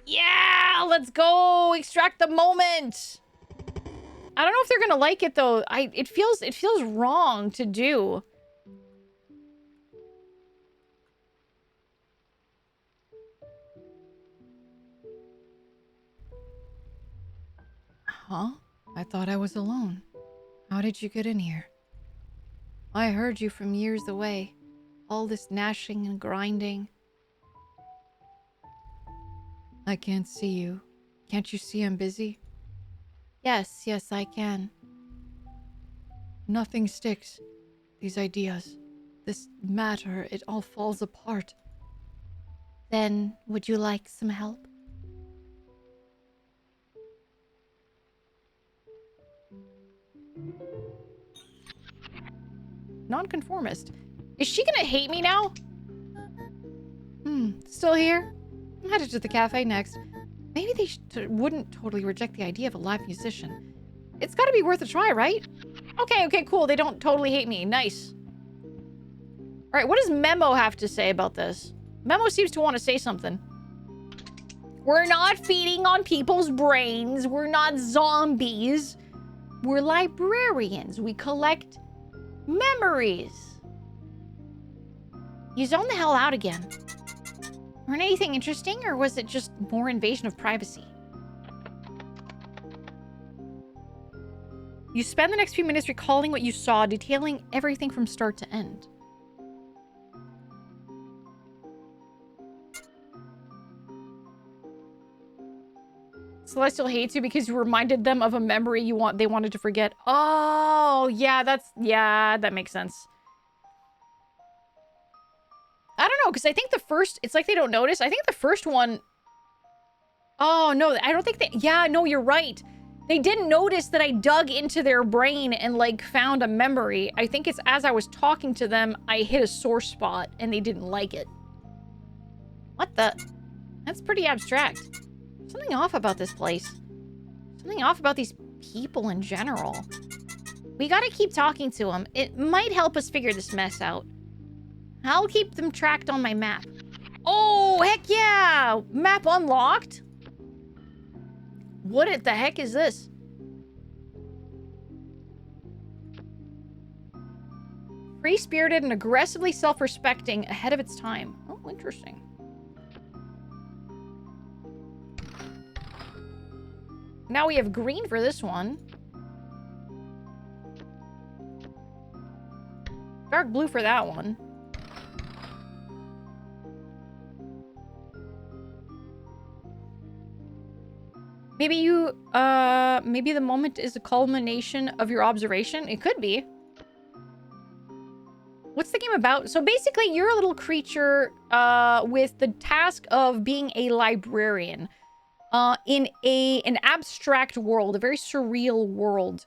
Yeah, let's go extract the moment. I don't know if they're gonna like it though. It feels wrong to do. Huh? I thought I was alone. How did you get in here? I heard you from years away. All this gnashing and grinding. I can't see you. Can't you see I'm busy? Yes, I can. Nothing sticks. These ideas. This matter, it all falls apart. Then, would you like some help? Nonconformist. Is she gonna hate me now? Still here? I'm headed to the cafe next. Maybe they wouldn't totally reject the idea of a live musician. It's gotta be worth a try, right? Okay, cool. They don't totally hate me. Nice. Alright, what does Memo have to say about this? Memo seems to want to say something. We're not feeding on people's brains. We're not zombies. We're librarians. We collect memories. You zoned the hell out again. Weren't anything interesting, or was it just more invasion of privacy? You spend the next few minutes recalling what you saw, detailing everything from start to end. Celestial hates you because you reminded them of a memory they wanted to forget. Oh, yeah, that makes sense. I don't know, because I think the first, it's like they don't notice. I think the first one, Oh, no, I don't think they... Yeah, no, you're right. They didn't notice that I dug into their brain and, like, found a memory. I think it's as I was talking to them, I hit a sore spot, and they didn't like it. What the... That's pretty abstract. Something off about this place. Something off about these people in general. We gotta keep talking to them. It might help us figure this mess out. I'll keep them tracked on my map. Oh, heck yeah! Map unlocked? What the heck is this? Free-spirited and aggressively self-respecting, ahead of its time. Oh, interesting. Now we have green for this one. Dark blue for that one. Maybe you, maybe the moment is a culmination of your observation? It could be. What's the game about? So basically, you're a little creature, with the task of being a librarian. In an abstract world, a very surreal world.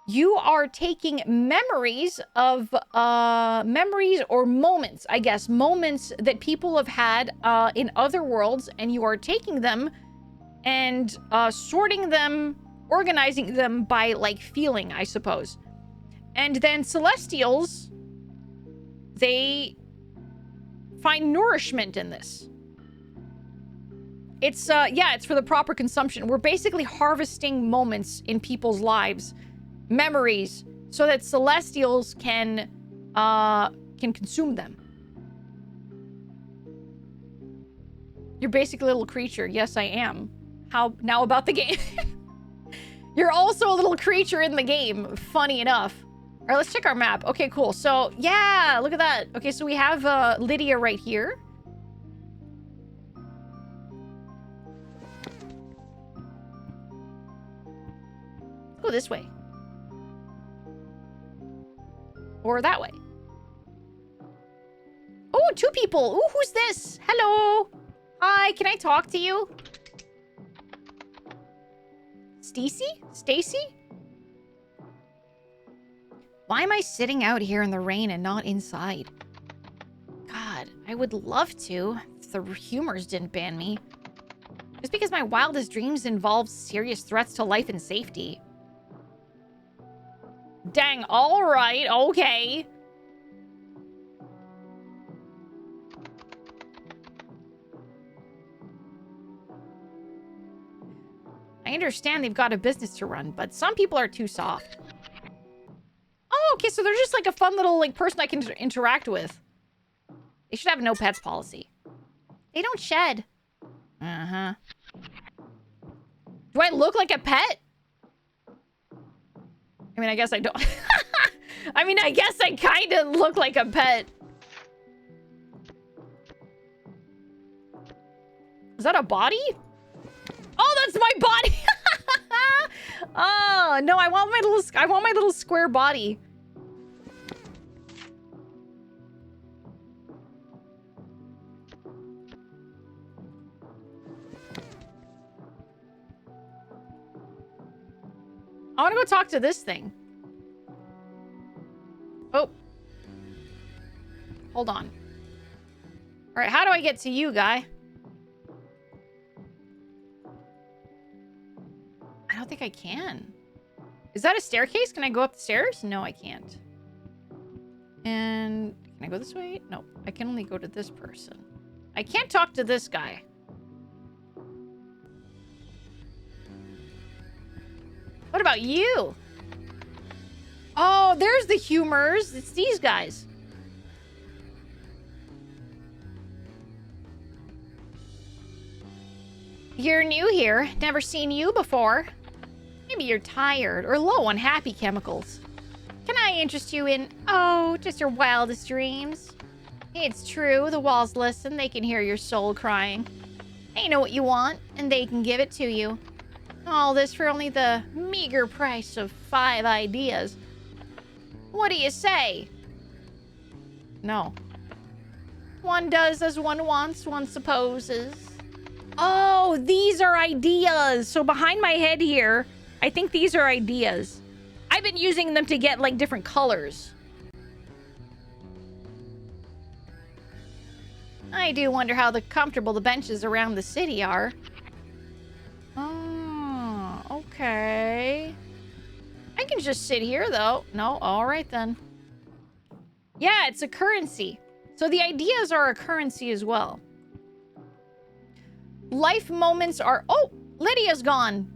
You are taking memories of, memories or moments, I guess. Moments that people have had, in other worlds, and you are taking them and sorting them, organizing them by, like, feeling, I suppose. And then Celestials, they find nourishment in this. It's, yeah, it's for the proper consumption. We're basically harvesting moments in people's lives, memories, so that Celestials can consume them. You're basically a little creature. Yes, I am. How now about the game? You're also a little creature in the game, funny enough. All right, let's check our map. Okay, cool. So, yeah, look at that. Okay, so we have Lydia right here. Let's go this way. Or that way. Oh, two people. Ooh, who's this? Hello. Hi, can I talk to you? Stacy? Why am I sitting out here in the rain and not inside? God, I would love to if the humors didn't ban me. Just because my wildest dreams involve serious threats to life and safety. Dang, all right, okay. I understand they've got a business to run, but some people are too soft. Oh, okay, so they're just like a fun little like person I can interact with. They should have a no pets policy. They don't shed. Uh-huh. Do I look like a pet? I mean, I guess I don't. I mean, I guess I kind of look like a pet. Is that a body? Oh, that's my body. Oh, no, I want my little square body. I want to go talk to this thing. Oh. Hold on. All right, how do I get to you, guy? I don't think I can. Is that a staircase? Can I go up the stairs? No, I can't. And can I go this way? No, I can only go to this person. I can't talk to this guy. What about you? Oh, there's the humors. It's these guys. You're new here. Never seen you before. Maybe you're tired or low on happy chemicals. Can I interest you in, oh, just your wildest dreams? It's true, the walls listen. They can hear your soul crying. They know what you want, and they can give it to you. All this for only the meager price of 5 ideas. What do you say? No. One does as one wants, one supposes. Oh, these are ideas. So behind my head here, I think these are ideas. I've been using them to get, like, different colors. I do wonder how comfortable the benches around the city are. Oh, okay. I can just sit here, though. No, all right, then. Yeah, it's a currency. So the ideas are a currency as well. Life moments are... Oh, Lydia's gone.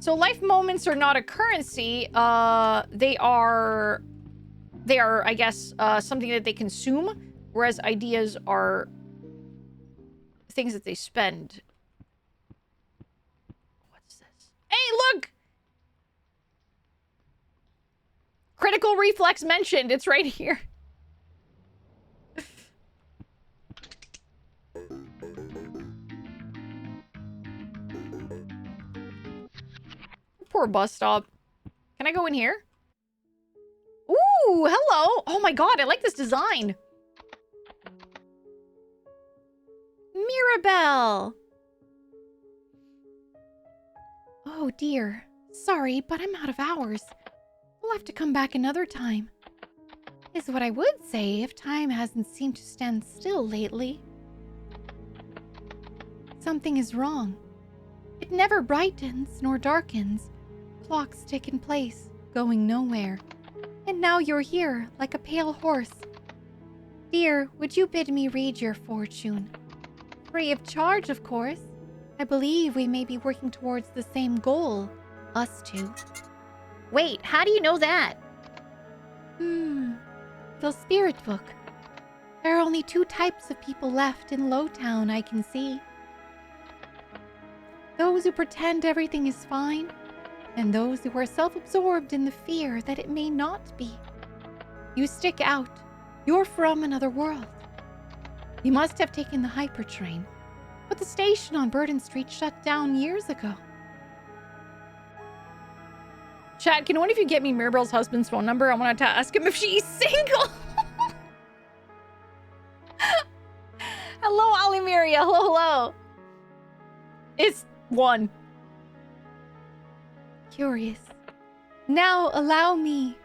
So life moments are not a currency. They are, I guess, something that they consume, whereas ideas are things that they spend. What's this? Hey, look! Critical reflex mentioned. It's right here. Poor bus stop. Can I go in here? Ooh, hello. Oh my god, I like this design. Mirabelle. Oh dear. Sorry, but I'm out of hours. We'll have to come back another time. Is what I would say if time hasn't seemed to stand still lately. Something is wrong. It never brightens nor darkens. Clocks tick in place, going nowhere. And now you're here, like a pale horse. Dear, would you bid me read your fortune? Free of charge, of course. I believe we may be working towards the same goal, us two. Wait, how do you know that? The spirit book. There are only 2 types of people left in Lowtown I can see. Those who pretend everything is fine, and those who are self-absorbed in the fear that it may not be. You stick out. You're from another world. You must have taken the hyper train, but the station on Burden Street shut down years ago. Chat, can one of you get me Mirabelle's husband's phone number? I want to ask him if she's single. Hello, Alimiria. Hello. It's 1. Curious. Now allow me.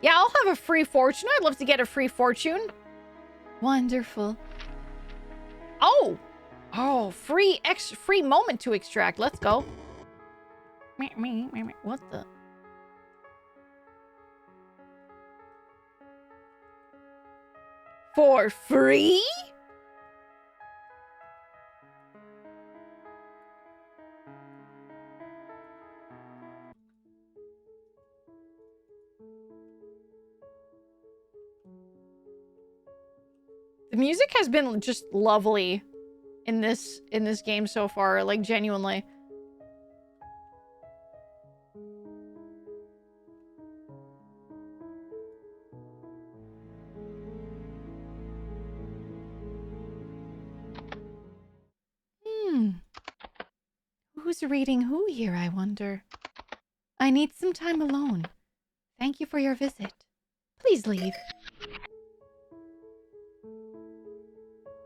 Yeah, I'll have a free fortune. I'd love to get a free fortune. Wonderful. Oh. Oh, free moment to extract. Let's go. What the? For free? The music has been just lovely in this game so far, like genuinely. Who's reading who here, I wonder? I need some time alone. Thank you for your visit. Please leave.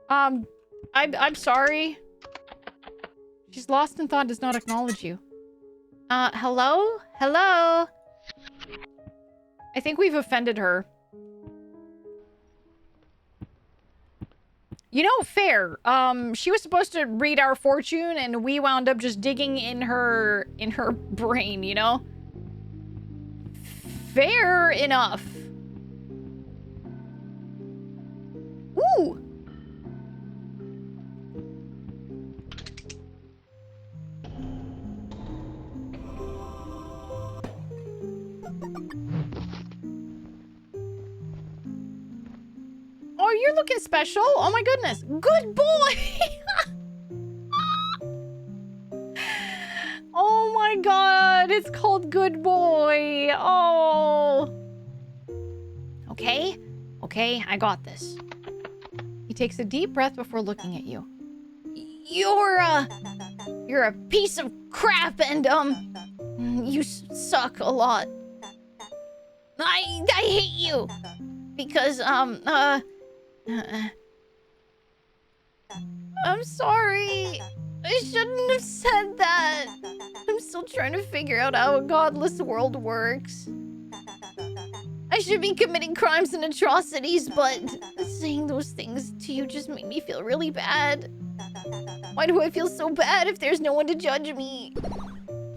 I'm sorry. She's lost in thought, does not acknowledge you. Hello? Hello? I think we've offended her. You know, fair. She was supposed to read our fortune, and we wound up just digging in her brain, you know? Fair enough. Ooh! Oh, you're looking special. Oh my goodness. Good boy. Oh my god. It's called Good Boy. Oh. Okay. Okay, I got this. He takes a deep breath before looking at you. You're a piece of crap and, you suck a lot. I hate you. Because, I'm sorry. I shouldn't have said that. I'm still trying to figure out how a godless world works. I should be committing crimes and atrocities, but saying those things to you just made me feel really bad. Why do I feel so bad if there's no one to judge me?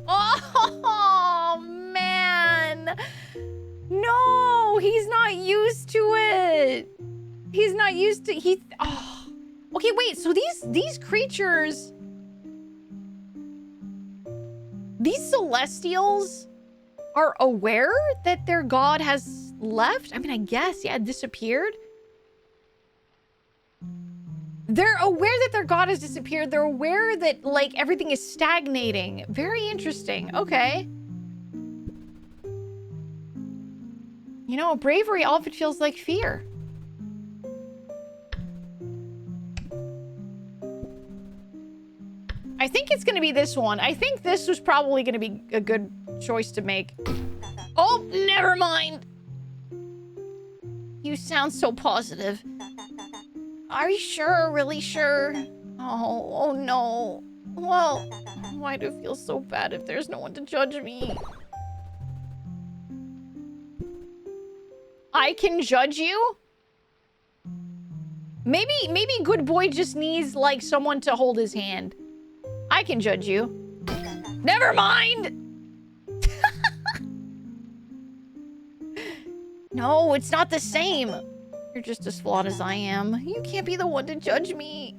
Oh, man. No, he's not used to it. He's not used to... Oh. Okay, wait, so these creatures... These Celestials are aware that their god has left? I mean, I guess, yeah, disappeared. They're aware that their god has disappeared. They're aware that, like, everything is stagnating. Very interesting. Okay. You know, bravery often feels like fear. I think it's going to be this one. I think this was probably going to be a good choice to make. Oh, never mind. You sound so positive. Are you sure? Really sure? Oh no. Well, why do I feel so bad if there's no one to judge me? I can judge you? Maybe good boy just needs, like, someone to hold his hand. I can judge you. Never mind! No, it's not the same. You're just as flawed as I am. You can't be the one to judge me.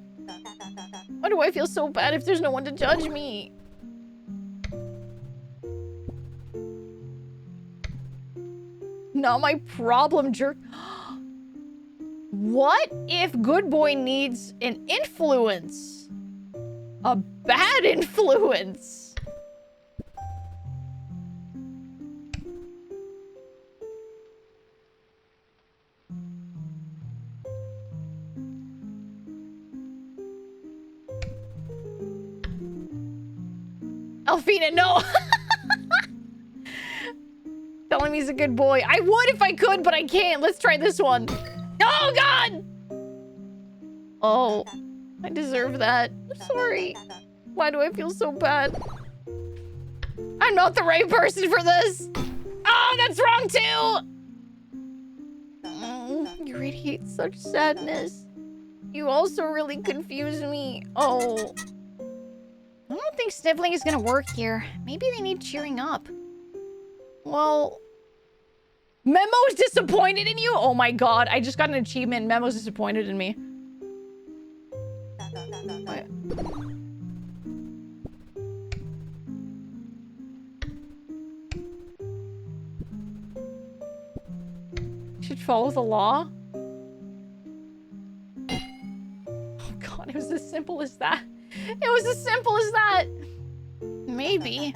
Why do I feel so bad if there's no one to judge me? Not my problem, jerk. What if good boy needs an influence? A bad influence? Alphena, no! Telling me he's a good boy. I would if I could, but I can't. Let's try this one. Oh, God! Oh, I deserve that. I'm sorry. Why do I feel so bad? I'm not the right person for this. Oh, that's wrong, too! Oh, you radiate such sadness. You also really confuse me. Oh. I don't think sniffling is gonna work here. Maybe they need cheering up. Well... Memo's disappointed in you? Oh my god, I just got an achievement. Memo's disappointed in me. What? Should follow the law? Oh god, it was as simple as that. It was as simple as that. Maybe.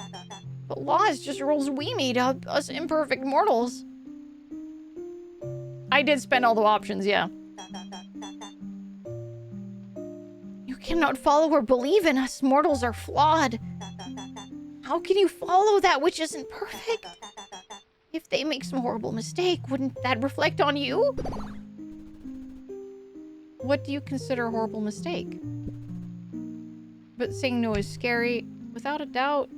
But law is just rules we made up, us imperfect mortals. I did spend all the options, yeah. You cannot follow or believe in us. Mortals are flawed. How can you follow that which isn't perfect? If they make some horrible mistake, wouldn't that reflect on you? What do you consider a horrible mistake? But saying no is scary. Without a doubt.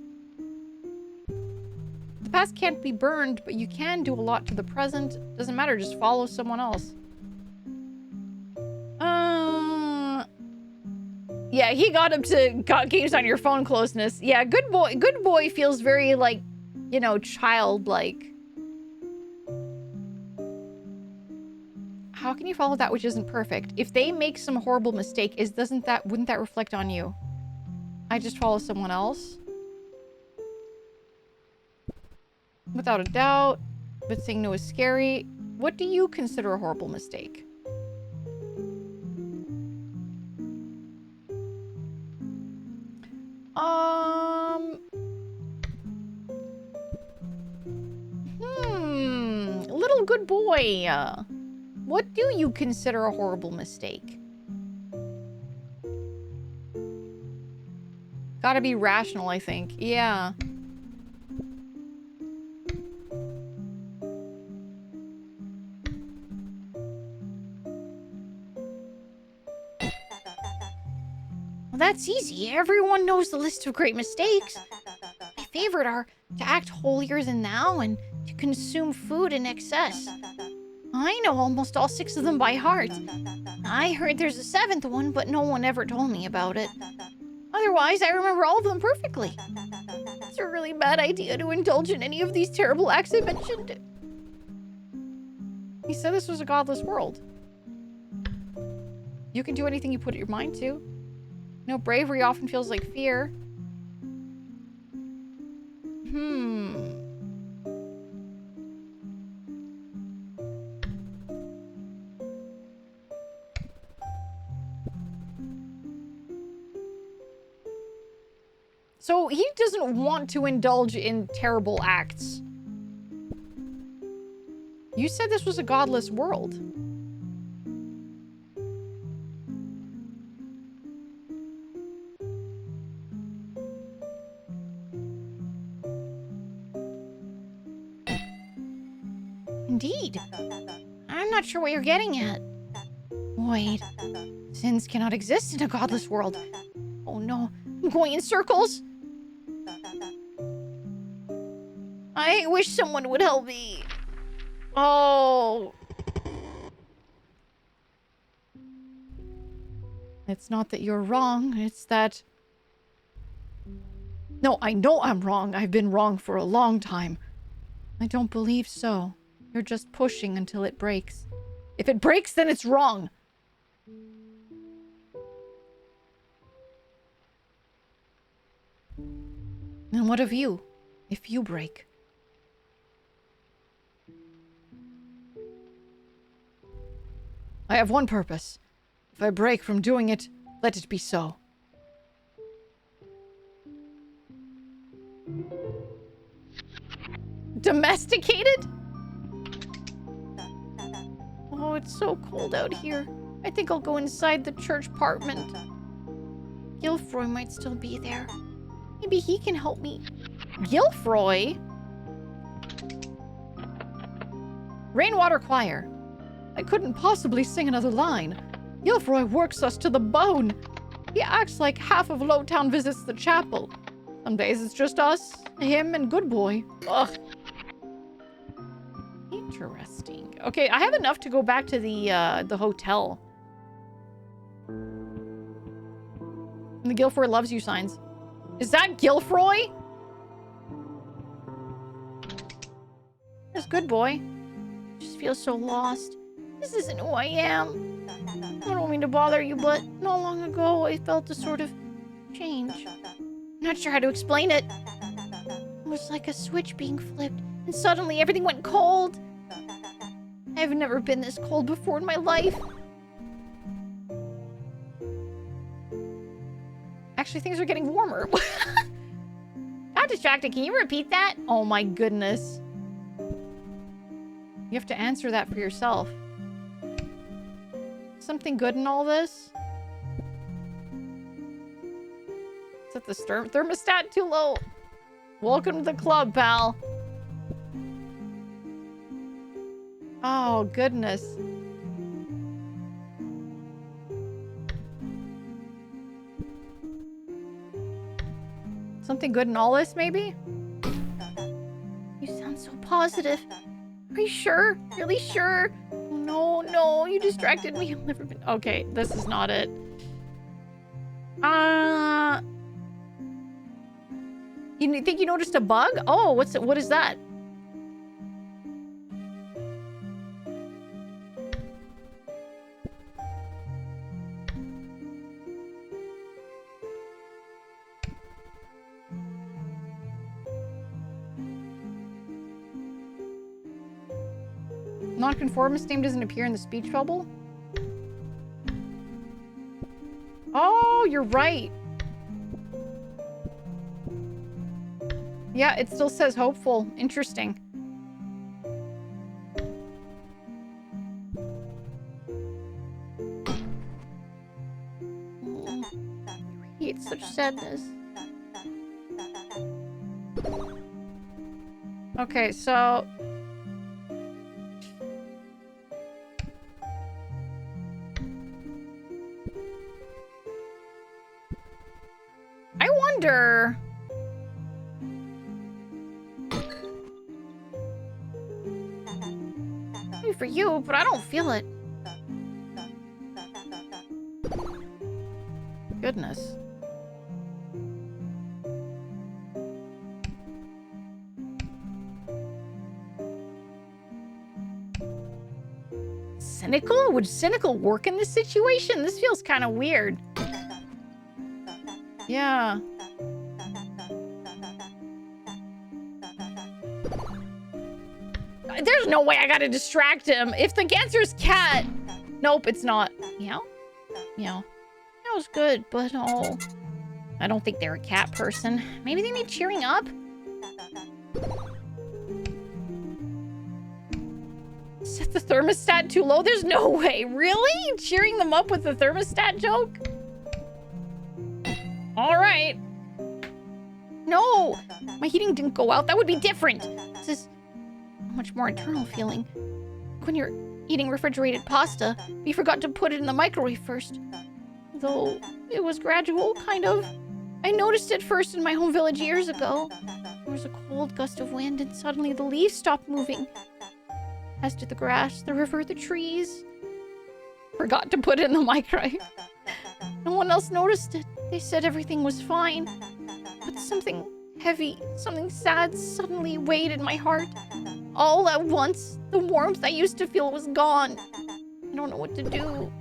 The past can't be burned, but you can do a lot to the present. Doesn't matter, just follow someone else. Yeah, he got him to games on your phone closeness. Yeah, good boy feels very, like, you know, childlike. How can you follow that which isn't perfect? If they make some horrible mistake, wouldn't that reflect on you? I just follow someone else? Without a doubt. But saying no is scary. What do you consider a horrible mistake? Little good boy. What do you consider a horrible mistake? Gotta be rational, I think. Yeah. Well, that's easy. Everyone knows the list of great mistakes. My favorite are to act holier than thou and to consume food in excess. I know almost all 6 of them by heart. I heard there's a 7th one, but no one ever told me about it. Otherwise, I remember all of them perfectly. It's a really bad idea to indulge in any of these terrible acts I mentioned. He said this was a godless world. You can do anything you put your mind to. No, bravery often feels like fear. So he doesn't want to indulge in terrible acts. You said this was a godless world. Indeed. I'm not sure what you're getting at. Wait. Sins cannot exist in a godless world. Oh no, I'm going in circles. I wish someone would help me. Oh. It's not that you're wrong, it's that... No, I know I'm wrong. I've been wrong for a long time. I don't believe so. You're just pushing until it breaks. If it breaks, then it's wrong. And what of you, if you break? I have one purpose. If I break from doing it, let it be so. Domesticated? Oh, it's so cold out here. I think I'll go inside the church apartment. Gilfroy might still be there. Maybe he can help me. Gilfroy? Rainwater Choir. I couldn't possibly sing another line. Gilfroy works us to the bone. He acts like half of Lowtown visits the chapel. Some days it's just us, him, and Good Boy. Ugh. Interesting. Okay, I have enough to go back to the hotel. And the Gilfroy loves you signs. Is that Gilfroy? That's Good Boy. Just feel so lost. This isn't who I am. I don't mean to bother you, but not long ago I felt a sort of change. Not sure how to explain it. It was like a switch being flipped, and suddenly everything went cold. I've never been this cold before in my life. Actually, things are getting warmer. Got distracted. Can you repeat that? Oh my goodness. You have to answer that for yourself. Something good in all this? Set the thermostat too low. Welcome to the club, pal. Oh, goodness. Something good in all this, maybe? You sound so positive. Are you sure? Really sure? No, no, you distracted me. I've never been... Okay, this is not it. You think you noticed a bug? Oh, what's it? What is that? Nonconformist name doesn't appear in the speech bubble? Oh, you're right. Yeah, it still says hopeful. Interesting. It's such sadness. Okay, so... I wonder... Maybe for you, but I don't feel it. Goodness. Cynical? Would cynical work in this situation? This feels kind of weird. Yeah. There's no way I gotta distract him. If the answer's cat... Nope, it's not. Meow? Meow. Meow's good, but oh... I don't think they're a cat person. Maybe they need cheering up? Set the thermostat too low? There's no way. Really? Cheering them up with the thermostat joke? Alright. No! My heating didn't go out. That would be different. This is a much more internal feeling. When you're eating refrigerated pasta, you forgot to put it in the microwave first. Though it was gradual, kind of. I noticed it first in my home village years ago. There was a cold gust of wind and suddenly the leaves stopped moving. As did the grass, the river, the trees. Forgot to put it in the microwave. No one else noticed it. They said everything was fine. But something heavy, something sad suddenly weighed in my heart. All at once, the warmth I used to feel was gone. I don't know what to do.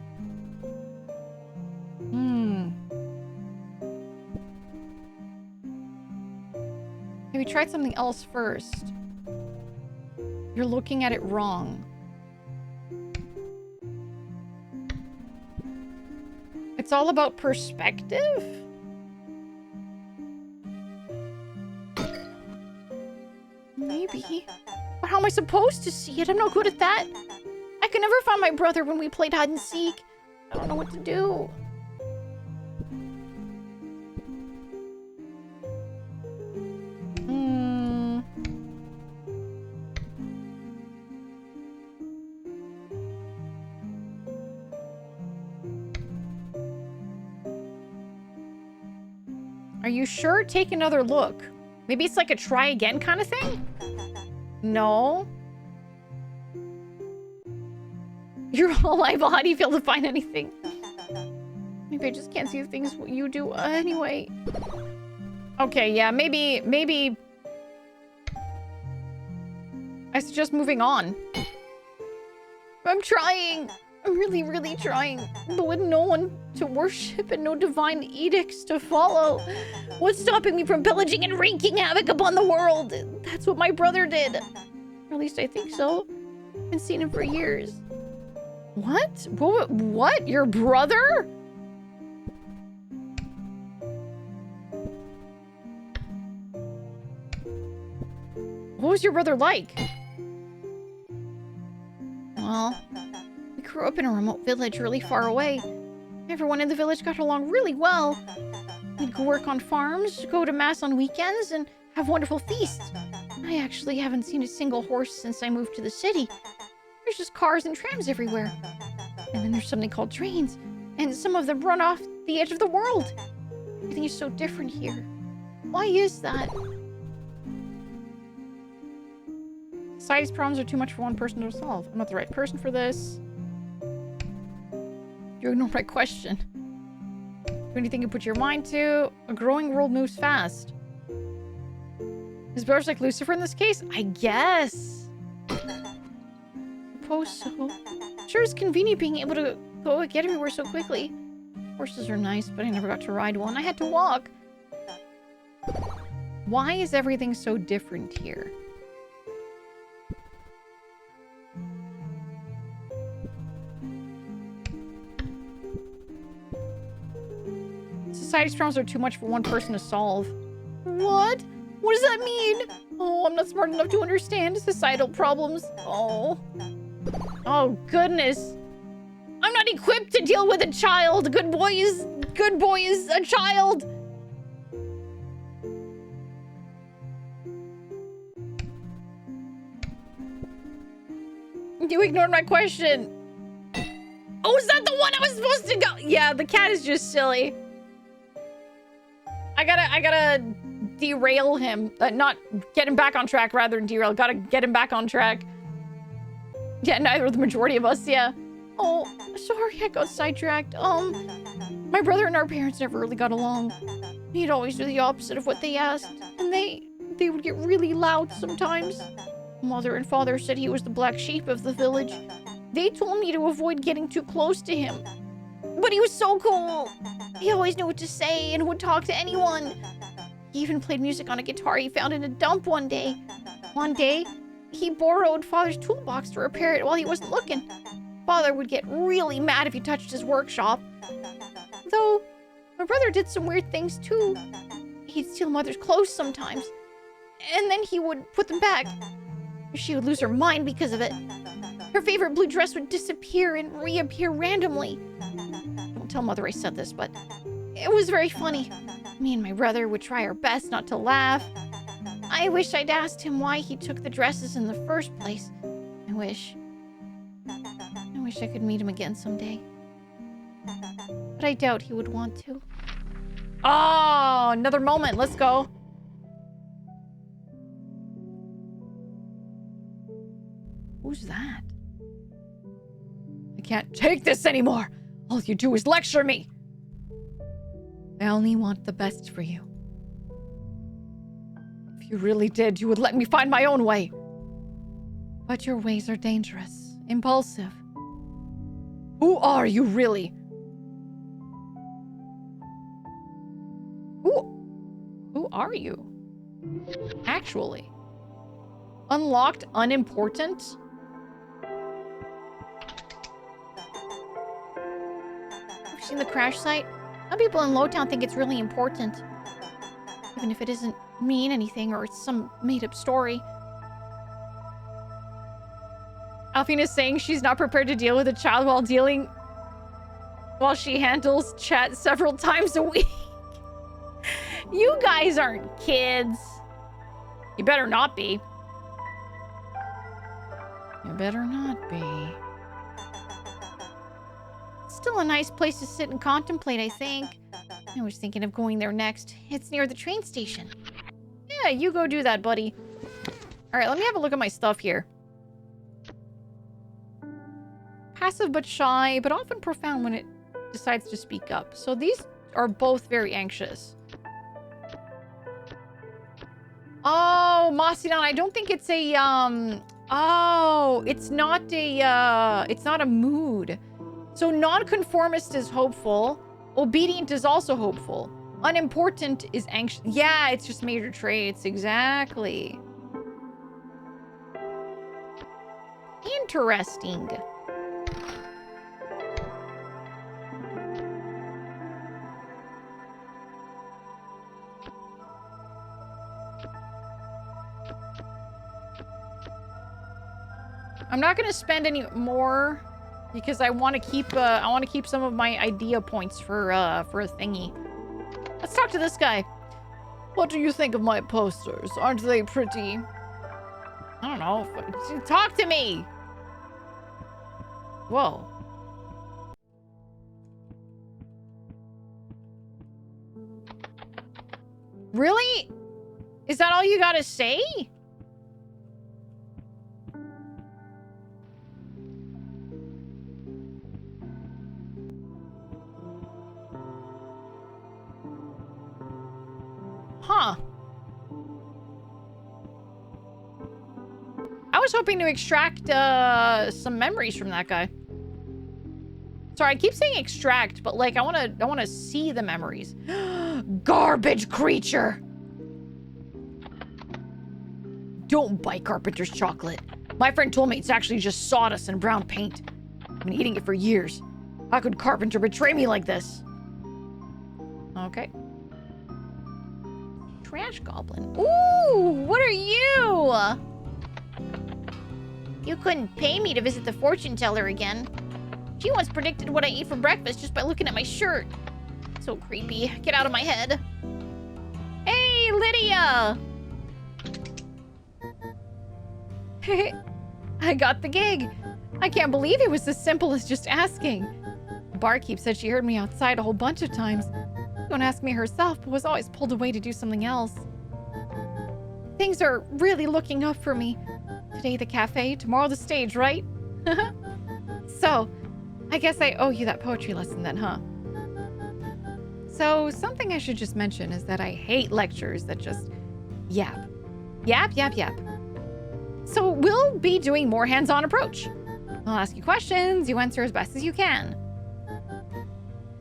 Maybe try something else first. You're looking at it wrong. It's all about perspective? Maybe. But how am I supposed to see it? I'm not good at that. I could never find my brother when we played hide and seek. I don't know what to do. Are you sure? Take another look. Maybe it's like a try again kind of thing? No. You're all liable. How do you feel to find anything? Maybe I just can't see the things you do anyway. Okay, yeah, maybe... I suggest moving on. I'm trying. I'm really, really trying. But with no one to worship and no divine edicts to follow, what's stopping me from pillaging and wreaking havoc upon the world? That's what my brother did. Or at least I think so. I've been seeing him for years. What? What? Your brother? What was your brother like? Well, we grew up in a remote village really far away. Everyone in the village got along really well. We'd go work on farms, go to mass on weekends, and have wonderful feasts. I actually haven't seen a single horse since I moved to the city. There's just cars and trams everywhere. And then there's something called trains, and some of them run off the edge of the world. Everything is so different here. Why is that? Society's problems are too much for one person to solve. I'm not the right person for this. You ignored my question. Do anything you put your mind to. A growing world moves fast. Is Bear's like Lucifer in this case? I guess. Suppose so. Sure is convenient being able to go get everywhere so quickly. Horses are nice, but I never got to ride one. I had to walk. Why is everything so different here? Society's problems are too much for one person to solve. What? What does that mean? Oh, I'm not smart enough to understand societal problems. Oh. Oh, goodness. I'm not equipped to deal with a child. Good boy is a child. You ignored my question. Oh, is that the one I was supposed to go? Yeah, the cat is just silly. I gotta derail him. Not get him back on track rather than derail. Gotta get him back on track. Yeah, neither of the majority of us, yeah. Oh, sorry, I got sidetracked. My brother and our parents never really got along. He'd always do the opposite of what they asked. And they would get really loud sometimes. Mother and father said he was the black sheep of the village. They told me to avoid getting too close to him. But he was so cool. He always knew what to say and would talk to anyone. He even played music on a guitar he found in a dump one day. One day, he borrowed Father's toolbox to repair it while he wasn't looking. Father would get really mad if he touched his workshop. Though, my brother did some weird things too. He'd steal Mother's clothes sometimes. And then he would put them back. She would lose her mind because of it. Her favorite blue dress would disappear and reappear randomly. Don't tell Mother I said this, but it was very funny. Me and my brother would try our best not to laugh. I wish I'd asked him why he took the dresses in the first place. I wish I could meet him again someday. But I doubt he would want to. Oh, another moment. Let's go. Who's that? I can't take this anymore. All you do is lecture me. I only want the best for you. If you really did, you would let me find my own way. But your ways are dangerous, impulsive. Who are you really? Who are you? Actually. Unlocked, unimportant? Have you seen the crash site? Some people in Lowtown think it's really important. Even if it doesn't mean anything or it's some made-up story. Alphena's saying she's not prepared to deal with a child while she handles chat several times a week. You guys aren't kids. You better not be. You better not be. It's still a nice place to sit and contemplate, I think. I was thinking of going there next. It's near the train station. Yeah, you go do that, buddy. Alright, let me have a look at my stuff here. Passive but shy, but often profound when it decides to speak up. So these are both very anxious. Oh, Masidan, I don't think it's a, oh, it's not a mood. So nonconformist is hopeful. Obedient is also hopeful. Unimportant is anxious. Yeah, it's just major traits. Exactly. Interesting. I'm not gonna spend any more because I want to keep some of my idea points for a thingy. Let's talk to this guy. What do you think of my posters? Aren't they pretty? I don't know. Talk to me. Whoa. Really? Is that all you gotta say? Huh. I was hoping to extract some memories from that guy. Sorry, I keep saying extract, but like I wanna see the memories. Garbage creature. Don't buy Carpenter's chocolate. My friend told me it's actually just sawdust and brown paint. I've been eating it for years. How could Carpenter betray me like this? Okay. Trash goblin. Ooh, what are you? You couldn't pay me to visit the fortune teller again. She once predicted what I ate for breakfast just by looking at my shirt. So creepy. Get out of my head. Hey, Lydia! I got the gig. I can't believe it was as simple as just asking. The barkeep said she heard me outside a whole bunch of times. Don't ask me herself, but was always pulled away to do something else. Things are really looking up for me. Today the cafe, tomorrow the stage, right? So, I guess I owe you that poetry lesson then, huh? So, something I should just mention is that I hate lectures that just yap. Yap, yap, yap. So, we'll be doing more hands-on approach. I'll ask you questions, you answer as best as you can.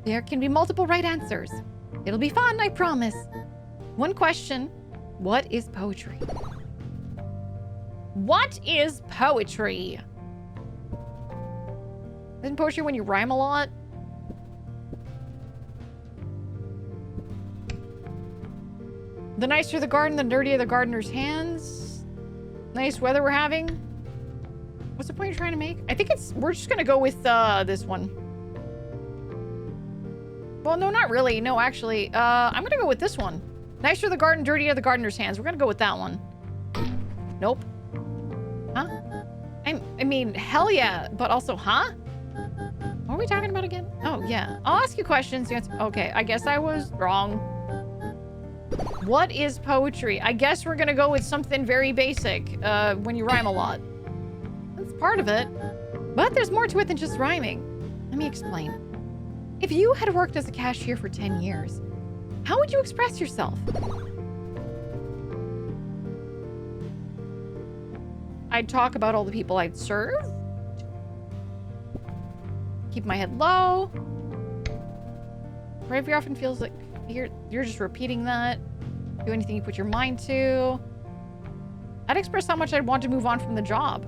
There can be multiple right answers. It'll be fun, I promise. One question. What is poetry? What is poetry? Isn't poetry when you rhyme a lot? The nicer the garden, the dirtier the gardener's hands. Nice weather we're having. What's the point you're trying to make? I think we're just gonna go with this one. Well, no, not really. No, actually, I'm gonna go with this one. Nicer the garden, dirtier the gardener's hands. We're gonna go with that one. Nope. Huh? I mean, hell yeah, but also, huh? What are we talking about again? Oh, yeah. I'll ask you questions. You answer. Okay, I guess I was wrong. What is poetry? I guess we're gonna go with something very basic, when you rhyme a lot. That's part of it. But there's more to it than just rhyming. Let me explain. If you had worked as a cashier for 10 years, how would you express yourself? I'd talk about all the people I'd serve. Keep my head low. Bravery often feels like you're just repeating that. Do anything you put your mind to. I'd express how much I'd want to move on from the job.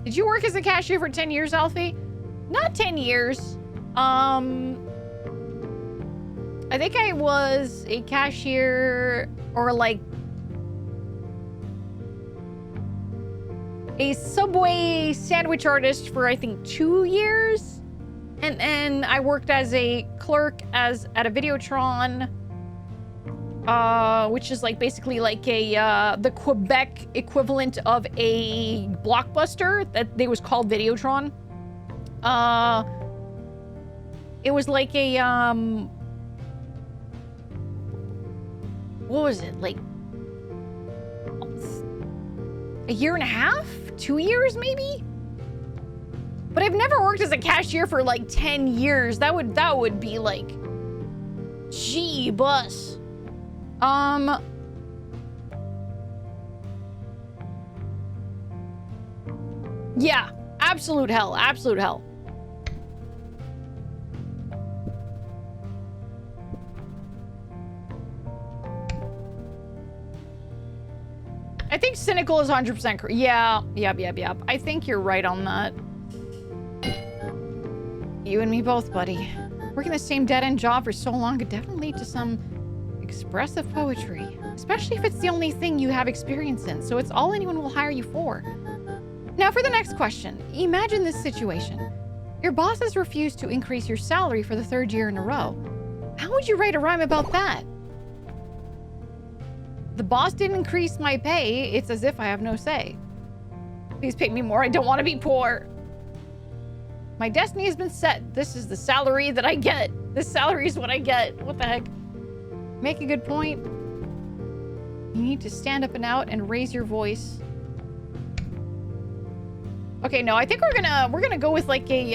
Did you work as a cashier for 10 years, Alfie? Not 10 years. I think I was a cashier or like a Subway sandwich artist for I think 2 years. And then I worked as a clerk at a Videotron, which is like basically like the Quebec equivalent of a Blockbuster that they was called Videotron. It was like a what was it, like a year and a half, 2 years maybe? But I've never worked as a cashier for like 10 years. That would be like, gee, bus. Yeah, absolute hell, absolute hell. I think cynical is 100% correct. Yeah, yep. I think you're right on that. You and me both, buddy. Working the same dead-end job for so long could definitely lead to some expressive poetry. Especially if it's the only thing you have experience in, so it's all anyone will hire you for. Now for the next question. Imagine this situation. Your boss has refused to increase your salary for the 3rd year in a row. How would you write a rhyme about that? The boss didn't increase my pay. It's as if I have no say. Please pay me more. I don't want to be poor. My destiny has been set. This is the salary that I get. This salary is what I get. What the heck? Make a good point. You need to stand up and out and raise your voice. Okay, no, I think we're gonna go with like a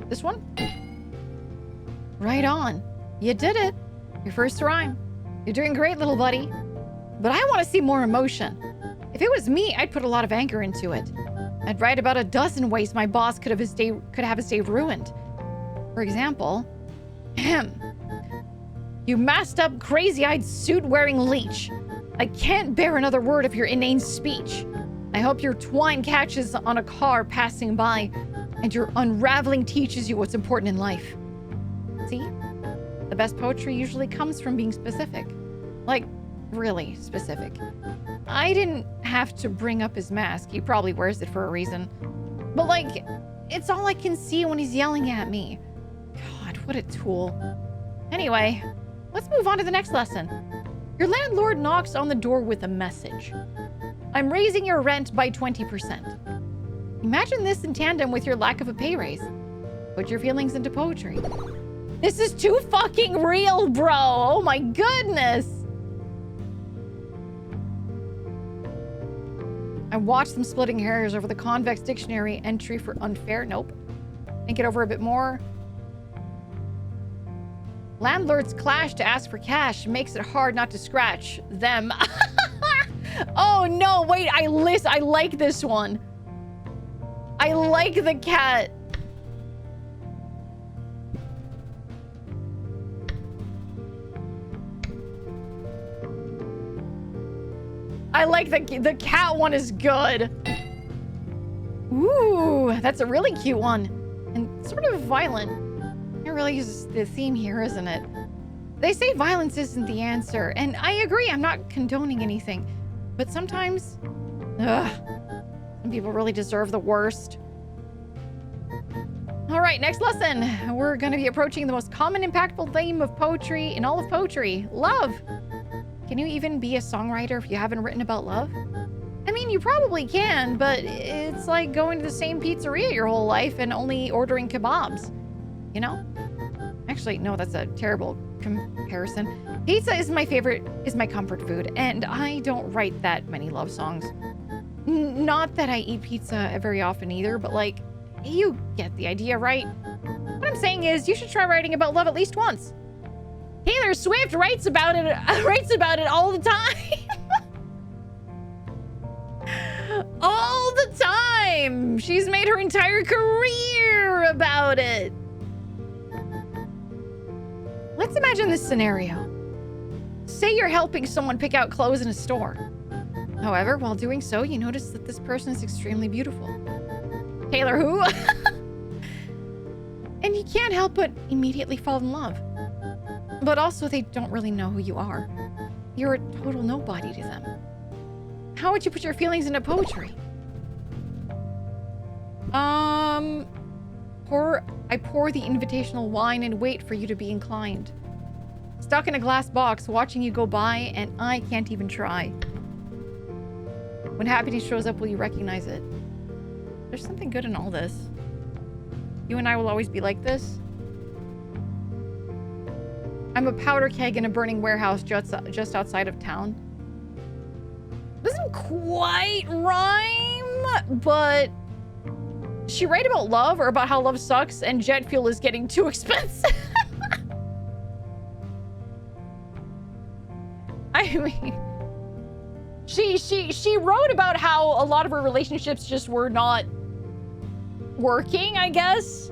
this one. Right on. You did it. Your first rhyme. You're doing great, little buddy. But I want to see more emotion. If it was me, I'd put a lot of anger into it. I'd write about a dozen ways my boss could have his day ruined. For example, you masked up, crazy-eyed, suit-wearing leech. I can't bear another word of your inane speech. I hope your twine catches on a car passing by, and your unraveling teaches you what's important in life. See? The best poetry usually comes from being specific. Like, really specific. I didn't have to bring up his mask. He probably wears it for a reason. But like, it's all I can see when he's yelling at me. God, what a tool. Anyway, let's move on to the next lesson. Your landlord knocks on the door with a message. I'm raising your rent by 20%. Imagine this in tandem with your lack of a pay raise. Put your feelings into poetry. This is too fucking real, bro. Oh my goodness. I watched them splitting hairs over the convex dictionary entry for unfair. Nope. Think it over a bit more. Landlords clash to ask for cash. Makes it hard not to scratch them. Oh no, wait, I like this one. I like the cat. I like the cat one is good. Ooh, that's a really cute one. And sort of violent. It really is the theme here, isn't it? They say violence isn't the answer. And I agree, I'm not condoning anything. But sometimes, some people really deserve the worst. All right, next lesson. We're going to be approaching the most common impactful theme of poetry in all of poetry. Love. Can you even be a songwriter if you haven't written about love? I mean, you probably can, but it's like going to the same pizzeria your whole life and only ordering kebabs. You know? Actually, no, that's a terrible comparison. Pizza is my comfort food, and I don't write that many love songs. Not that I eat pizza very often either, but like, you get the idea, right? What I'm saying is, you should try writing about love at least once. Taylor Swift writes about it all the time. All the time. She's made her entire career about it. Let's imagine this scenario. Say you're helping someone pick out clothes in a store. However, while doing so, you notice that this person is extremely beautiful. Taylor who? And you can't help but immediately fall in love. But also, they don't really know who you are. You're a total nobody to them. How would you put your feelings into poetry? I pour the invitational wine and wait for you to be inclined. Stuck in a glass box, watching you go by, and I can't even try. When happiness shows up, will you recognize it? There's something good in all this. You and I will always be like this. I'm a powder keg in a burning warehouse just outside of town. Doesn't quite rhyme, but she write about love or about how love sucks and jet fuel is getting too expensive. I mean, she wrote about how a lot of her relationships just were not working, I guess.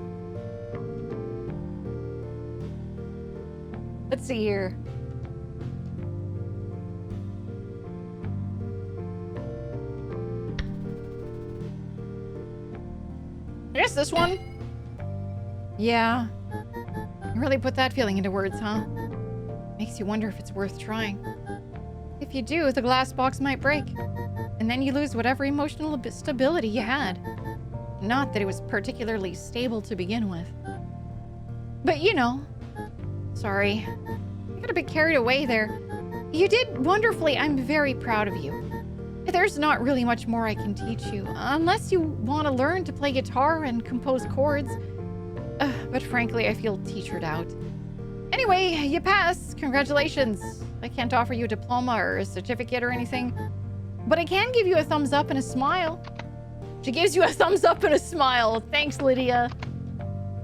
Let's see here. I guess this one. Yeah. You really put that feeling into words, huh? Makes you wonder if it's worth trying. If you do, the glass box might break. And then you lose whatever emotional stability you had. Not that it was particularly stable to begin with. But you know. Sorry. I got a bit carried away there. You did wonderfully. I'm very proud of you. There's not really much more I can teach you, unless you want to learn to play guitar and compose chords. But frankly, I feel teachered out. Anyway, you passed. Congratulations. I can't offer you a diploma or a certificate or anything, but I can give you a thumbs up and a smile. She gives you a thumbs up and a smile. Thanks, Lydia.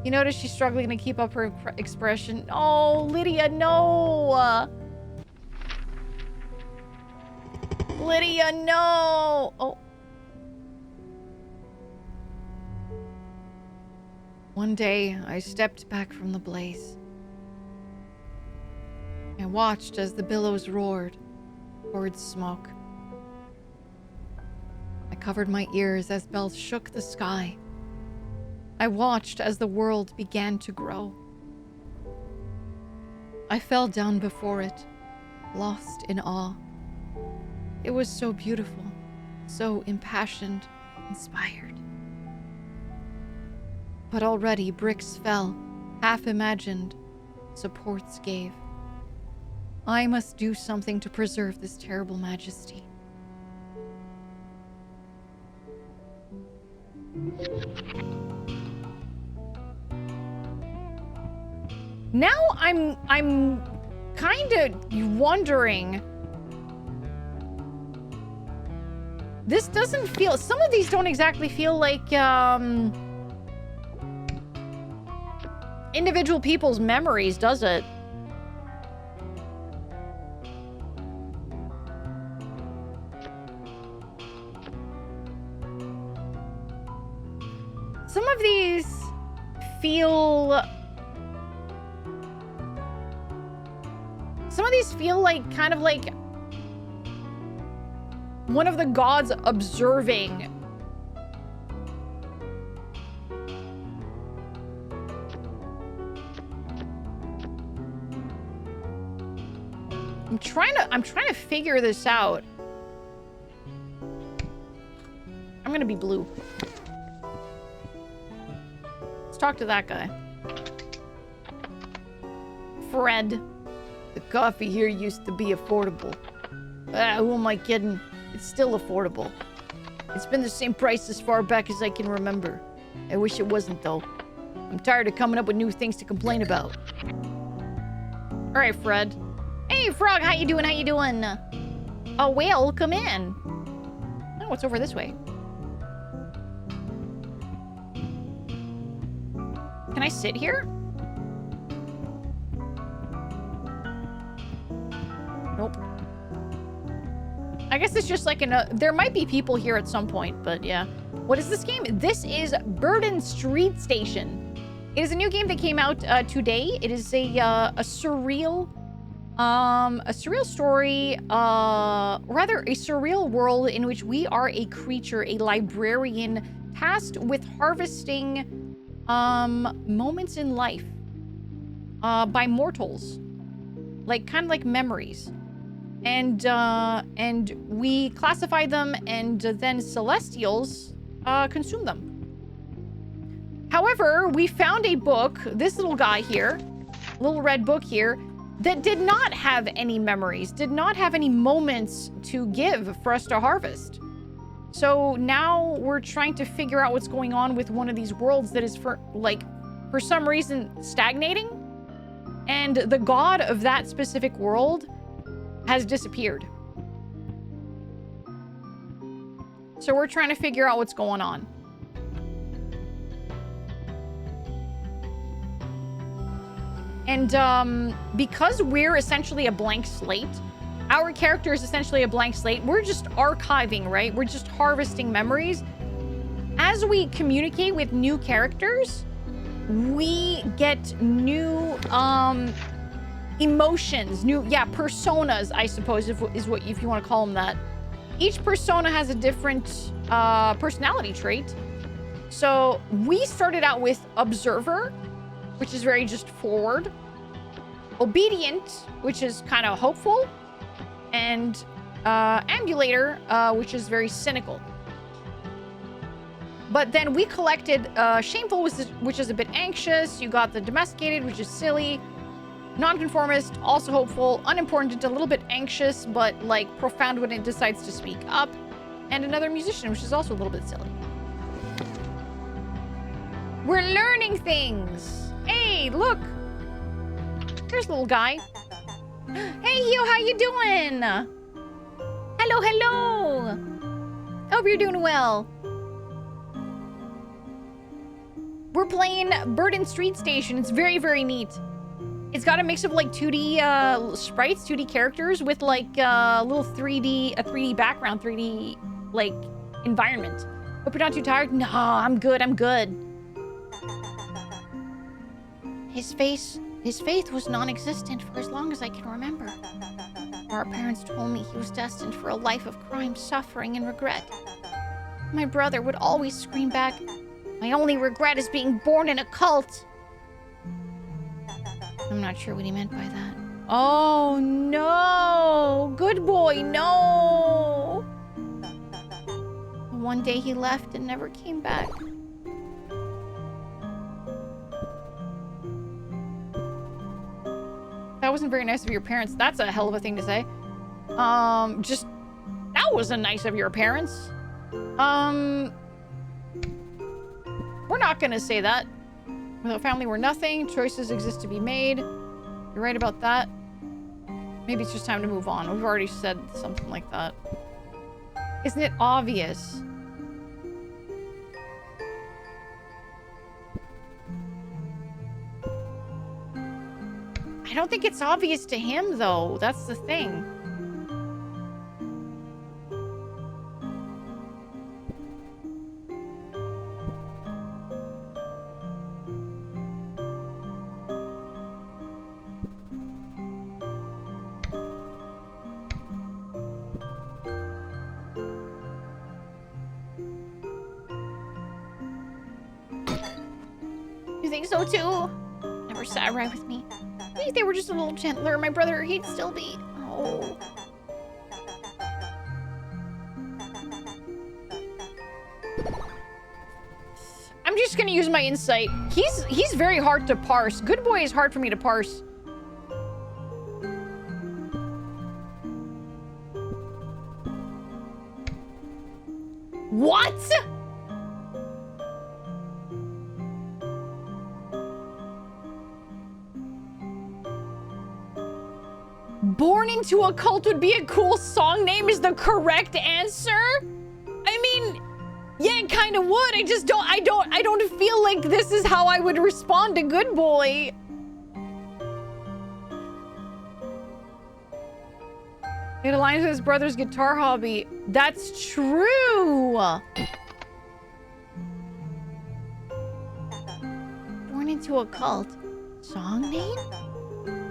You notice she's struggling to keep up her expression. Oh, Lydia, no. Lydia, no. Oh. One day, I stepped back from the blaze. I watched as the billows roared towards smoke. I covered my ears as bells shook the sky. I watched as the world began to grow. I fell down before it, lost in awe. It was so beautiful, so impassioned, inspired. But already bricks fell, half imagined, supports gave. I must do something to preserve this terrible majesty. Now I'm kind of wondering. This doesn't feel... Some of these don't exactly feel like, individual people's memories, does it? Some of these feel... Some of these feel like, kind of like... one of the gods observing. I'm trying to figure this out. I'm gonna be blue. Let's talk to that guy. Fred. The coffee here used to be affordable. Who am I kidding? It's still affordable. It's been the same price as far back as I can remember. I wish it wasn't, though. I'm tired of coming up with new things to complain about. Alright, Fred. Hey, Frog, how you doing? How you doing? Oh, well, come in. Oh, what's over this way? Can I sit here? Nope. I guess it's just like there might be people here at some point, but yeah. What is this game? This is Burden Street Station. It is a new game that came out today. It is a surreal story, rather a surreal world in which we are a creature, a librarian tasked with harvesting moments in life by mortals, like kind of like memories. And we classify them, and then Celestials consume them. However, we found a book, this little guy here, little red book here, that did not have any memories, did not have any moments to give for us to harvest. So now we're trying to figure out what's going on with one of these worlds that is for some reason stagnating. And the god of that specific world has disappeared. So we're trying to figure out what's going on. And because we're essentially a blank slate, our character is essentially a blank slate. We're just archiving, right? We're just harvesting memories. As we communicate with new characters, we get new emotions, personas, I suppose, if you want to call them that. Each persona has a different personality trait. So we started out with Observer, which is very just forward. Obedient, which is kind of hopeful. And Ambulator, which is very cynical. But then we collected Shameful, which is a bit anxious. You got the Domesticated, which is silly. Nonconformist, also hopeful. Unimportant, a little bit anxious, but like profound when it decides to speak up. And another Musician, which is also a little bit silly. We're learning things. Hey, look. There's a little guy. Hey, Hugh, how you doing? Hello, hello. Hope you're doing well. We're playing Burden Street Station. It's very, very neat. It's got a mix of like 2D sprites, 2D characters with like a little 3D background, 3D like environment. Hope you're not too tired. No, I'm good. I'm good. His faith was non-existent for as long as I can remember. Our parents told me he was destined for a life of crime, suffering, and regret. My brother would always scream back, "My only regret is being born in a cult." I'm not sure what he meant by that. Oh, no. Good boy, no. One day he left and never came back. That wasn't very nice of your parents. That's a hell of a thing to say. That wasn't nice of your parents. We're not gonna say that. Without family, we're nothing. Choices exist to be made. You're right about that. Maybe it's just time to move on. We've already said something like that. Isn't it obvious? I don't think it's obvious to him, though. That's the thing. You think so, too? Never sat right with me. If they were just a little gentler, my brother, he'd still be... Oh. I'm just gonna use my insight. He's very hard to parse. Good boy is hard for me to parse. What? Born into a cult would be a cool song name is the correct answer? I mean, yeah, it kind of would. I don't feel like this is how I would respond to Good Boy. It aligns with his brother's guitar hobby. That's true. Born into a cult. Song name?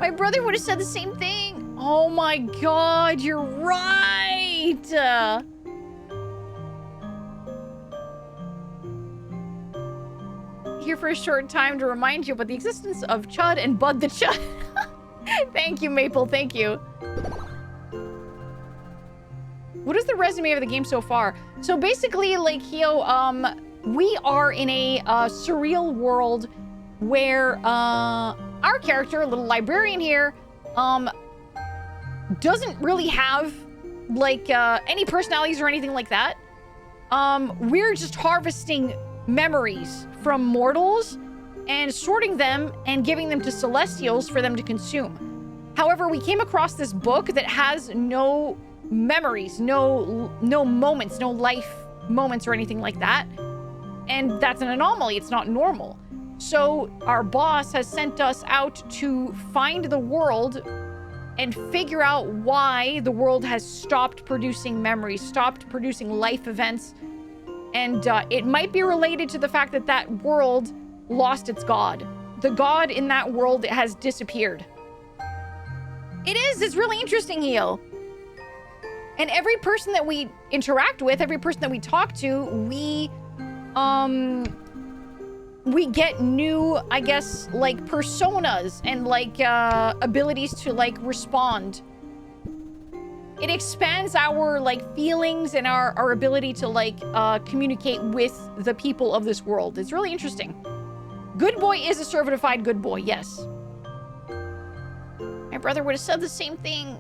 My brother would have said the same thing. Oh my god, you're right! Here for a short time to remind you about the existence of Chud and Bud the Chud. Thank you, Maple, thank you. What is the resume of the game so far? So basically, like, we are in a surreal world where our character, a little librarian here, doesn't really have like any personalities or anything like that. We're just harvesting memories from mortals and sorting them and giving them to celestials for them to consume. However, we came across this book that has no memories, no moments, no life moments or anything like that. And that's an anomaly. It's not normal. So our boss has sent us out to find the world and figure out why the world has stopped producing memories, stopped producing life events. And it might be related to the fact that that world lost its god. The god in that world has disappeared. It is. It's really interesting, Hio. And every person that we interact with, every person that we talk to, we get new, I guess, like, personas and, like, abilities to, like, respond. It expands our, like, feelings and our ability to, like, communicate with the people of this world. It's really interesting. Good Boy is a certified good boy, yes. My brother would have said the same thing.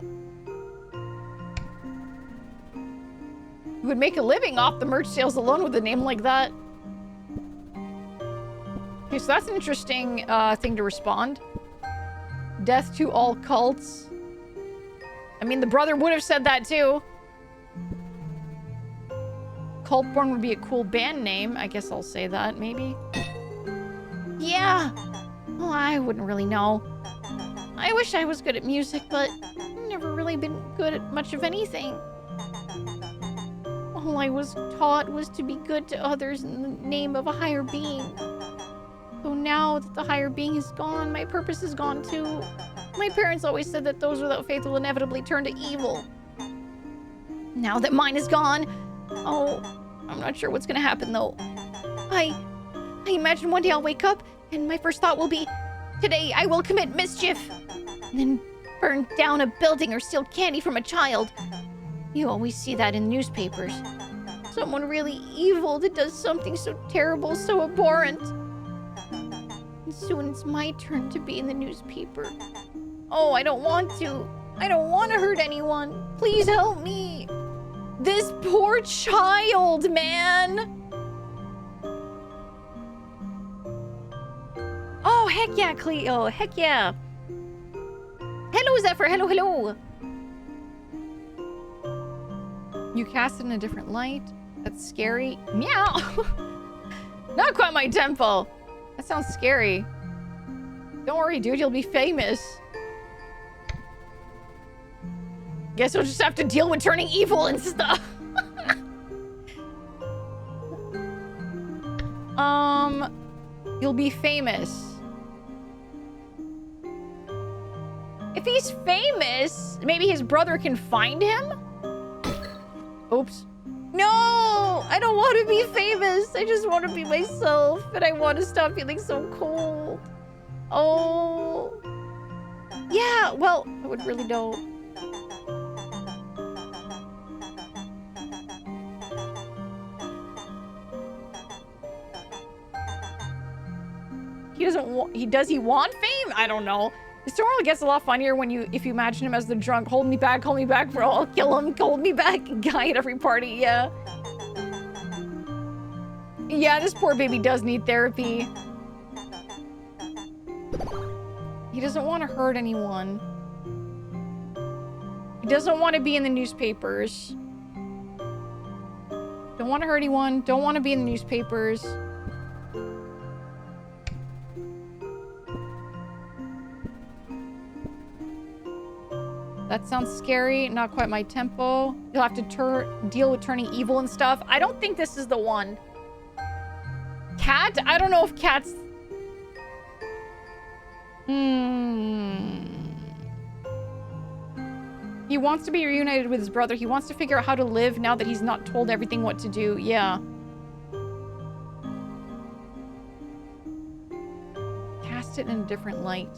He would make a living off the merch sales alone with a name like that. Okay, so that's an interesting thing to respond. Death to all cults. I mean, the brother would have said that too. Cultborn would be a cool band name. I guess I'll say that, maybe. Yeah. Well, I wouldn't really know. I wish I was good at music, but I've never really been good at much of anything. All I was taught was to be good to others in the name of a higher being. So now that the higher being is gone, my purpose is gone too. My parents always said that those without faith will inevitably turn to evil. Now that mine is gone, oh, I'm not sure what's gonna happen though. I imagine one day I'll wake up and my first thought will be, today I will commit mischief. And then burn down a building or steal candy from a child. You always see that in newspapers. Someone really evil that does something so terrible, so abhorrent. And soon it's my turn to be in the newspaper. Oh, I don't want to. I don't want to hurt anyone. Please help me. This poor child, man. Oh, heck yeah, Cleo. Heck yeah. Hello, Zephyr. Hello, hello. You cast it in a different light. That's scary. Meow. Not quite my tempo. That sounds scary. Don't worry, dude. You'll be famous. Guess we'll just have to deal with turning evil and stuff. You'll be famous. If he's famous, maybe his brother can find him? Oops. No! I don't want to be famous. I just want to be myself. And I want to stop feeling so cold. Oh. Yeah, well, I would really don't. Does he want fame? I don't know. The story gets a lot funnier when if you imagine him as the drunk, hold me back, bro, I'll kill him, hold me back guy at every party, yeah. Yeah, this poor baby does need therapy. He doesn't want to hurt anyone. He doesn't want to be in the newspapers. Don't want to hurt anyone, don't want to be in the newspapers. That sounds scary. Not quite my tempo. You'll have to deal with turning evil and stuff. I don't think this is the one. Cat? I don't know if Cat's... He wants to be reunited with his brother. He wants to figure out how to live now that he's not told everything what to do. Yeah. Cast it in a different light.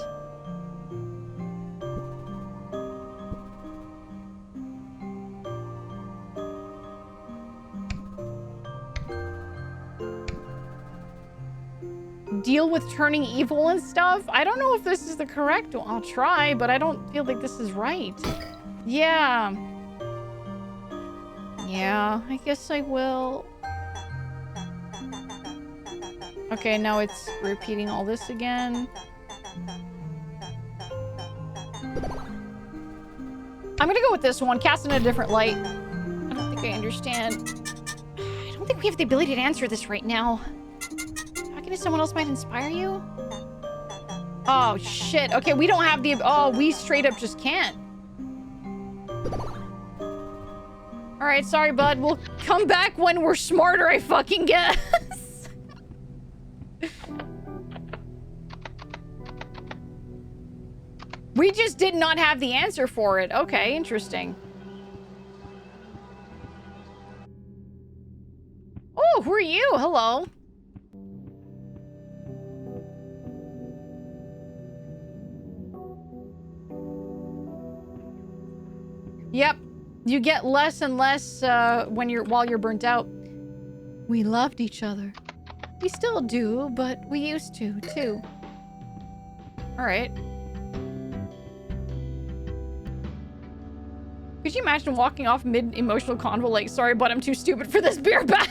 Deal with turning evil and stuff. I don't know if this is the correct one. I'll try, but I don't feel like this is right. Yeah. Yeah, I guess I will. Okay, now it's repeating all this again. I'm gonna go with this one. Cast in a different light. I don't think I understand. I don't think we have the ability to answer this right now. Someone else might inspire you? Oh, shit. Okay, we don't have the... Oh, we straight up just can't. Alright, sorry, bud. We'll come back when we're smarter, I fucking guess. We just did not have the answer for it. Okay, interesting. Oh, who are you? Hello. Yep, you get less and less while you're burnt out. We loved each other. We still do, but we used to too. All right. Could you imagine walking off mid-emotional convo like, sorry, but I'm too stupid for this beer bag?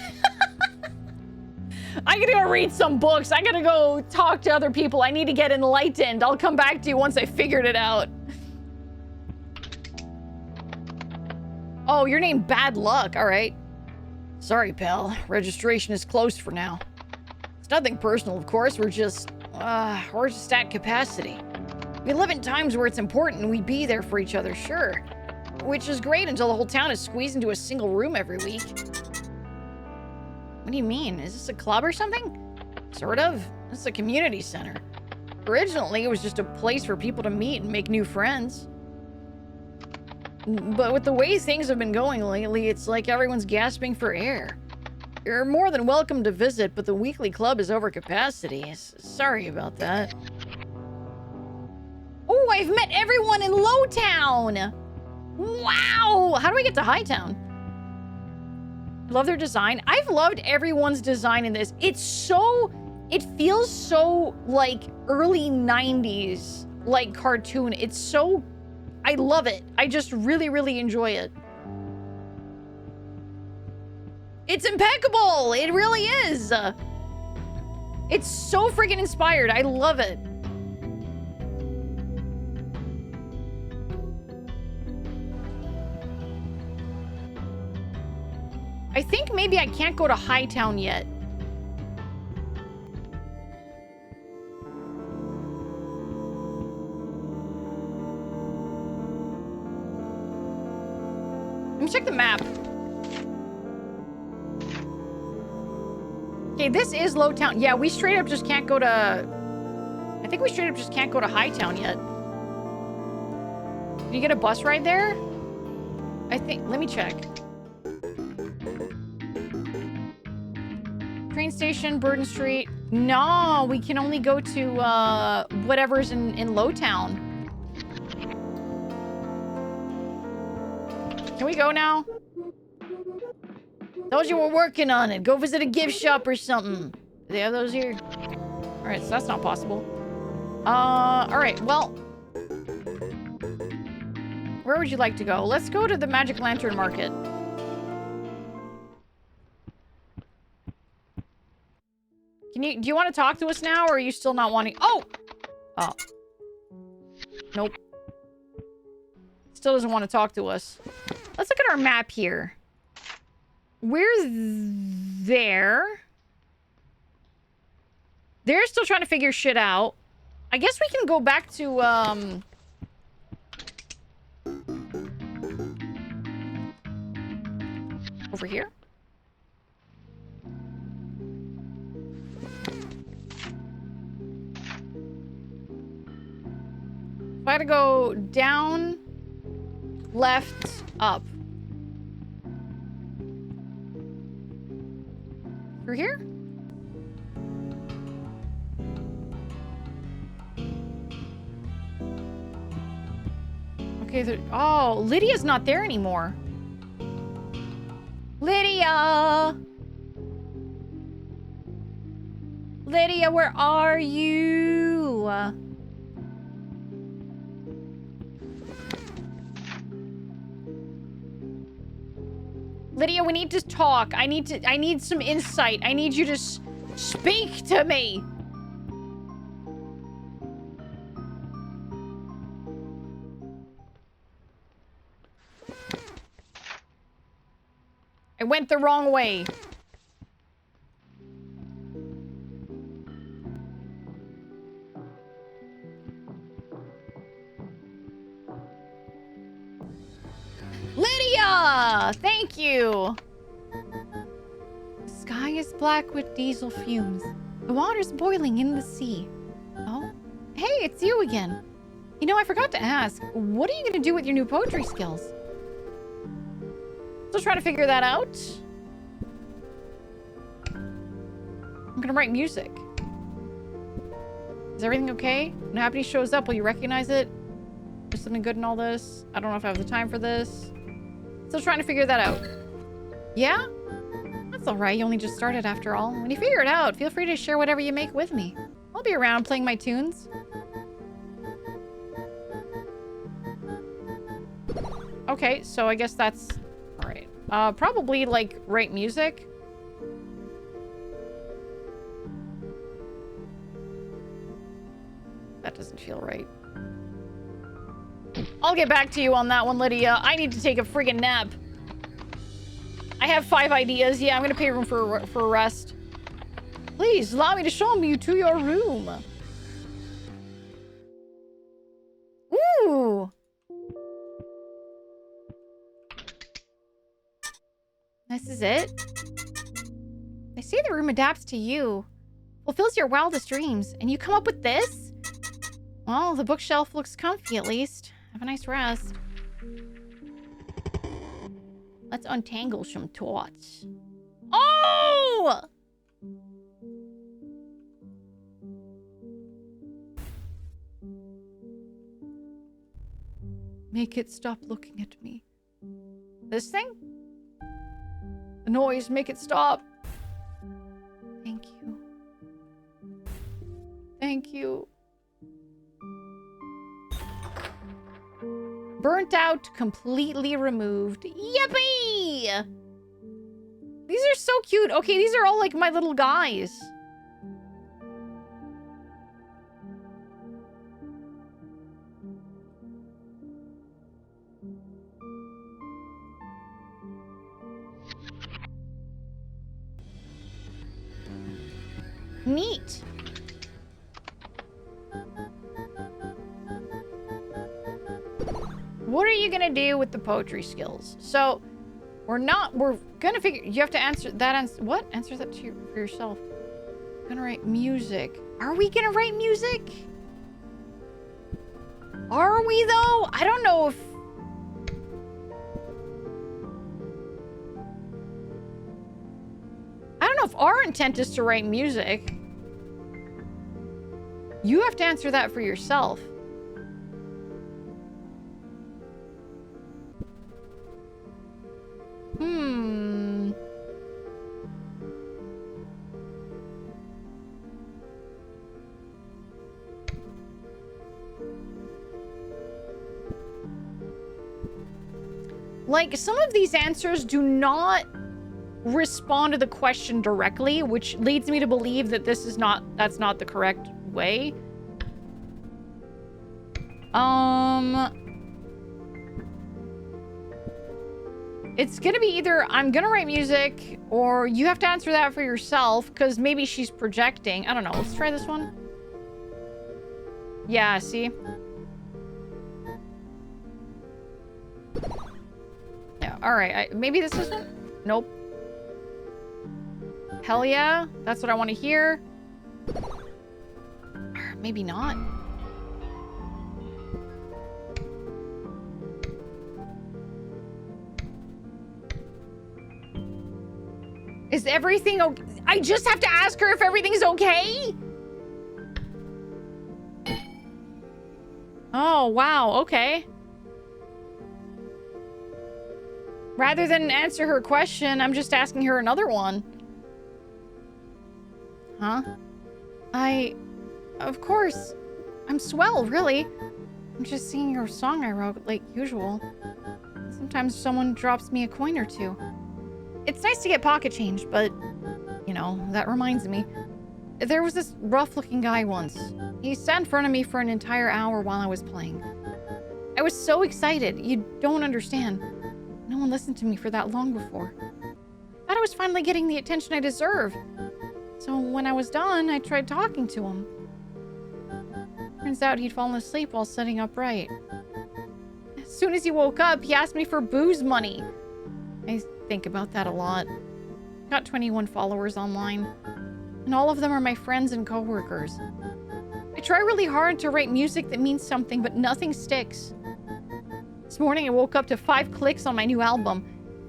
I gotta go read some books. I gotta go talk to other people. I need to get enlightened. I'll come back to you once I figured it out. Oh, your name Bad Luck. All right. Sorry, pal. Registration is closed for now. It's nothing personal, of course. We're just at capacity. We live in times where it's important we be there for each other, sure. Which is great until the whole town is squeezed into a single room every week. What do you mean? Is this a club or something? Sort of. It's a community center. Originally, it was just a place for people to meet and make new friends. But with the way things have been going lately, it's like everyone's gasping for air. You're more than welcome to visit, but the weekly club is over capacity. Sorry about that. Oh, I've met everyone in Lowtown! Wow! How do we get to Hightown? Love their design. I've loved everyone's design in this. It feels so, like, early 90s, like, cartoon. It's so... I love it. I just really, really enjoy it. It's impeccable. It really is. It's so freaking inspired. I love it. I think maybe I can't go to Hightown yet. Let me check the map. Okay, this is Lowtown. Yeah, we straight up just can't go to... I think we straight up just can't go to Hightown yet. Can you get a bus ride there? I think... Let me check. Train station, Burden Street. No, we can only go to whatever's in Lowtown. Can we go now? Told you we're working on it. Go visit a gift shop or something. Do they have those here? Alright, so that's not possible. Alright, well. Where would you like to go? Let's go to the Magic Lantern Market. Do you want to talk to us now, or are you still not wanting... Oh! Oh. Nope. Still doesn't want to talk to us. Let's look at our map here. We're there. They're still trying to figure shit out. I guess we can go back to, over here. If I had to go down, left, up. Through here? Okay, oh, Lydia's not there anymore. Lydia! Lydia, where are you? Lydia, we need to talk. I need some insight. I need you to speak to me. I went the wrong way. Lydia! Thank you! The sky is black with diesel fumes. The water's boiling in the sea. Oh? Hey, it's you again. You know, I forgot to ask, what are you gonna do with your new poetry skills? Still trying to figure that out. I'm gonna write music. Is everything okay? When Happy shows up, will you recognize it? There's something good in all this. I don't know if I have the time for this. Still trying to figure that out. Yeah? That's alright, you only just started after all. When you figure it out, feel free to share whatever you make with me. I'll be around playing my tunes. Okay, so I guess that's... Alright. Probably, like, write music. That doesn't feel right. I'll get back to you on that one, Lydia. I need to take a friggin' nap. I have 5 ideas. Yeah, I'm gonna pay room for a rest. Please, allow me to show you to your room. Ooh! This is it? They say the room adapts to you. Fulfills your wildest dreams. And you come up with this? Well, the bookshelf looks comfy, at least. Have a nice rest. Let's untangle some thoughts. Oh! Make it stop looking at me. This thing? The noise, make it stop. Thank you. Thank you. Burnt out, completely removed. Yippee! These are so cute. Okay, these are all like my little guys. neat. What are you gonna do with the poetry skills? So, we're gonna figure, you have to answer that, what? Answer that for yourself. Gonna write music. Are we gonna write music? Are we though? I don't know if... I don't know if our intent is to write music. You have to answer that for yourself. Like, some of these answers do not respond to the question directly, which leads me to believe that that's not the correct way. It's gonna be either I'm gonna write music, or you have to answer that for yourself, because maybe she's projecting. I don't know. Let's try this one. Yeah, see? Yeah, alright. Maybe this is one? Nope. Hell yeah. That's what I want to hear. Maybe not. Is everything okay? I just have to ask her if everything's okay? Oh, wow. Okay. Rather than answer her question, I'm just asking her another one. Huh? Of course. I'm swell, really. I'm just singing your song I wrote, like usual. Sometimes someone drops me a coin or two. It's nice to get pocket change, but, you know, that reminds me. There was this rough-looking guy once. He sat in front of me for an entire hour while I was playing. I was so excited. You don't understand. No one listened to me for that long before. I thought I was finally getting the attention I deserve. So when I was done, I tried talking to him. Turns out he'd fallen asleep while sitting upright. As soon as he woke up, he asked me for booze money. I think about that a lot. Got 21 followers online, and all of them are my friends and coworkers. I try really hard to write music that means something, but nothing sticks. This morning I woke up to 5 clicks on my new album.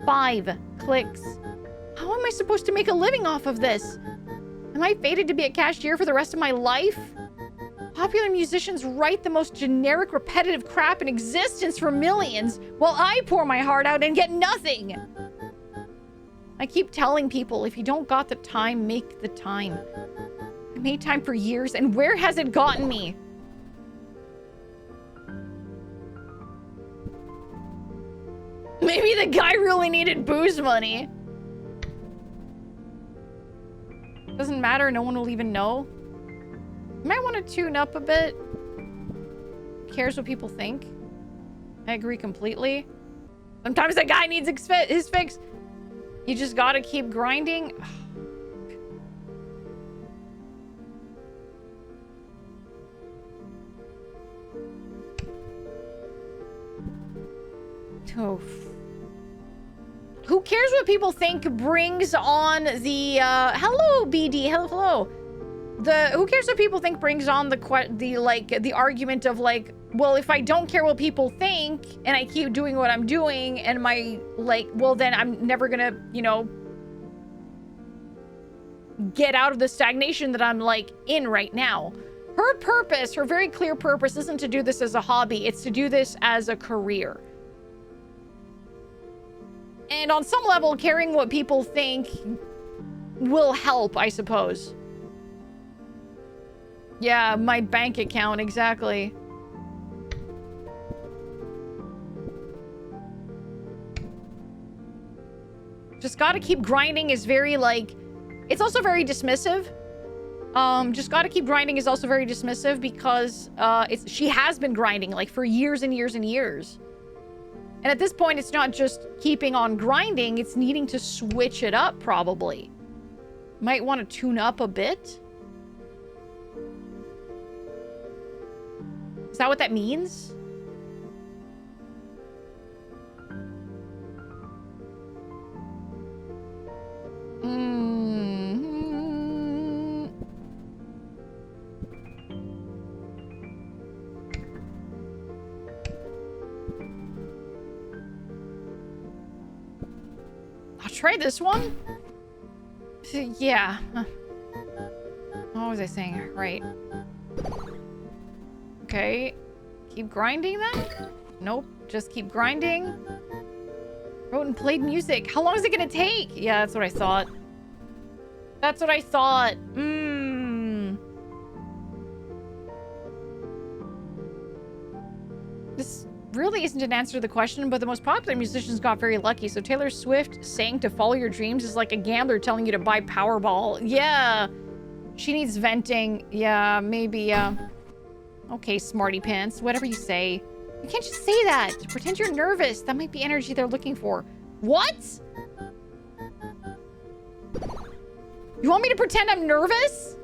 5 clicks. How am I supposed to make a living off of this? Am I fated to be a cashier for the rest of my life? Popular musicians write the most generic, repetitive crap in existence for millions, while I pour my heart out and get nothing. I keep telling people, if you don't got the time, make the time. I made time for years, and where has it gotten me? Maybe the guy really needed booze money. Doesn't matter, no one will even know. You might want to tune up a bit. Who cares what people think? I agree completely. Sometimes that guy needs his fix. You just gotta keep grinding. Oh. Who cares what people think brings on the hello BD, hello. Who cares what people think brings on the argument of like, well, if I don't care what people think and I keep doing what I'm doing and well, then I'm never gonna, you know, get out of the stagnation that I'm like in right now. Her purpose, her very clear purpose, isn't to do this as a hobby, it's to do this as a career. And on some level, caring what people think will help, I suppose. Yeah, my bank account, exactly. Just gotta keep grinding is very, like... It's also very dismissive. Just gotta keep grinding is also very dismissive because she has been grinding, like, for years and years and years. And at this point, it's not just keeping on grinding, it's needing to switch it up, probably. Might want to tune up a bit. Is that what that means? I'll try this one. Yeah. What was I saying? Right. Okay. Keep grinding then? Nope. Just keep grinding. Wrote and played music. How long is it gonna take? Yeah, that's what I thought. That's what I thought. This really isn't an answer to the question, but the most popular musicians got very lucky. So Taylor Swift saying to follow your dreams is like a gambler telling you to buy Powerball. Yeah. She needs venting. Yeah, maybe, okay, smarty pants. Whatever you say. You can't just say that. Pretend you're nervous. That might be energy they're looking for. What? You want me to pretend I'm nervous?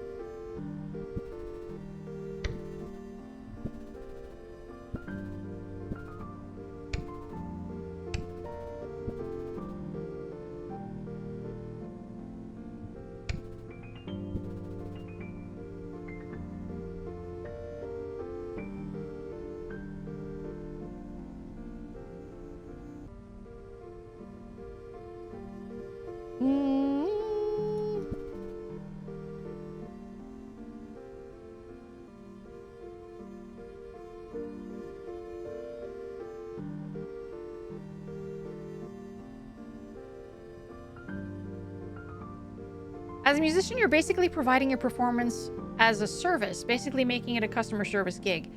As a musician, you're basically providing your performance as a service, basically making it a customer service gig.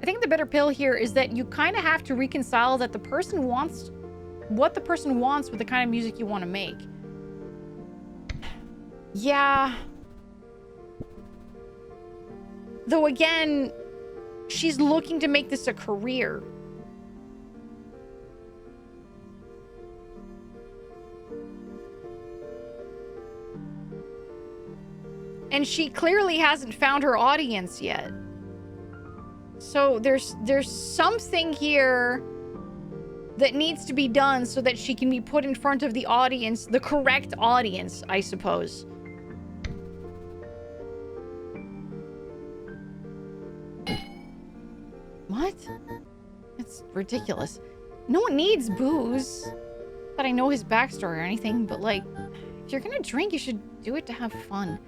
I think the bitter pill here is that you kind of have to reconcile that the person wants what the person wants with the kind of music you want to make. Yeah. Though again, she's looking to make this a career. And she clearly hasn't found her audience yet. So there's something here that needs to be done so that she can be put in front of the audience, the correct audience, I suppose. What? It's ridiculous. No one needs booze. Not that I know his backstory or anything, but like, if you're gonna drink, you should do it to have fun.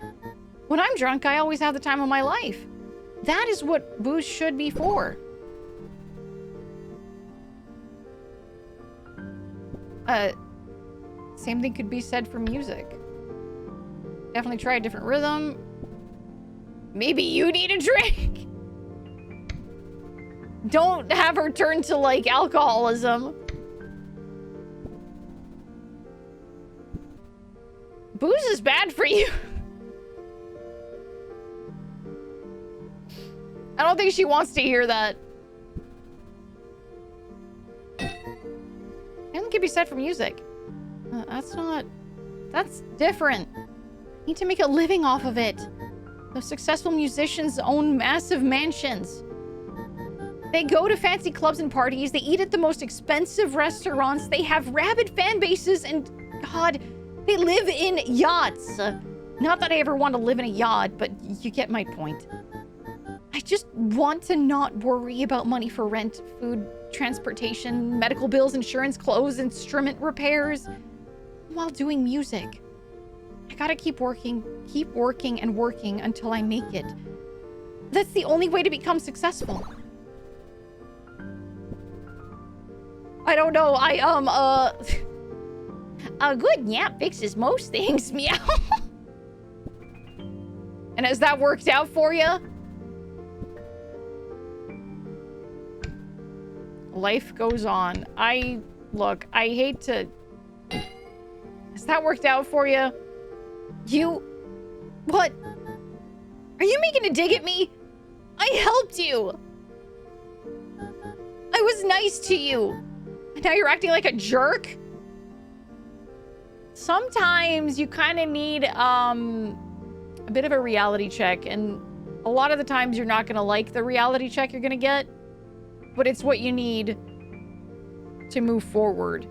When I'm drunk, I always have the time of my life. That is what booze should be for. Same thing could be said for music. Definitely try a different rhythm. Maybe you need a drink. Don't have her turn to, like, alcoholism. Booze is bad for you. I don't think she wants to hear that. Anything can be said for music. That's different. Need to make a living off of it. Those successful musicians own massive mansions. They go to fancy clubs and parties. They eat at the most expensive restaurants. They have rabid fan bases and, God, they live in yachts. Not that I ever want to live in a yacht, but you get my point. I just want to not worry about money for rent, food, transportation, medical bills, insurance, clothes, instrument repairs while doing music. I gotta keep working and working until I make it. That's the only way to become successful. I don't know, a good nap fixes most things, meow. And has that worked out for you? Life goes on. Look, I hate to... Has that worked out for you? What? Are you making a dig at me? I helped you. I was nice to you. And now you're acting like a jerk? Sometimes you kind of need, a bit of a reality check, and A lot of the times you're not gonna like the reality check you're gonna get, but it's what you need to move forward.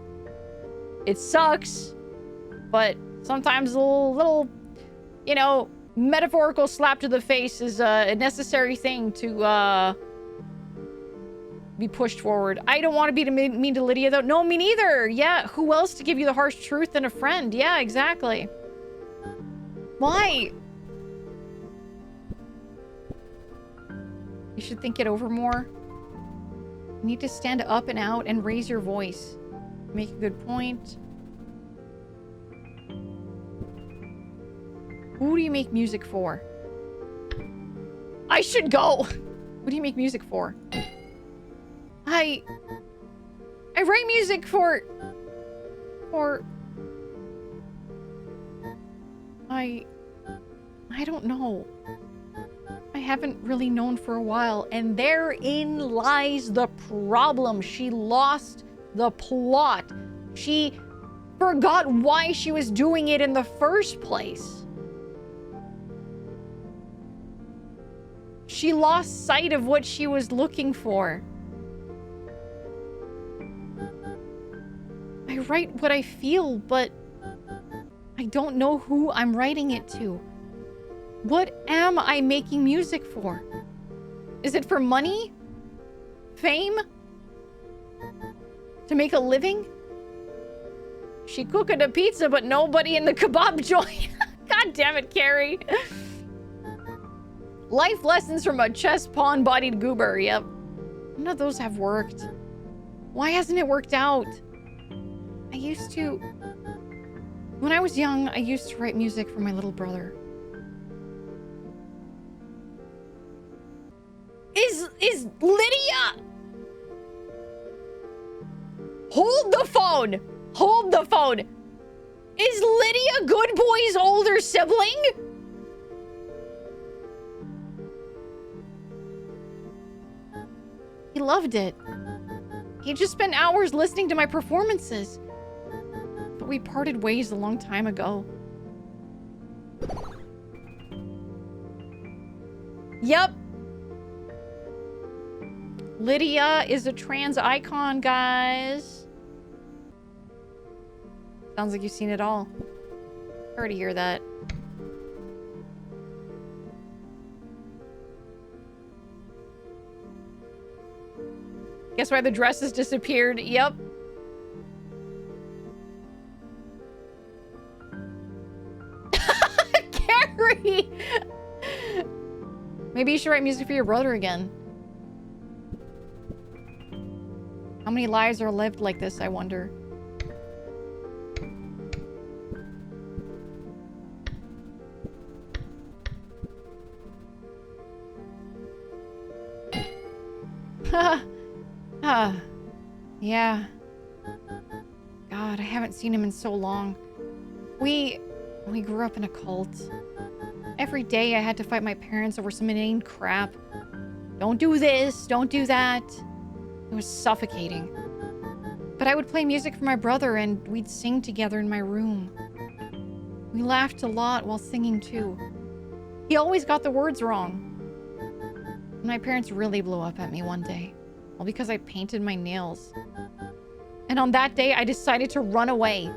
It sucks, but sometimes a little, you know, metaphorical slap to the face is a necessary thing to be pushed forward. I don't want to be mean to Lydia, though. No, me neither. Yeah, who else to give you the harsh truth than a friend? Yeah, exactly. Why? You should think it over more. You need to stand up and out and raise your voice. Make a good point. Who do you make music for? I should go. What do you make music for? I write music for I don't know. I haven't really known for a while, and therein lies the problem. She lost the plot. She forgot why she was doing it in the first place. She lost sight of what she was looking for. I write what I feel, but I don't know who I'm writing it to. What am I making music for? Is it for money? Fame? To make a living? She cooked a pizza, but nobody in the kebab joint. God damn it, Carrie. Life lessons from a chest-pawn-bodied goober. Yep. None of those have worked. Why hasn't it worked out? I used to... When I was young, I used to write music for my little brother. Is Lydia... Hold the phone! Hold the phone! Is Lydia Good Boy's older sibling? He loved it. He just spent hours listening to my performances. But we parted ways a long time ago. Yep. Lydia is a trans icon, guys. Sounds like you've seen it all. Sorry to hear that. Guess why the dress has disappeared? Yep. Carrie! Maybe you should write music for your brother again. How many lives are lived like this, I wonder? Yeah. God, I haven't seen him in so long. We grew up in a cult. Every day I had to fight my parents over some inane crap. Don't do this, don't do that. It was suffocating. But I would play music for my brother and we'd sing together in my room. We laughed a lot while singing too. He always got the words wrong. My parents really blew up at me one day. All because I painted my nails. And on that day, I decided to run away.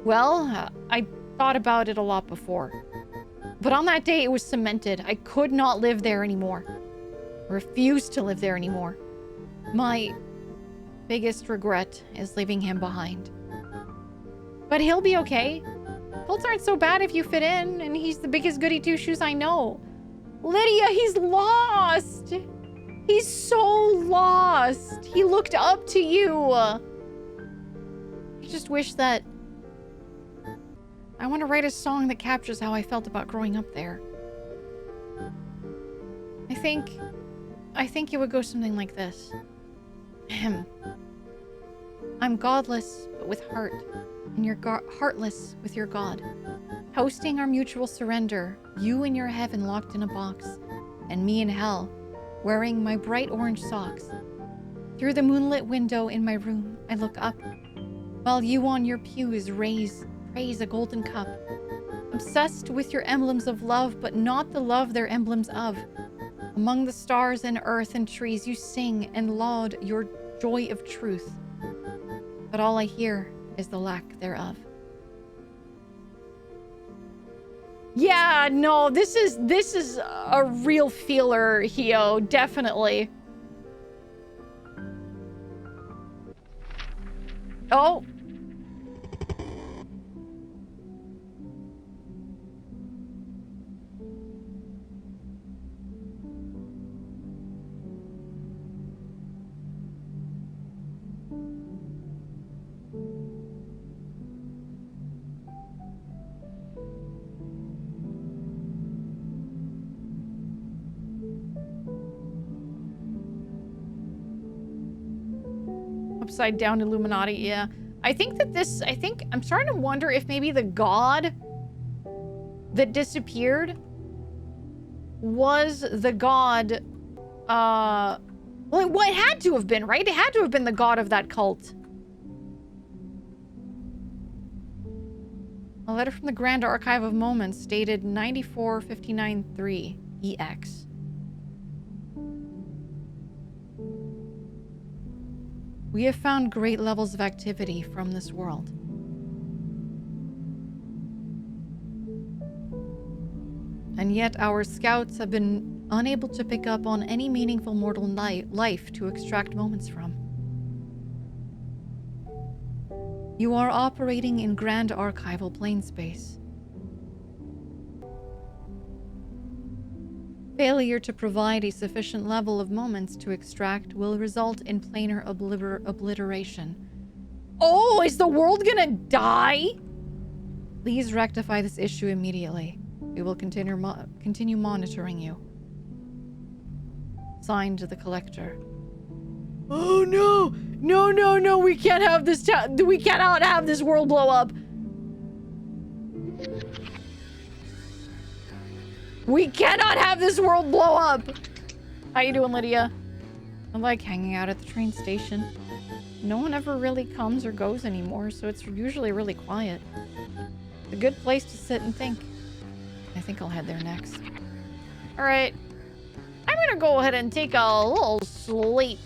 Well, I thought about it a lot before. But on that day, it was cemented. I could not live there anymore. I refused to live there anymore. My biggest regret is leaving him behind. But he'll be okay. Cults aren't so bad if you fit in, and he's the biggest goody two-shoes I know. Lydia, he's lost! He's so lost! He looked up to you! I just wish that... I want to write a song that captures how I felt about growing up there. I think it would go something like this. Ahem. I'm godless, but with heart, and you're heartless with your God. Toasting our mutual surrender, you in your heaven locked in a box, and me in hell, wearing my bright orange socks. Through the moonlit window in my room, I look up, while you on your pews praise a golden cup Obsessed with your emblems of love, but not the love they're emblems of. Among the stars and earth and trees, you sing and laud your joy of truth. But all I hear is the lack thereof. Yeah, no, this is a real feeler, Hio, definitely. Oh. Upside down Illuminati, yeah. I think I'm starting to wonder if maybe the god that disappeared was the god, well, it had to have been, right? It had to have been the god of that cult. A letter from the Grand Archive of Moments dated 9459-3 EX. We have found great levels of activity from this world. And yet our scouts have been unable to pick up on any meaningful mortal life to extract moments from. You are operating in Grand Archival plane space. Failure to provide a sufficient level of moments to extract will result in planar obliteration. Oh, is the world gonna die? Please rectify this issue immediately. We will continue monitoring you. Signed, the Collector. Oh no! No, no, no, we can't have this we cannot have this world blow up. We cannot have this world blow up! How you doing, Lydia? I like hanging out at the train station. No one ever really comes or goes anymore, so it's usually really quiet. It's a good place to sit and think. I think I'll head there next. Alright. I'm gonna go ahead and take a little sleep.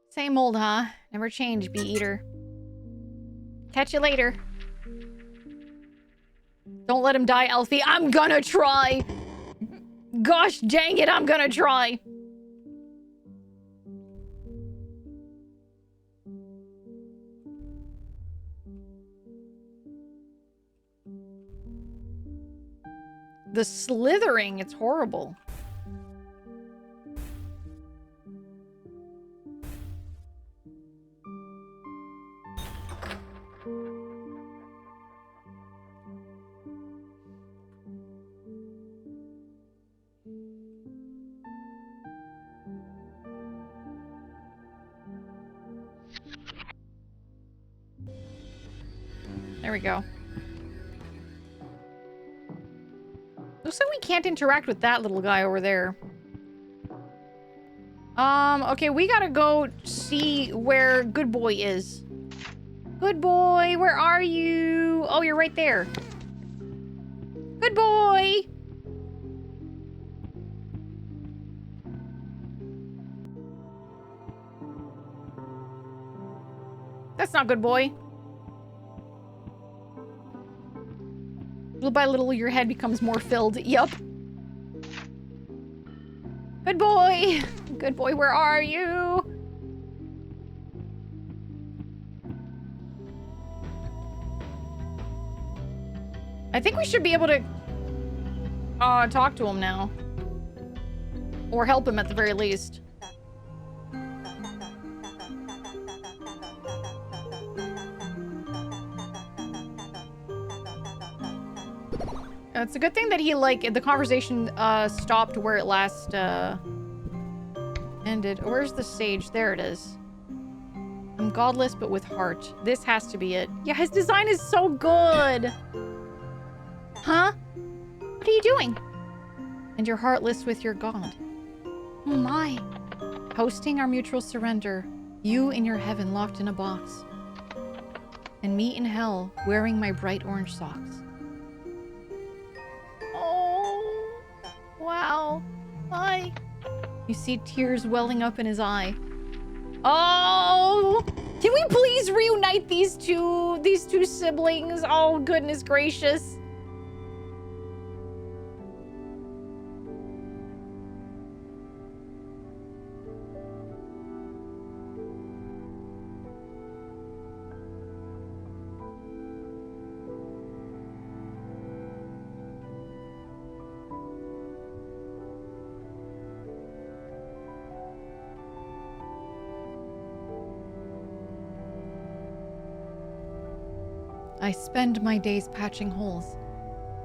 Same old, huh? Never change, bee eater. Catch you later. Don't let him die, Alfie. I'm gonna try! Gosh dang it, I'm gonna try! The slithering, it's horrible. There we go. Looks like we can't interact with that little guy over there. Okay, we gotta go see where Good Boy is. Good Boy, where are you? Oh, you're right there. Good Boy! That's not Good Boy. Little by little, your head becomes more filled. Yup. Good boy! Good boy, where are you? I think we should be able to talk to him now. Or help him at the very least. It's a good thing that he, like, the conversation stopped where it last ended. Where's the sage? There it is. I'm godless, but with heart. This has to be it. Yeah, his design is so good. Huh? What are you doing? And you're heartless with your god. Oh my. Hosting our mutual surrender. You in your heaven locked in a box. And me in hell wearing my bright orange socks. Oh. Wow. Hi. You see tears welling up in his eye. Oh. Can we please reunite these two siblings? Oh, goodness gracious. I spend my days patching holes,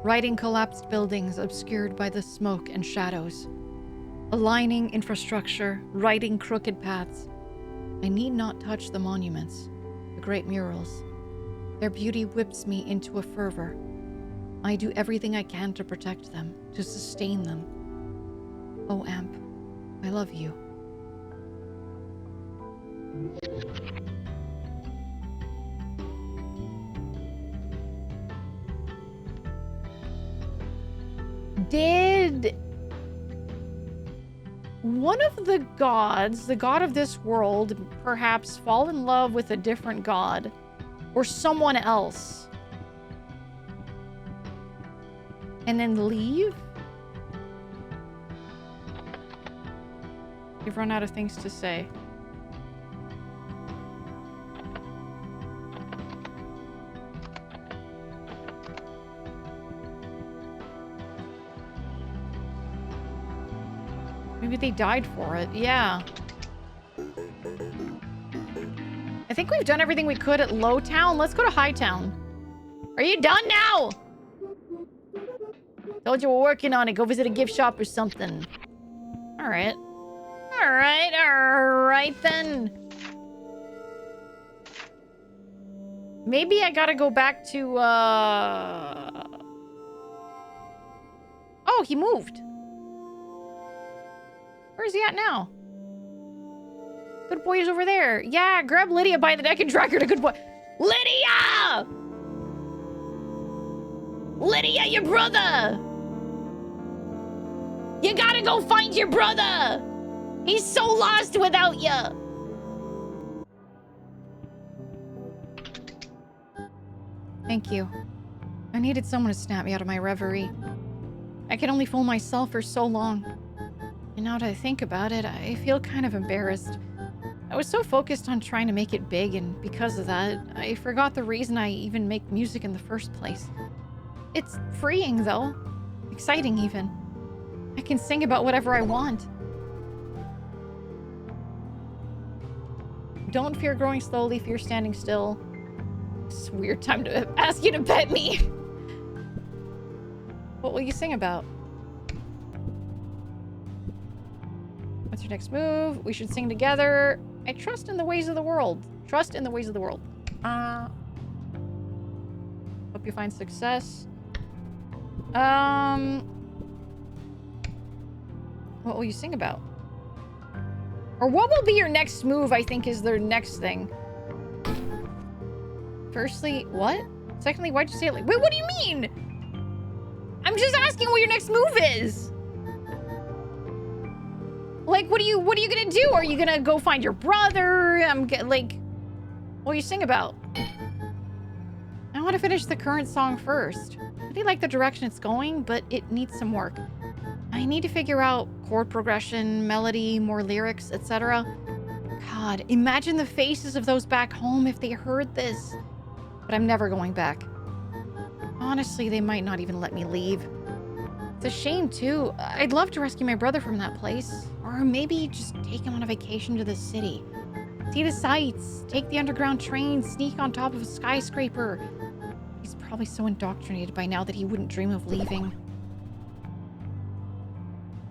righting collapsed buildings obscured by the smoke and shadows, aligning infrastructure, righting crooked paths. I need not touch the monuments, the great murals. Their beauty whips me into a fervor. I do everything I can to protect them, to sustain them. Oh, Amp, I love you. Did one of the gods, the god of this world, perhaps fall in love with a different god or someone else and then leave? You've run out of things to say. Maybe they died for it. Yeah. I think we've done everything we could at Low Town. Let's go to High Town. Are you done now? Told you we're working on it. Go visit a gift shop or something. All right. All right then. Maybe I gotta go back to, Oh, he moved. Where's he at now? Good boy is over there. Yeah, grab Lydia by the neck and drag her to good boy. Lydia! Lydia, your brother! You gotta go find your brother! He's so lost without you! Thank you. I needed someone to snap me out of my reverie. I could only fool myself for so long. And now that I think about it, I feel kind of embarrassed. I was so focused on trying to make it big, and because of that, I forgot the reason I even make music in the first place. It's freeing, though. Exciting, even. I can sing about whatever I want. Don't fear growing slowly, fear standing still. It's a weird time to ask you to pet me. What will you sing about? What's your next move? We should sing together. I trust in the ways of the world. Trust in the ways of the world. Hope you find success. What will you sing about? Or what will be your next move, I think, is their next thing. Firstly, what? Secondly, why'd you say it like... Wait, what do you mean? I'm just asking what your next move is. Like, what are you gonna do? Are you gonna go find your brother? Like, what do you sing about? I want to finish the current song first. I do like the direction it's going, but it needs some work. I need to figure out chord progression, melody, more lyrics, etc. God, imagine the faces of those back home if they heard this. But I'm never going back. Honestly, they might not even let me leave. It's a shame, too. I'd love to rescue my brother from that place. Or maybe just take him on a vacation to the city. See the sights, take the underground train, sneak on top of a skyscraper. He's probably so indoctrinated by now that he wouldn't dream of leaving.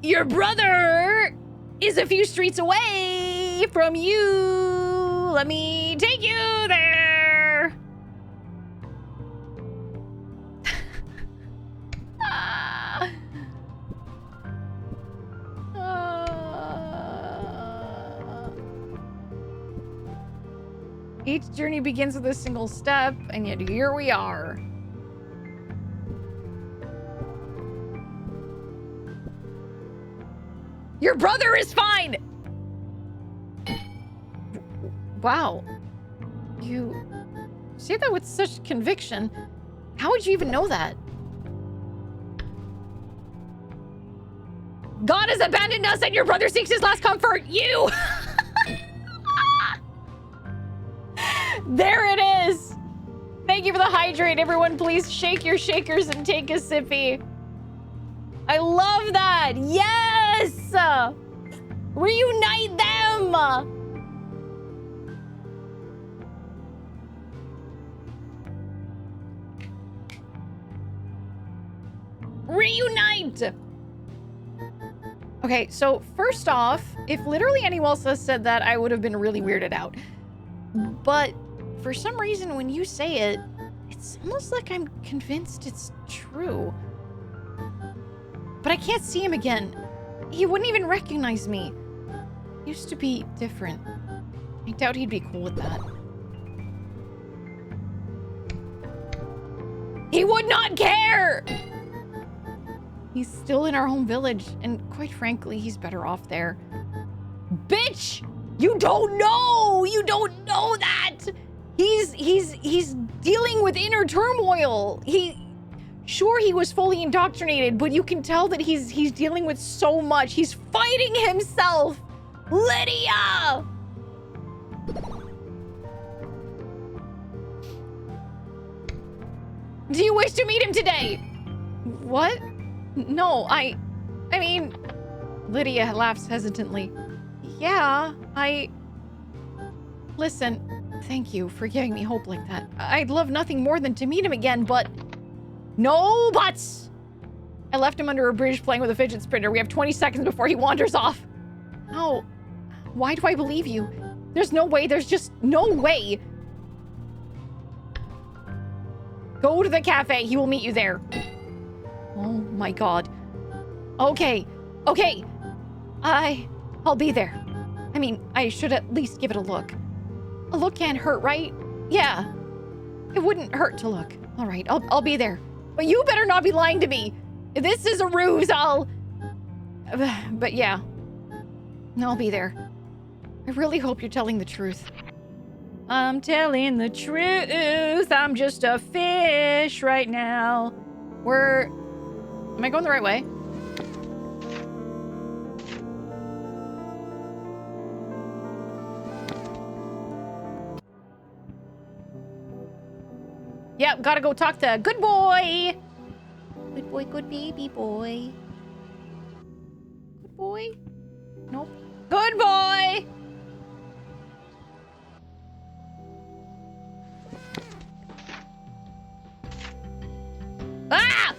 Your brother is a few streets away from you. Let me take you there. Each journey begins with a single step, and yet here we are. Your brother is fine! Wow. You say that with such conviction. How would you even know that? God has abandoned us and your brother seeks his last comfort. You! There it is! Thank you for the hydrate. Everyone, please shake your shakers and take a sippy. I love that! Yes! Reunite them! Reunite! Okay, so first off, if literally anyone else has said that, I would have been really weirded out. But for some reason, when you say it, it's almost like I'm convinced it's true. But I can't see him again. He wouldn't even recognize me. He used to be different. I doubt he'd be cool with that. He would not care! He's still in our home village, and quite frankly, he's better off there. Bitch! You don't know! You don't know that! He's dealing with inner turmoil. Sure, he was fully indoctrinated, but you can tell that he's dealing with so much. He's fighting himself! Lydia! Do you wish to meet him today? What? No, I mean... Lydia laughs hesitantly. Yeah, Listen, thank you for giving me hope like that. I'd love nothing more than to meet him again, but... No buts! I left him under a bridge playing with a fidget spinner. We have 20 seconds before he wanders off. No. Why do I believe you? There's no way. There's just no way. Go to the cafe. He will meet you there. Oh my god. Okay. Okay. I'll be there. I mean, I should at least give it a look. A look can't hurt, right? Yeah. It wouldn't hurt to look. All right, I'll be there. But you better not be lying to me. If this is a ruse, But yeah. I'll be there. I really hope you're telling the truth. I'm telling the truth. I'm just a fish right now. Am I going the right way? Yep, gotta go talk to good boy. Good boy, good baby boy. Good boy? Nope. Good boy! Ah!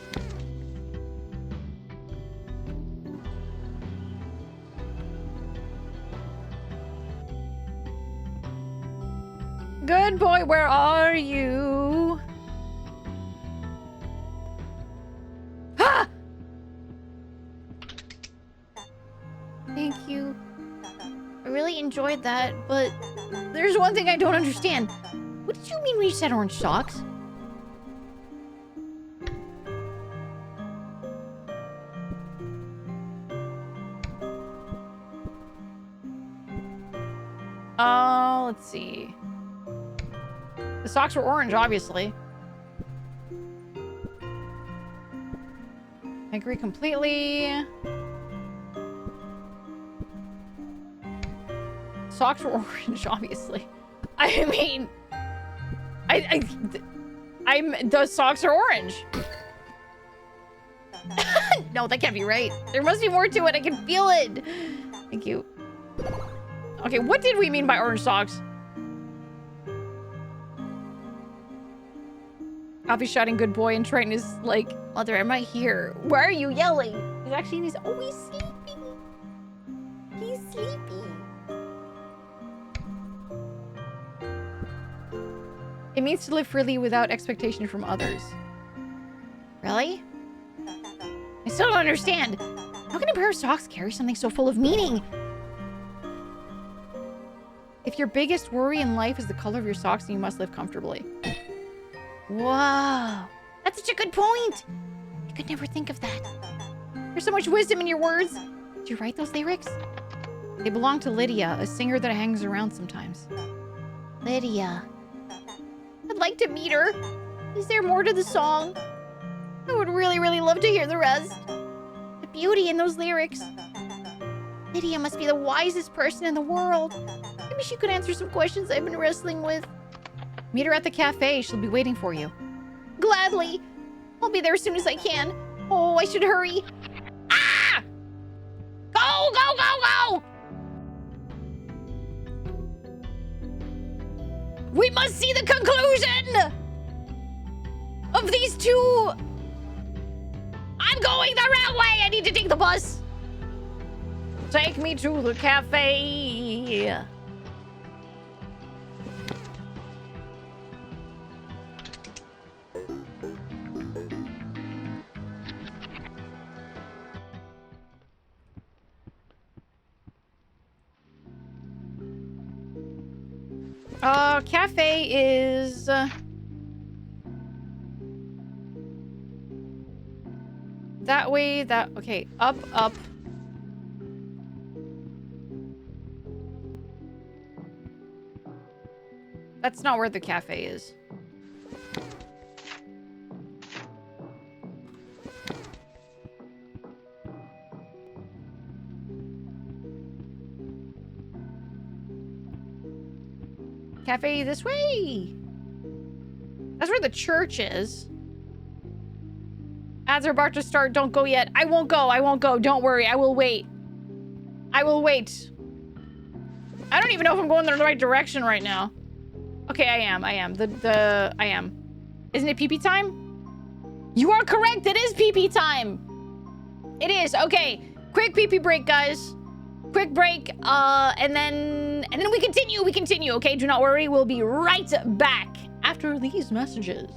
Good boy, where are you? Ah! Thank you. I really enjoyed that, but there's one thing I don't understand. What did you mean when you said orange socks? Let's see. The socks were orange, obviously. I agree completely. Socks were orange, obviously. I mean, the socks are orange. No, that can't be right. There must be more to it. I can feel it. Thank you. Okay, what did we mean by orange socks? Alfie's shouting good boy and Triton is like, Mother, am I here? Why are you yelling? He's actually, he's always sleeping. He's sleepy. It means to live freely without expectation from others. Really? I still don't understand. How can a pair of socks carry something so full of meaning? If your biggest worry in life is the color of your socks, then you must live comfortably. Wow. That's such a good point. I could never think of that. There's so much wisdom in your words. Did you write those lyrics? They belong to Lydia, a singer that hangs around sometimes. Lydia. I'd like to meet her. Is there more to the song? I would really, really love to hear the rest. The beauty in those lyrics. Lydia must be the wisest person in the world. Maybe she could answer some questions I've been wrestling with. Meet her at the cafe. She'll be waiting for you. Gladly. I'll be there as soon as I can. Oh, I should hurry. Ah! Go, go, go, go! We must see the conclusion of these two. I'm going the wrong way. I need to take the bus. Take me to the cafe. Cafe is... that way, that... Okay, up, up. That's not where the cafe is. Cafe this way. That's where the church is. Ads are about to start. Don't go yet. I won't go. I won't go. Don't worry. I will wait. I will wait. I don't even know if I'm going in the right direction right now. Okay, I am. I am. I am. Isn't it pee-pee time? You are correct. It is pee-pee time. It is. Okay. Quick pee-pee break, guys. Quick break. And then we continue. We continue. Okay, do not worry. We'll be right back after these messages.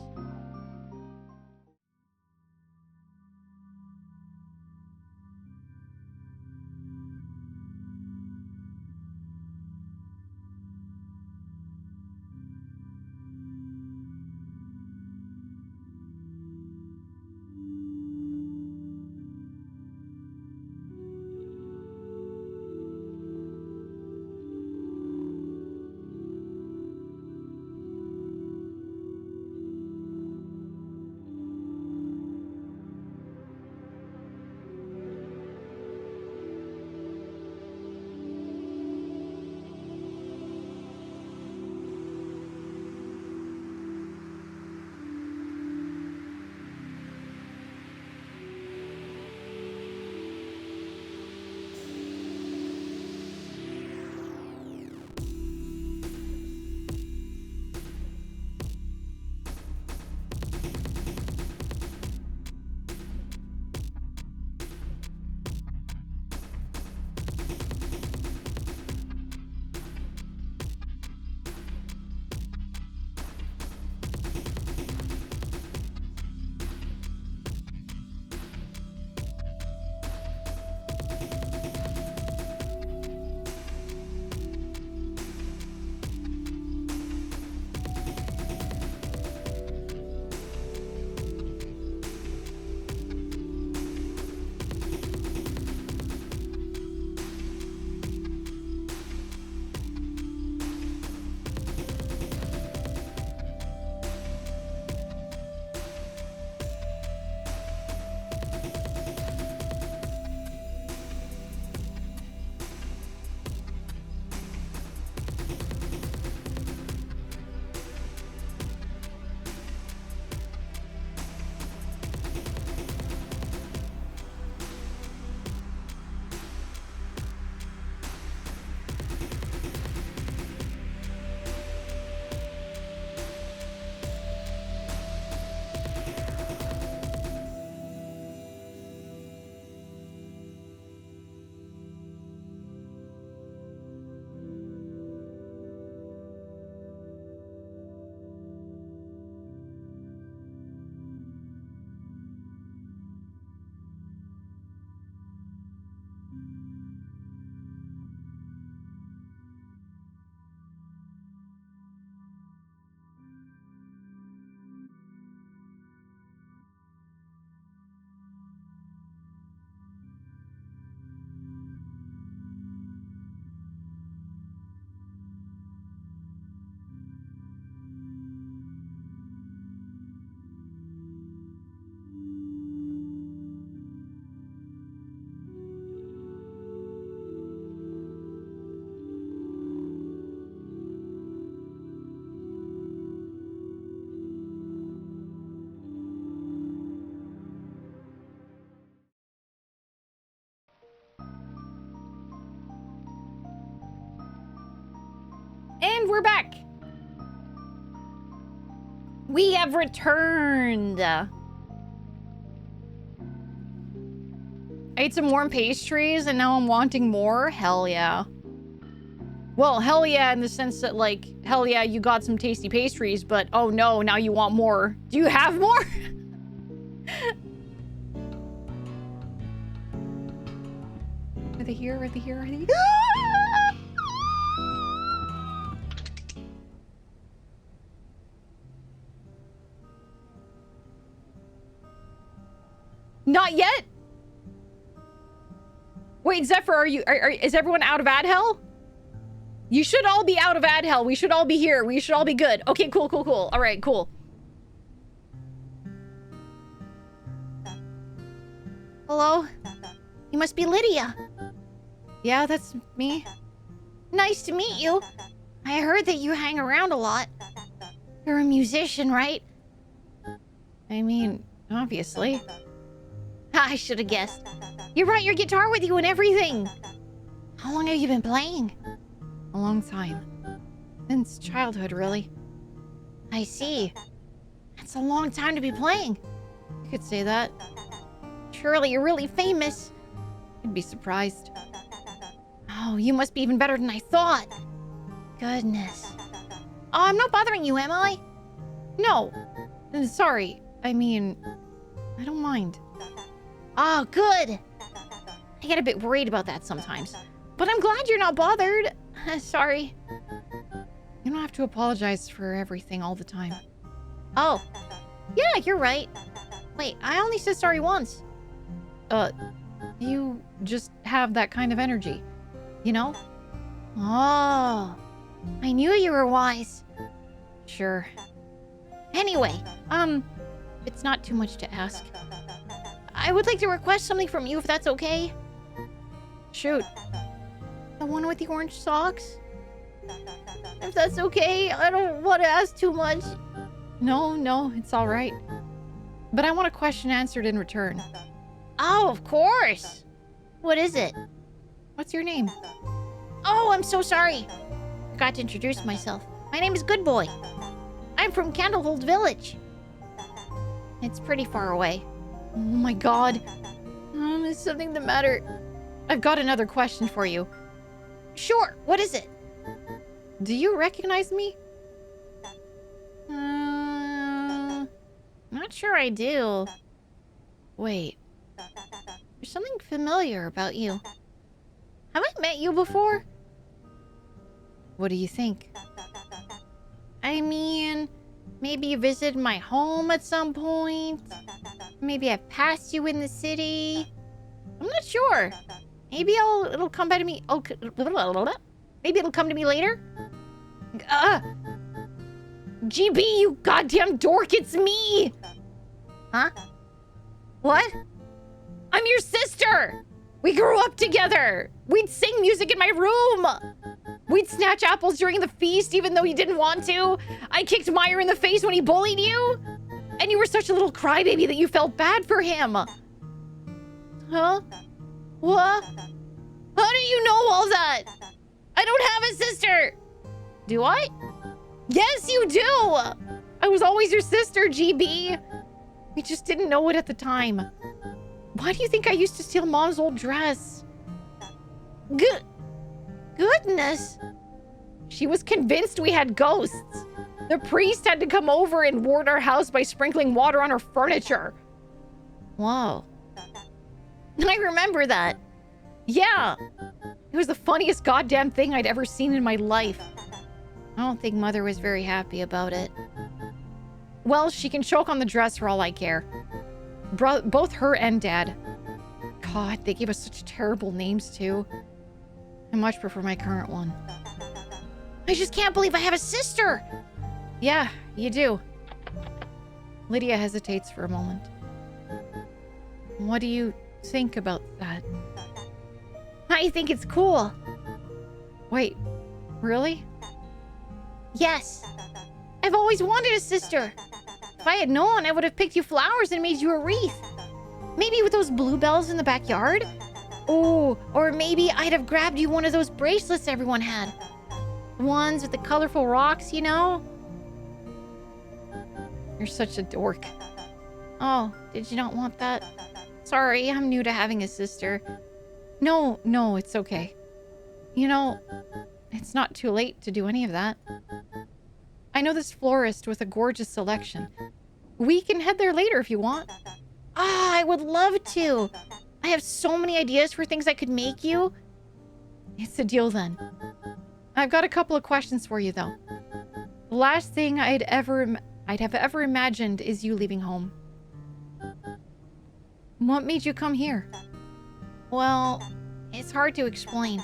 And we're back. We have returned. I ate some warm pastries and now I'm wanting more. Hell yeah. Well, hell yeah in the sense that, like, hell yeah, you got some tasty pastries, but oh no, now you want more. Do you have more? Are they here? Are they here? Are they here? Not yet? Wait, Zephyr, is everyone out of ad hell? You should all be out of ad hell. We should all be here. We should all be good. Okay, cool, cool, cool. All right, cool. Hello? You must be Lydia. Yeah, that's me. Nice to meet you. I heard that you hang around a lot. You're a musician, right? I mean, obviously. I should have guessed. You brought your guitar with you and everything. How long have you been playing? A long time. Since childhood, really. I see. That's a long time to be playing. You could say that. Surely you're really famous. I'd be surprised. Oh, you must be even better than I thought. Goodness. Oh, I'm not bothering you, am I? No. Sorry. I mean, I don't mind. Oh, good. I get a bit worried about that sometimes. But I'm glad you're not bothered. Sorry. You don't have to apologize for everything all the time. Oh. Yeah, you're right. Wait, I only said sorry once. You just have that kind of energy. You know? Oh. I knew you were wise. Sure. Anyway, it's not too much to ask. I would like to request something from you if that's okay. Shoot. The one with the orange socks? If that's okay, I don't want to ask too much. No, it's all right. But I want a question answered in return. Oh, of course. What is it? What's your name? Oh, I'm so sorry. Forgot to introduce myself. My name is Good Boy. I'm from Candlehold Village. It's pretty far away. Oh my god. Is something the matter? I've got another question for you. Sure, what is it? Do you recognize me? Not sure I do. Wait. There's something familiar about you. Have I met you before? What do you think? I mean, maybe you visited my home at some point. Maybe I've passed you in the city. I'm not sure. Maybe it'll come back to me. Oh, maybe it'll come to me later. GB, you goddamn dork, it's me! Huh? What? I'm your sister! We grew up together! We'd sing music in my room! We'd snatch apples during the feast even though you didn't want to! I kicked Meyer in the face when he bullied you! And you were such a little crybaby that you felt bad for him! Huh? What? How do you know all that? I don't have a sister! Do I? Yes, you do! I was always your sister, GB! We just didn't know it at the time. Why do you think I used to steal Mom's old dress? Goodness! She was convinced we had ghosts. The priest had to come over and ward our house by sprinkling water on her furniture. Whoa. I remember that. Yeah. It was the funniest goddamn thing I'd ever seen in my life. I don't think Mother was very happy about it. Well, she can choke on the dress for all I care. Both her and Dad. God, they gave us such terrible names, too. I much prefer my current one. I just can't believe I have a sister! Yeah, you do. Lydia hesitates for a moment. What do you think about that? I think it's cool. Wait, really? Yes. I've always wanted a sister. If I had known, I would have picked you flowers and made you a wreath. Maybe with those bluebells in the backyard? Oh, or maybe I'd have grabbed you one of those bracelets everyone had. ones with the colorful rocks, you know? You're such a dork. Oh, did you not want that? Sorry, I'm new to having a sister. No, it's okay. You know, it's not too late to do any of that. I know this florist with a gorgeous selection. We can head there later if you want. Ah, I would love to. I have so many ideas for things I could make you. It's a deal then. I've got a couple of questions for you though. The last thing I'd have ever imagined is you leaving home. What made you come here? Well, it's hard to explain.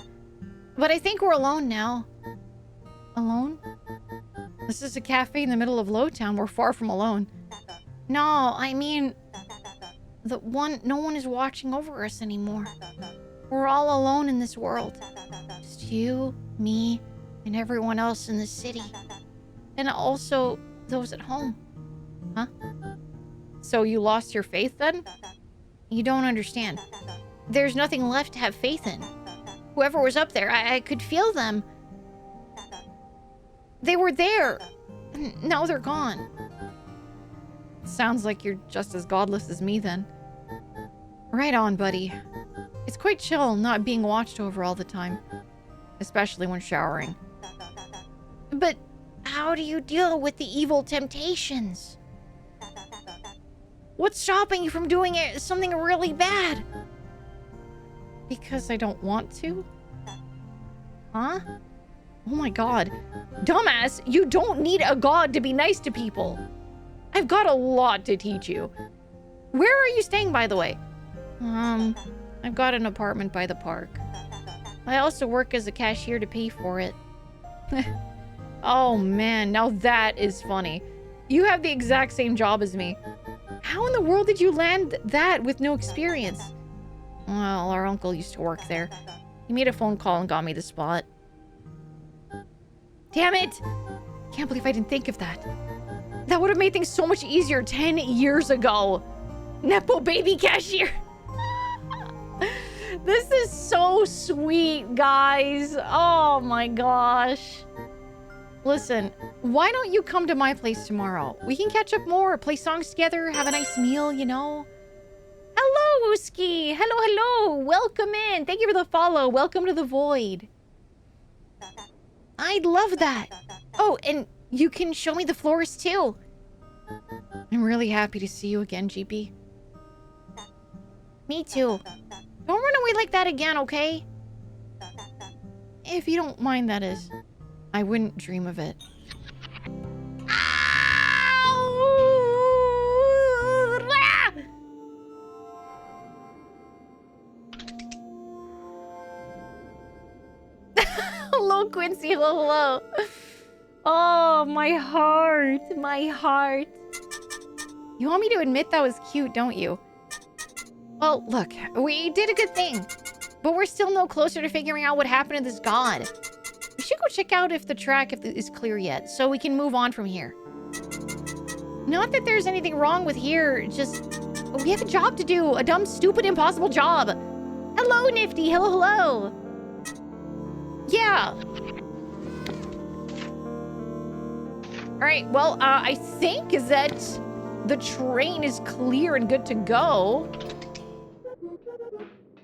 But I think we're alone now. Alone? This is a cafe in the middle of Lowtown. We're far from alone. No, I mean... no one is watching over us anymore. We're all alone in this world. Just you, me, and everyone else in the city. And also those at home. Huh? So you lost your faith then? You don't understand. There's nothing left to have faith in. Whoever was up there, I could feel them. They were there. Now they're gone. Sounds like you're just as godless as me then. Right on, buddy. It's quite chill not being watched over all the time. Especially when showering. But how do you deal with the evil temptations? What's stopping you from doing something really bad? Because I don't want to? Huh? Oh my god. Dumbass, you don't need a god to be nice to people. I've got a lot to teach you. Where are you staying, by the way? I've got an apartment by the park. I also work as a cashier to pay for it. Oh man, now that is funny. You have the exact same job as me. How in the world did you land that with no experience? Well, our uncle used to work there. He made a phone call and got me the spot. Damn it! Can't believe I didn't think of that. That would have made things so much easier 10 years ago. Nepo baby cashier. This is so sweet, guys. Oh my gosh. Listen, why don't you come to my place tomorrow? We can catch up more, play songs together, have a nice meal, you know? Hello, Wooski. Hello. Welcome in. Thank you for the follow. Welcome to the void. I'd love that. Oh, and you can show me the florist too. I'm really happy to see you again, GP. Me too. Don't run away like that again, okay? If you don't mind, that is. I wouldn't dream of it. Hello, Quincy. Hello. Oh, my heart. My heart. You want me to admit that was cute, don't you? Well, look, we did a good thing. But we're still no closer to figuring out what happened to this god. We should go check out if the track is clear yet, so we can move on from here. Not that there's anything wrong with here, just... we have a job to do. A dumb, stupid, impossible job. Hello, Nifty. Hello. Yeah. Alright, well, I think is that the train is clear and good to go.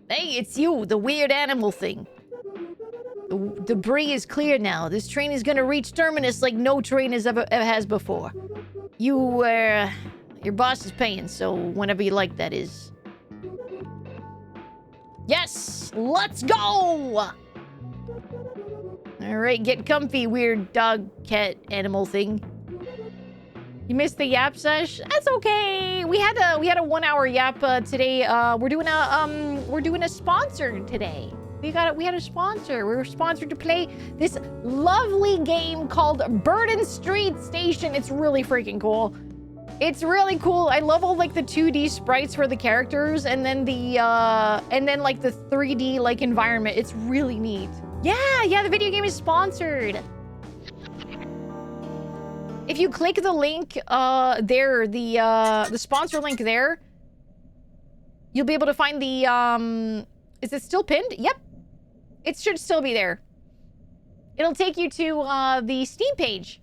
Hey, it's you, the weird animal thing. The debris is clear now. This train is gonna reach terminus like no train ever has before. Your boss is paying, so whenever you like, that is. Yes! Let's go! Alright, get comfy, weird dog, cat, animal thing. You missed the yap sesh? That's okay. We had a 1 hour yap today. We're doing a sponsor today. We had a sponsor. We were sponsored to play this lovely game called Burden Street Station. It's really freaking cool. It's really cool. I love all like the 2D sprites for the characters and then the like the 3D like environment. It's really neat. Yeah, the video game is sponsored. If you click the link there, the sponsor link there, you'll be able to find the is it still pinned? Yep. It should still be there. It'll take you to the Steam page.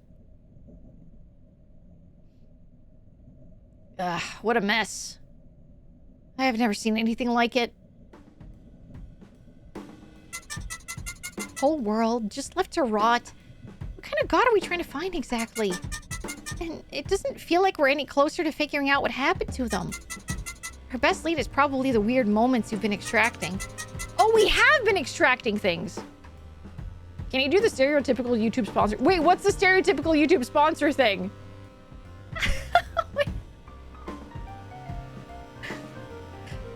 Ugh, what a mess. I have never seen anything like it. Whole world just left to rot. What kind of god are we trying to find exactly? And it doesn't feel like we're any closer to figuring out what happened to them. Our best lead is probably the weird moments you've been extracting. Oh, we have been extracting things. Can you do the stereotypical YouTube sponsor? Wait, what's the stereotypical YouTube sponsor thing?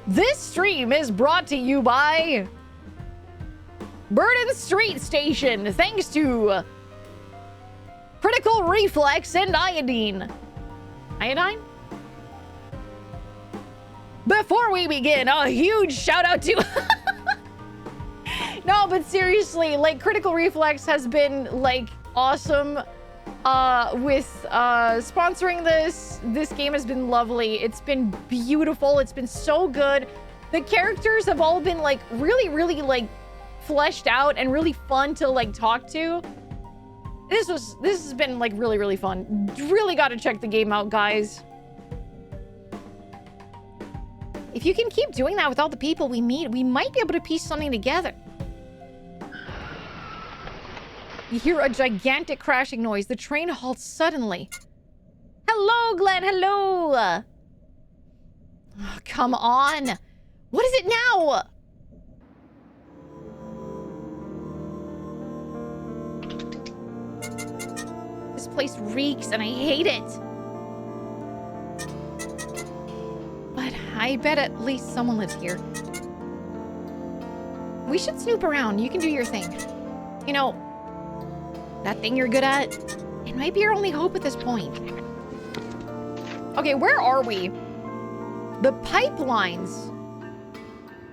This stream is brought to you by Burden Street Station, thanks to Critical Reflex and Iodine. Iodine? Before we begin, a huge shout out to... No, but seriously, like, Critical Reflex has been, like, awesome with sponsoring this. This game has been lovely. It's been beautiful. It's been so good. The characters have all been, like, really, really, like, fleshed out and really fun to, like, talk to. This has been, like, really, really fun. Really gotta check the game out, guys. If you can keep doing that with all the people we meet, we might be able to piece something together. You hear a gigantic crashing noise. The train halts suddenly. Hello, Glenn. Hello. Oh, come on. What is it now? This place reeks and I hate it. But I bet at least someone lives here. We should snoop around. You can do your thing. You know, that thing you're good at, it might be your only hope at this point. Okay, where are we? The pipelines.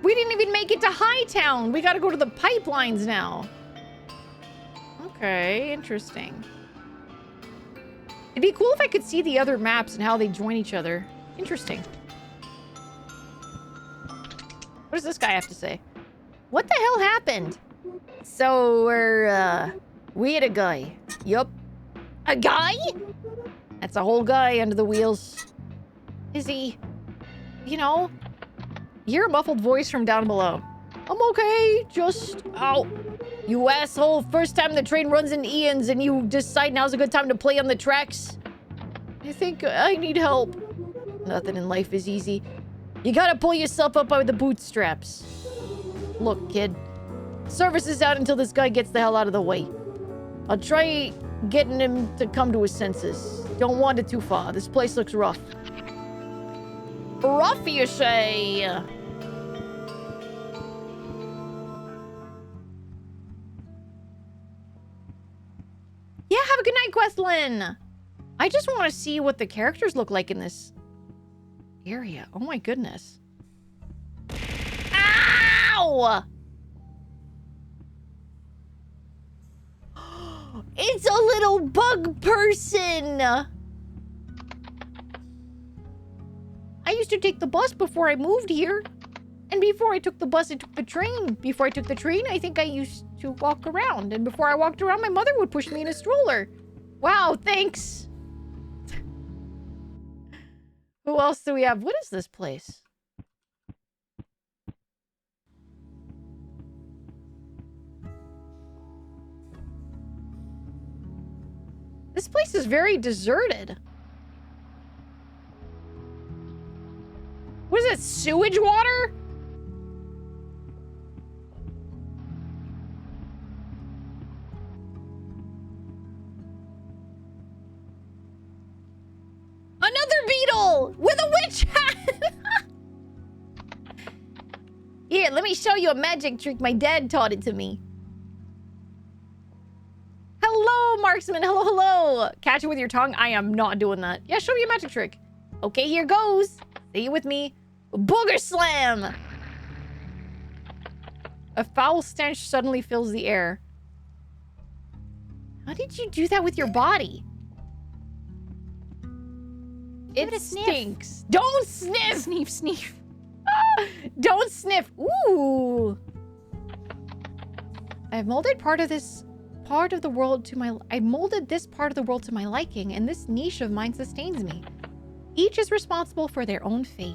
We didn't even make it to Hightown. We gotta go to the pipelines now. Okay, interesting. It'd be cool if I could see the other maps and how they join each other. Interesting. What does this guy have to say? What the hell happened? So we had a guy. Yup. A guy? That's a whole guy under the wheels. Is he, you know? You hear a muffled voice from down below. I'm okay, just, ow. You asshole, first time the train runs in Ian's and you decide now's a good time to play on the tracks? I think I need help. Nothing in life is easy. You gotta pull yourself up by the bootstraps. Look, kid. Service is out until this guy gets the hell out of the way. I'll try getting him to come to his senses. Don't wander too far. This place looks rough. Rough, you say? Yeah, have a good night, Questlin. I just want to see what the characters look like in this area. Oh my goodness. Ow! It's a little bug person! I used to take the bus before I moved here. And before I took the bus, I took the train. Before I took the train, I think I used to walk around. And before I walked around, my mother would push me in a stroller. Wow, thanks. Who else do we have? What is this place? This place is very deserted. What is it? Sewage water? Another beetle with a witch hat. Here, let me show you a magic trick. My dad taught it to me. Hello, marksman. Hello, hello. Catch it with your tongue. I am not doing that. Yeah, show me a magic trick. Okay, here goes. Say it with me. Booger slam. A foul stench suddenly fills the air. How did you do that with your body? It stinks. Don't sniff. Sneef, sneef. Don't sniff. Ooh. I have molded part of this part of the world to my... I molded this part of the world to my liking, and this niche of mine sustains me. Each is responsible for their own fate.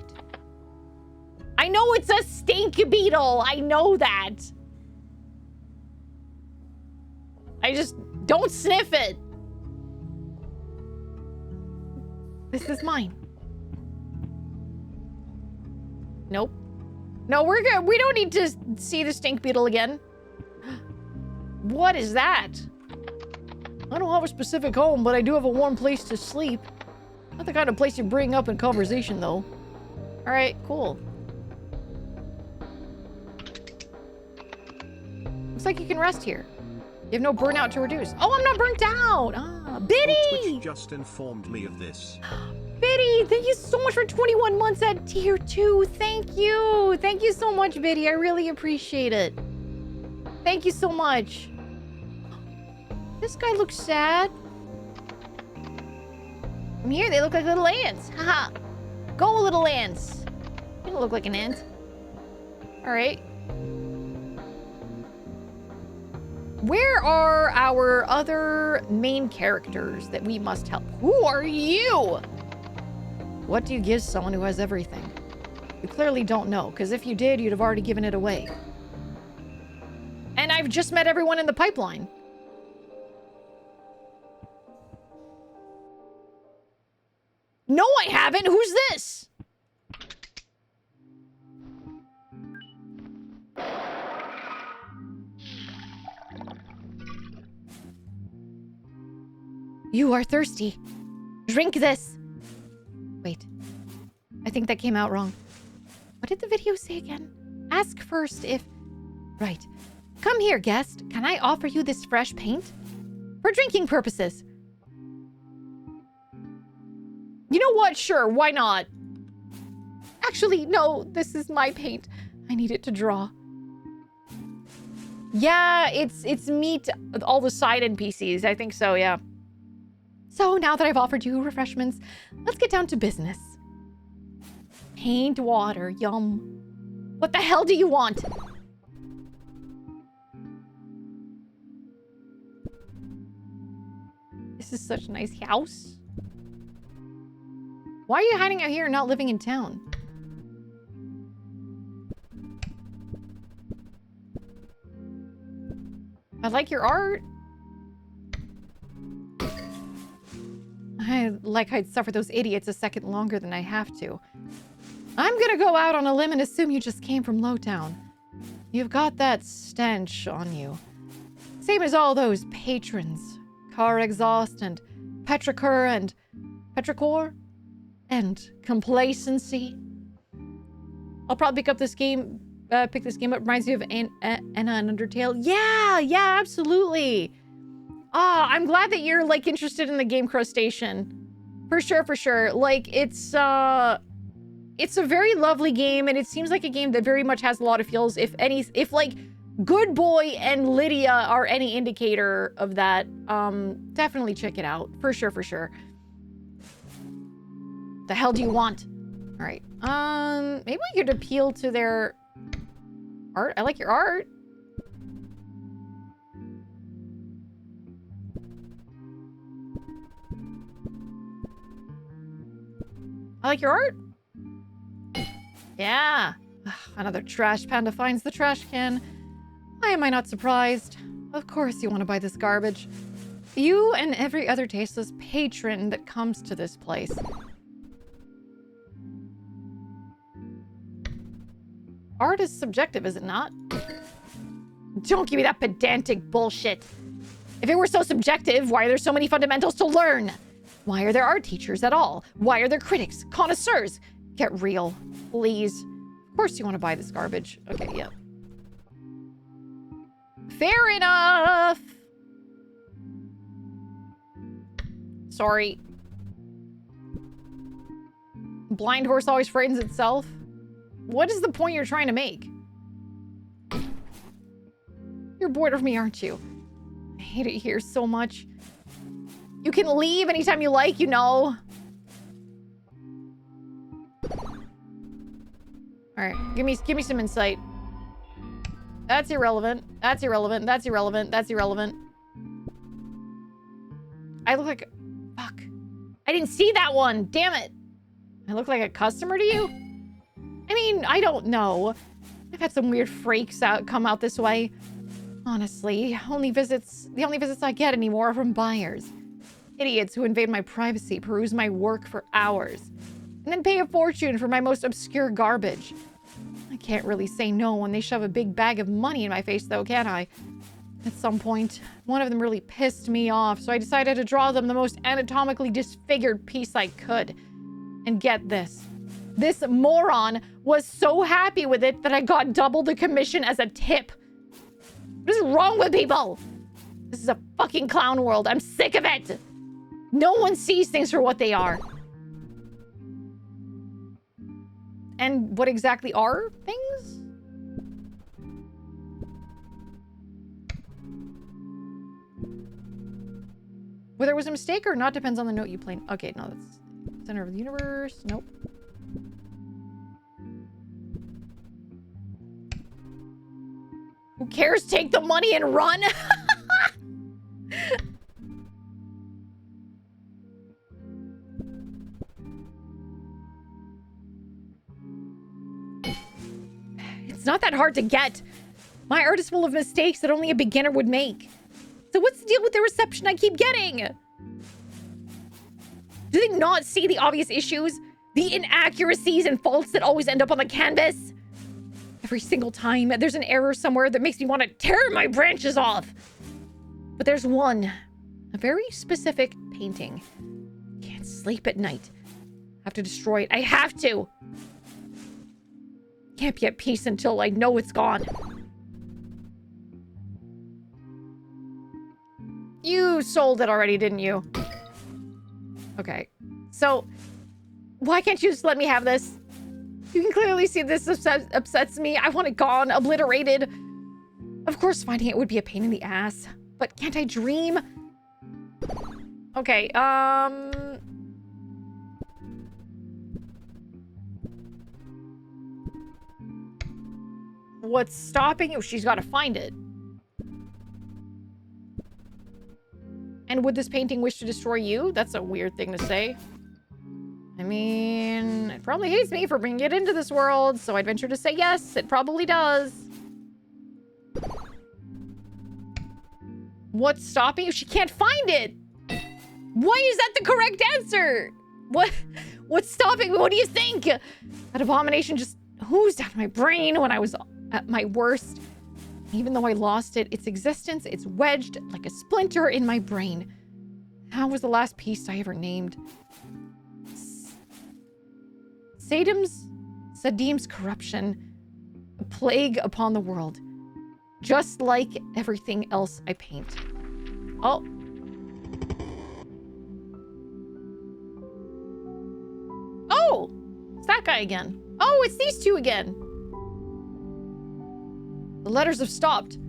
I know it's a stink beetle. I know that. I just don't sniff it. This is mine. Nope. No, we're good. We don't need to see the stink beetle again. What is that? I don't have a specific home, but I do have a warm place to sleep. Not the kind of place you bring up in conversation, though. All right, cool. Looks like you can rest here. You have no burnout to reduce. Oh, I'm not burnt out. Ah, Biddy! Twitch just informed me of this. Biddy, thank you so much for 21 months at tier 2. Thank you. Thank you so much, Biddy. I really appreciate it. Thank you so much. This guy looks sad. From here, they look like little ants. Haha. Go, little ants. You don't look like an ant. All right. Where are our other main characters that we must help? Who are you? What do you give someone who has everything? You clearly don't know, because if you did, you'd have already given it away. And I've just met everyone in the pipeline. No, I haven't. Who's this? You are thirsty. Drink this. Wait. I think that came out wrong. What did the video say again? Ask first if... Right. Come here, guest. Can I offer you this fresh paint? For drinking purposes. You know what? Sure, why not? Actually, no, this is my paint. I need it to draw. Yeah, it's meet all the side NPCs. I think so, yeah. So now that I've offered you refreshments, let's get down to business. Paint water, yum. What the hell do you want? This is such a nice house. Why are you hiding out here and not living in town? I like your art. I like I'd suffer those idiots a second longer than I have to. I'm gonna go out on a limb and assume you just came from Lowtown. You've got that stench on you. Same as all those patrons. Car exhaust and petrichor and petrichor and complacency. I'll probably pick this game up. Reminds me of Anna and Undertale. Yeah, absolutely. I'm glad that you're like interested in the game Crustacean. For sure. Like it's a very lovely game, and it seems like a game that very much has a lot of feels. If like Good Boy and Lydia are any indicator of that, definitely check it out. For sure. The hell do you want? All right. Maybe we could appeal to their art. I like your art. I like your art. Yeah. Ugh, another trash panda finds the trash can. Why am I not surprised? Of course you want to buy this garbage. You and every other tasteless patron that comes to this place. Art is subjective, is it not? Don't give me that pedantic bullshit. If it were so subjective, why are there so many fundamentals to learn? Why are there art teachers at all? Why are there critics, connoisseurs? Get real, please. Of course you want to buy this garbage. Okay, yeah. Fair enough. Sorry. Blind horse always frightens itself. What is the point you're trying to make? You're bored of me, aren't you? I hate it here so much. You can leave anytime you like, you know. All right, give me some insight. That's irrelevant. That's irrelevant. That's irrelevant. That's irrelevant. I look like... Fuck. I didn't see that one. Damn it. I look like a customer to you? I mean, I don't know. I've had some weird freaks come out this way. Honestly, the only visits I get anymore are from buyers. Idiots who invade my privacy, peruse my work for hours, and then pay a fortune for my most obscure garbage. I can't really say no when they shove a big bag of money in my face, though, can I? At some point, one of them really pissed me off, so I decided to draw them the most anatomically disfigured piece I could. And get this. This moron was so happy with it that I got double the commission as a tip. What is wrong with people? This is a fucking clown world. I'm sick of it. No one sees things for what they are. And what exactly are things? Whether it was a mistake or not depends on the note you played. Okay, no, that's center of the universe. Nope. Who cares? Take the money and run. It's not that hard to get. My art is full of mistakes that only a beginner would make. So what's the deal with the reception I keep getting? Do they not see the obvious issues? The inaccuracies and faults that always end up on the canvas? Every single time, there's an error somewhere that makes me want to tear my branches off. But there's one. A very specific painting. Can't sleep at night. Have to destroy it. I have to. Can't be at peace until I know it's gone. You sold it already, didn't you? Okay. So, why can't you just let me have this? You can clearly see this upsets me. I want it gone, obliterated. Of course, finding it would be a pain in the ass. But can't I dream? Okay, what's stopping you? She's got to find it. And would this painting wish to destroy you? That's a weird thing to say. I mean, it probably hates me for bringing it into this world, so I'd venture to say yes, it probably does. What's stopping you? She can't find it! Why is that the correct answer? What's stopping me? What do you think? That abomination just oozed out of my brain when I was at my worst. Even though I lost it, its existence, it's wedged like a splinter in my brain. How was the last piece I ever named? Sadim's corruption, a plague upon the world, just like everything else I paint. Oh. Oh, it's that guy again. Oh, it's these two again. The letters have stopped.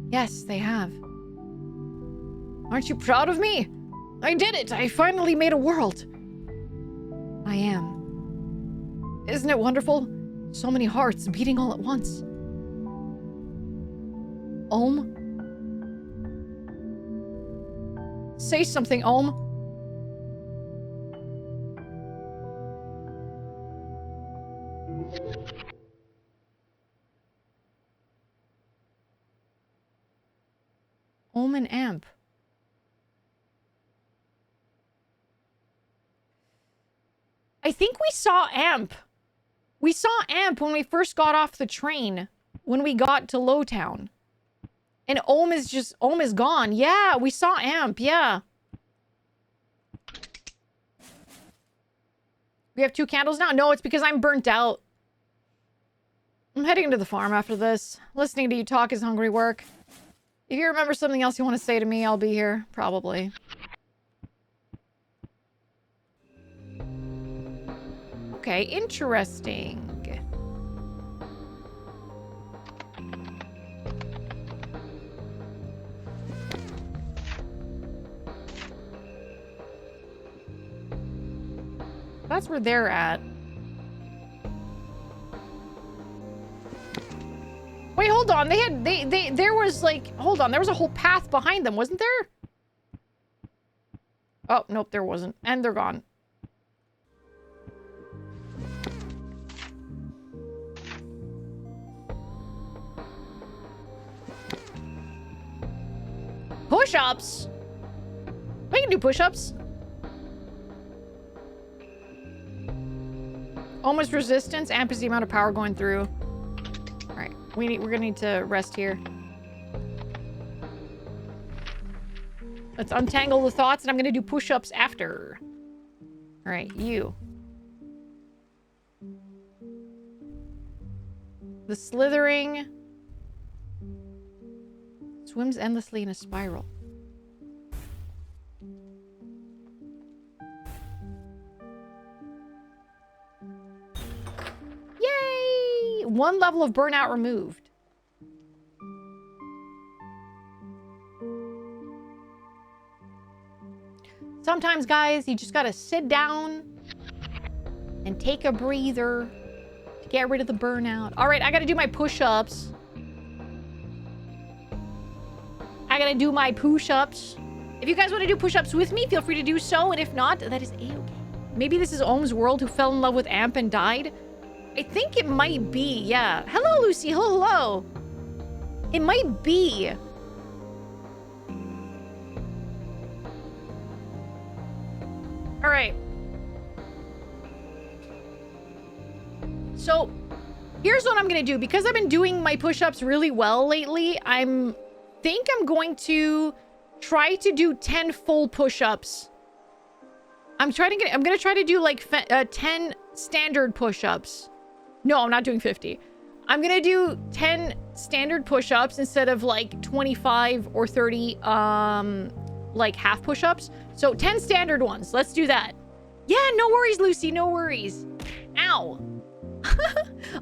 Yes, they have. Aren't you proud of me? I did it. I finally made a world. I am. Isn't it wonderful? So many hearts beating all at once. Ohm? Say something, Ohm. Ohm and Amp. I think we saw Amp. We saw Amp when we first got off the train, when we got to Lowtown. And Ohm is gone. Yeah, we saw Amp, yeah. We have 2 candles now? No, it's because I'm burnt out. I'm heading to the farm after this. Listening to you talk is hungry work. If you remember something else you want to say to me, I'll be here. Probably. Okay, interesting. That's where they're at. Wait, hold on. There was like, hold on. There was a whole path behind them, wasn't there? Oh, nope, there wasn't. And they're gone. Push-ups? We can do push-ups. Almost resistance amps the amount of power going through. All right, we're gonna need to rest here. Let's untangle the thoughts, and I'm gonna do push-ups after. All right, you. The slithering swims endlessly in a spiral. Yay! 1 level of burnout removed. Sometimes, guys, you just gotta sit down and take a breather to get rid of the burnout. All right, I gotta do my push-ups. I gotta do my push-ups. If you guys want to do push-ups with me, feel free to do so. And if not, that is A-okay. Maybe this is Ohm's world who fell in love with Amp and died. I think it might be, yeah. Hello, Lucy. Hello, hello. It might be. All right. So, here's what I'm going to do. Because I've been doing my push-ups really well lately, I'm going to try to do 10 full push-ups. I'm going to try to do like 10 standard push-ups. No, I'm not doing 50. I'm going to do 10 standard push-ups instead of like 25 or 30 like half push-ups. So 10 standard ones. Let's do that. Yeah, no worries, Lucy. No worries. Ow.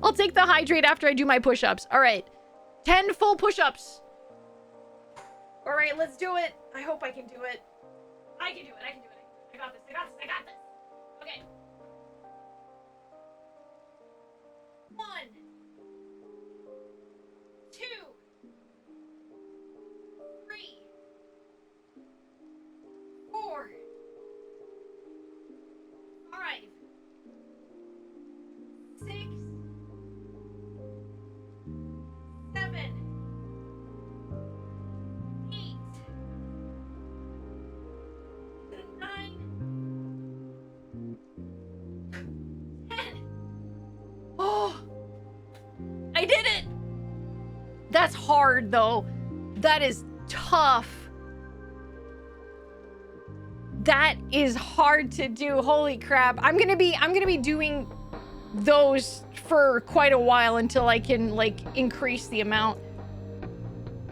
I'll take the hydrate after I do my push-ups. All right. 10 full push-ups. All right, let's do it. I hope I can do it. I can do it. I can do it. I got this. I got this. I got this. Okay. 1, 2, 3, 4, 5, 6, 7, 8, 9, 10. Oh, I did it. That's hard though. That is tough. That is hard to do. Holy crap. I'm gonna be doing those for quite a while until I can like increase the amount.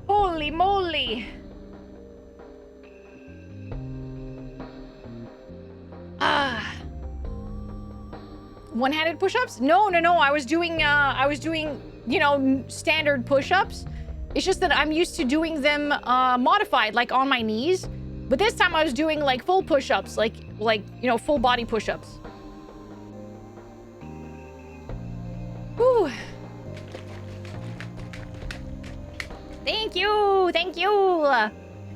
Holy moly. One-handed push-ups? No. I was doing, you know, standard push-ups. It's just that I'm used to doing them modified, like on my knees. But this time I was doing like full push-ups, like you know, full body push-ups. Whew. Thank you. Thank you.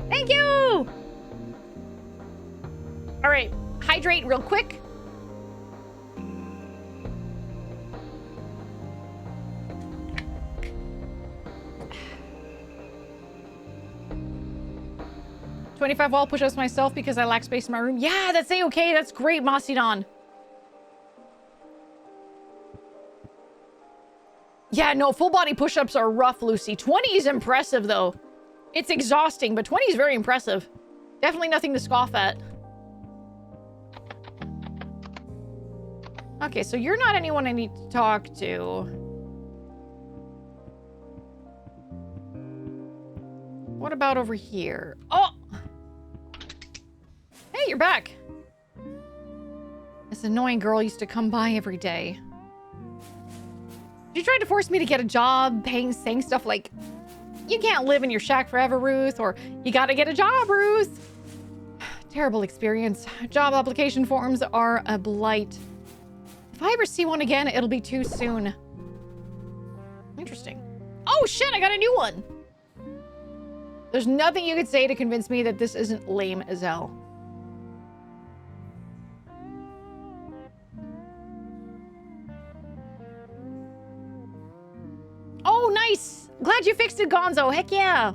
Thank you. All right, hydrate real quick. $25 wall push-ups myself because I lack space in my room. Yeah, that's A-okay. That's great, Masidon. Yeah, no, full body push-ups are rough, Lucy. 20 is impressive, though. It's exhausting, but 20 is very impressive. Definitely nothing to scoff at. Okay, so you're not anyone I need to talk to. What about over here? Oh! Hey, you're back. This annoying girl used to come by every day. She tried to force me to get a job, saying stuff like, you can't live in your shack forever, Ruth, or you gotta get a job, Ruth. Terrible experience. Job application forms are a blight. If I ever see one again, it'll be too soon. Interesting. Oh shit, I got a new one. There's nothing you could say to convince me that this isn't lame as hell. Nice! Glad you fixed it, Gonzo. Heck yeah!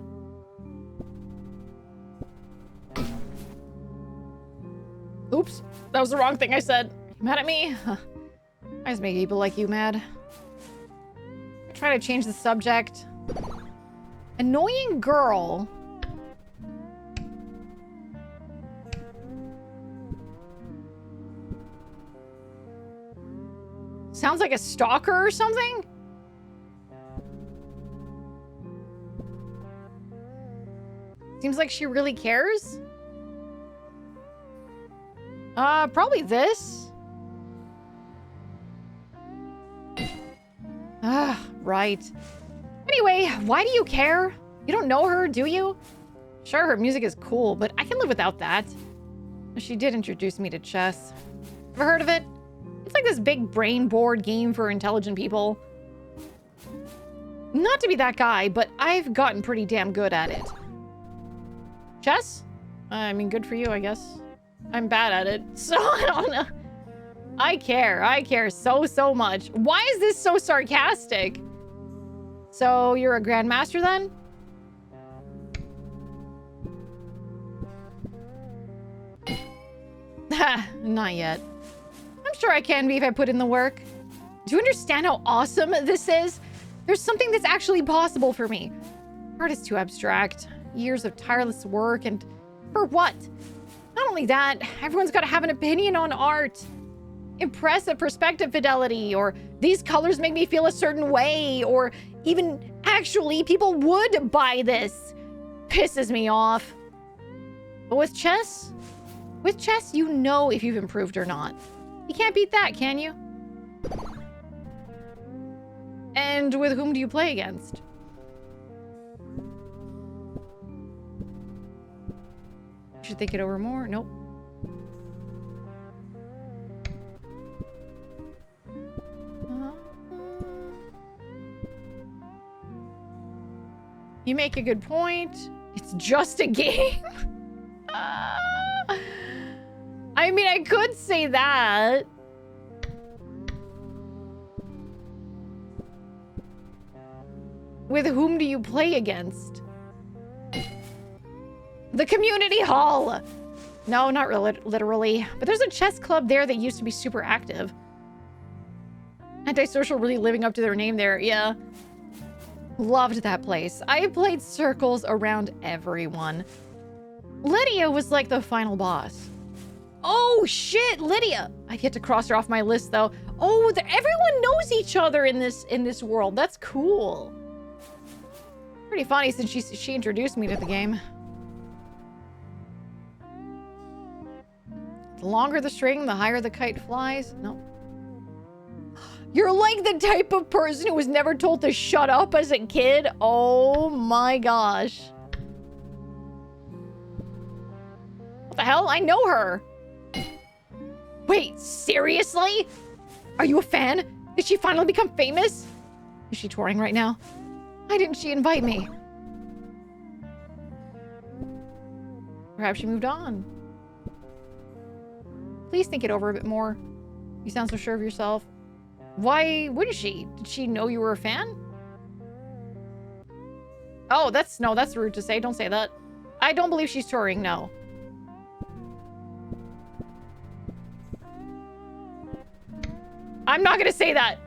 Oops. That was the wrong thing I said. You mad at me? I just make people like you mad. I try to change the subject. Annoying girl. Sounds like a stalker or something? Seems like she really cares. Probably this. Ah, right. Anyway, why do you care? You don't know her, do you? Sure, her music is cool, but I can live without that. She did introduce me to chess. Ever heard of it? It's like this big brain board game for intelligent people. Not to be that guy, but I've gotten pretty damn good at it. Chess? I mean, good for you, I guess. I'm bad at it, so I don't know. I care so much. Why is this so sarcastic? So you're a grandmaster then? Ha, not yet. I'm sure I can be if I put in the work. Do you understand how awesome this is? There's something that's actually possible for me. Art is too abstract. Years of tireless work, and for what? Not only that, everyone's got to have an opinion on art. Impressive perspective fidelity, or these colors make me feel a certain way, or even actually people would buy this. Pisses me off. But with chess, you know if you've improved or not. You can't beat that, can you? And with whom do you play against? Should think it over more. Nope. You make a good point. It's just a game. I mean, I could say that. With whom do you play against? The community hall. No, not really, literally. But there's a chess club there that used to be super active. Antisocial really living up to their name there. Yeah. Loved that place. I played circles around everyone. Lydia was like the final boss. Oh shit, Lydia. I've yet to cross her off my list though. Oh, everyone knows each other in this world. That's cool. Pretty funny since she introduced me to the game. The longer the string, the higher the kite flies. No. You're like the type of person who was never told to shut up as a kid. Oh my gosh. What the hell? I know her. Wait, seriously? Are you a fan? Did she finally become famous? Is she touring right now? Why didn't she invite me? Perhaps she moved on. Please think it over a bit more. You sound so sure of yourself. Why wouldn't she? Did she know you were a fan? Oh, that's rude to say. Don't say that. I don't believe she's touring, no. I'm not gonna say that.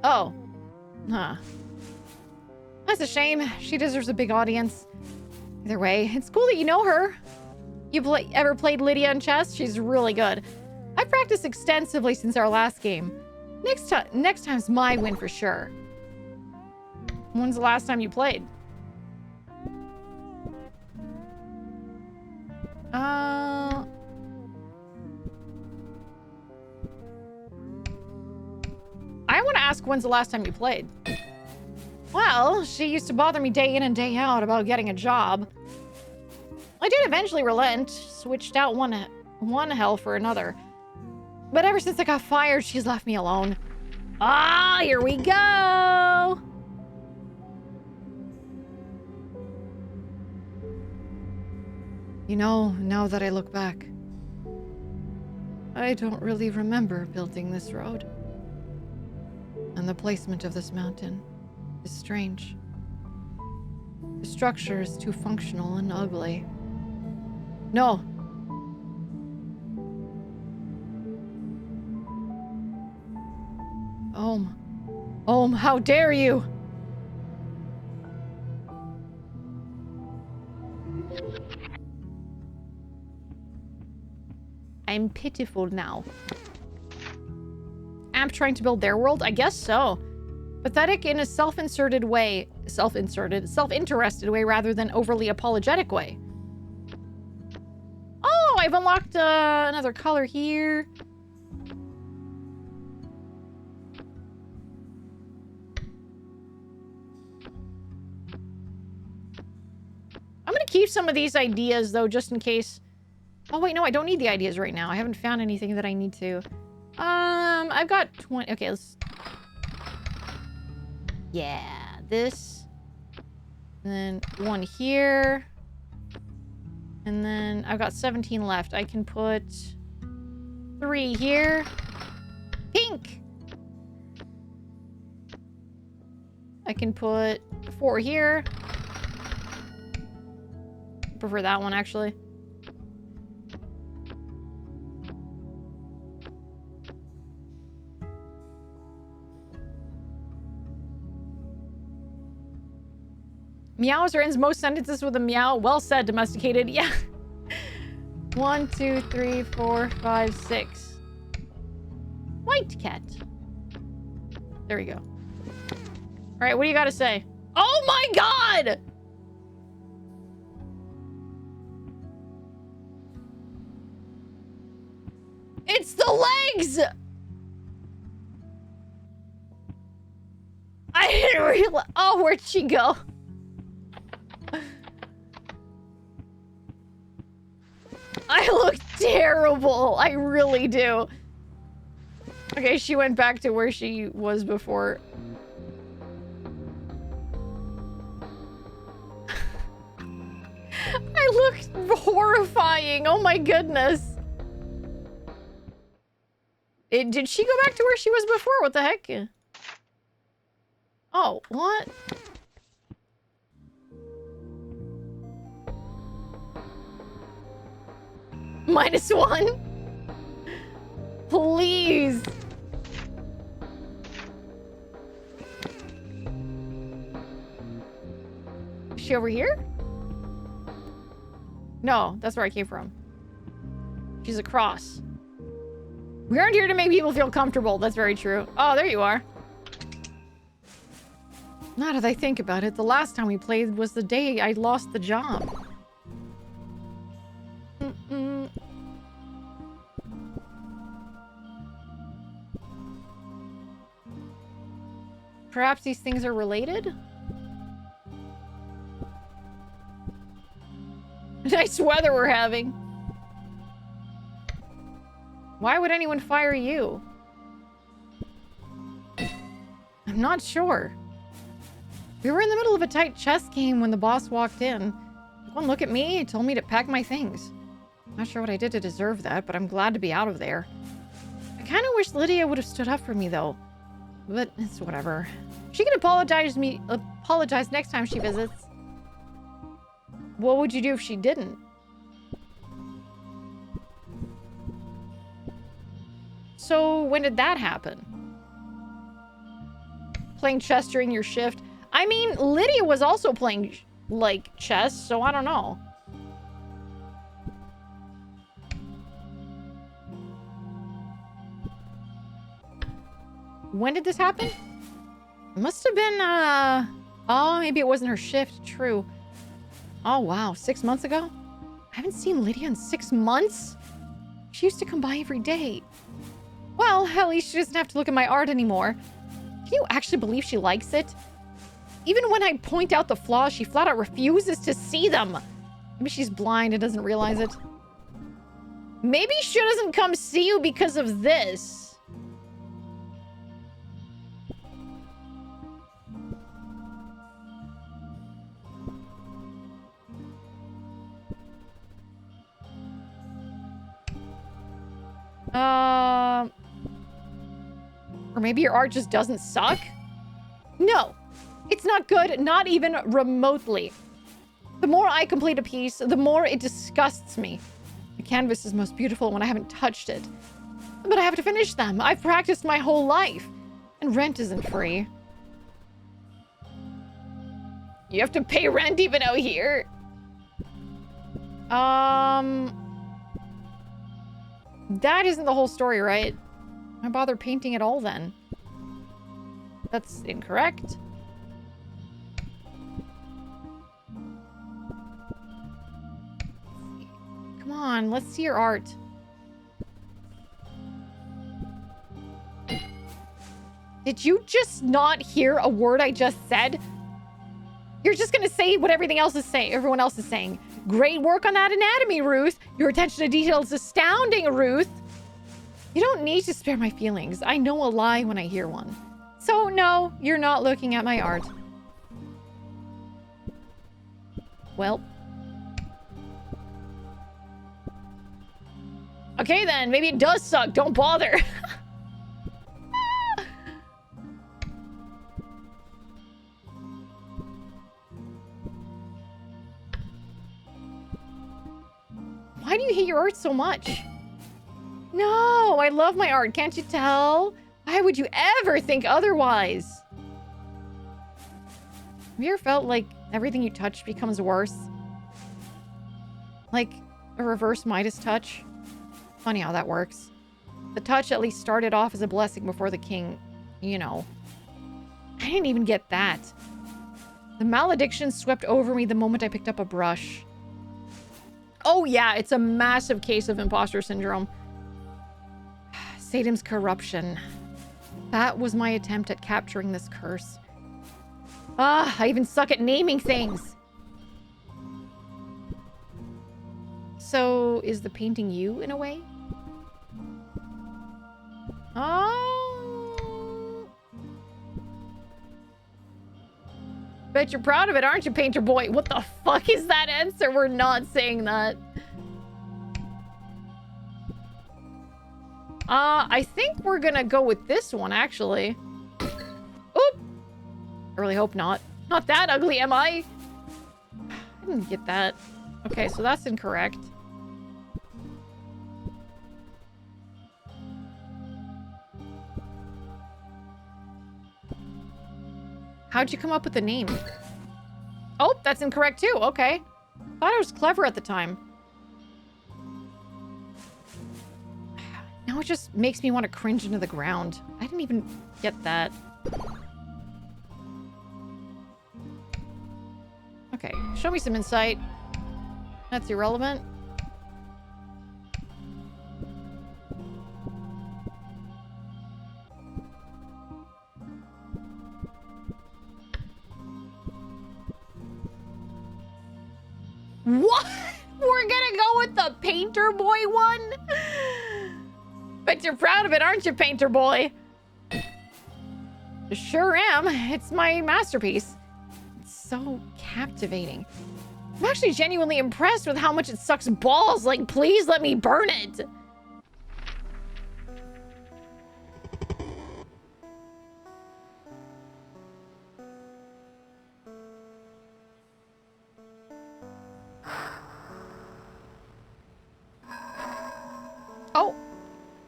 Oh. Huh. That's a shame. She deserves a big audience. Either way, it's cool that you know her. You ever played Lydia in chess? She's really good. I've practiced extensively since our last game. Next time's my win for sure. When's the last time you played? I want to ask when's the last time you played. Well, she used to bother me day in and day out about getting a job. I did eventually relent, switched out one hell for another. But ever since I got fired, she's left me alone. Ah, here we go! You know, now that I look back, I don't really remember building this road and the placement of this mountain. is strange. The structure is too functional and ugly. No. How dare you? I'm pitiful now. Amp trying to build their world? I guess so. Pathetic in a self-interested way rather than overly apologetic way. Oh, I've unlocked another color here. I'm gonna keep some of these ideas though, just in case. Oh wait, no, I don't need the ideas right now. I haven't found anything that I need to. I've got 20. Okay, let's. Yeah, this. And then one here. And then I've got 17 left. I can put 3 here. Pink! I can put 4 here. Prefer that one, actually. Meows or ends most sentences with a meow. Well said, domesticated. Yeah. 1, 2, 3, 4, 5, 6. White cat. There we go. All right, what do you got to say? Oh my god! It's the legs! I didn't realize. Oh, where'd she go? I look terrible. I really do. Okay, she went back to where she was before. I look horrifying. Oh my goodness. Did she go back to where she was before? What the heck? Oh, what? -1? Please. Is she over here? No, that's where I came from. She's across. We aren't here to make people feel comfortable. That's very true. Oh, there you are. Now that I think about it, the last time we played was the day I lost the job. Perhaps these things are related? Nice weather we're having. Why would anyone fire you? I'm not sure. We were in the middle of a tight chess game when the boss walked in. One look at me, told me to pack my things. Not sure what I did to deserve that, but I'm glad to be out of there. I kind of wish Lydia would have stood up for me, though. But it's whatever. She can apologize next time she visits. What would you do if she didn't? So when did that happen? Playing chess during your shift? I mean, Lydia was also playing, like, chess, so I don't know. When did this happen? It must have been, oh, maybe it wasn't her shift. True. Oh, wow. 6 months ago? I haven't seen Lydia in 6 months? She used to come by every day. Well, at least she doesn't have to look at my art anymore. Can you actually believe she likes it? Even when I point out the flaws, she flat out refuses to see them. Maybe she's blind and doesn't realize it. Maybe she doesn't come see you because of this. Or maybe your art just doesn't suck? No. It's not good, not even remotely. The more I complete a piece, the more it disgusts me. The canvas is most beautiful when I haven't touched it. But I have to finish them. I've practiced my whole life. And rent isn't free. You have to pay rent even out here. That isn't the whole story, right? Why bother painting at all then? That's incorrect. Come on, let's see your art. Did you just not hear a word I just said? You're just gonna say what everything else is saying, everyone else is saying. Great work on that anatomy, Ruth. Your attention to detail is astounding, Ruth. You don't need to spare my feelings. I know a lie when I hear one. So no, you're not looking at my art. Well. Okay then, maybe it does suck. Don't bother. Why do you hate your art so much? No, I love my art. Can't you tell? Why would you ever think otherwise? Have you ever felt like everything you touch becomes worse? Like a reverse Midas touch? Funny how that works. The touch at least started off as a blessing before the king, you know. I didn't even get that. The malediction swept over me the moment I picked up a brush. Oh yeah, it's a massive case of imposter syndrome. Satan's corruption. That was my attempt at capturing this curse. Ah, I even suck at naming things. So, is the painting you in a way? Oh. Bet you're proud of it, aren't you, Painter Boy? What the fuck is that answer? We're not saying that. I think we're gonna go with this one, actually. Oop! I really hope not. Not that ugly, am I? I didn't get that. Okay, so that's incorrect. How'd you come up with the name? Oh, that's incorrect too. Okay. Thought I was clever at the time. Now it just makes me want to cringe into the ground. I didn't even get that. Okay, show me some insight. That's irrelevant. What? We're gonna go with the Painter Boy one? Bet you're proud of it, aren't you, Painter Boy? Sure am. It's my masterpiece. It's so captivating. I'm actually genuinely impressed with how much it sucks balls. Like, please let me burn it. Oh,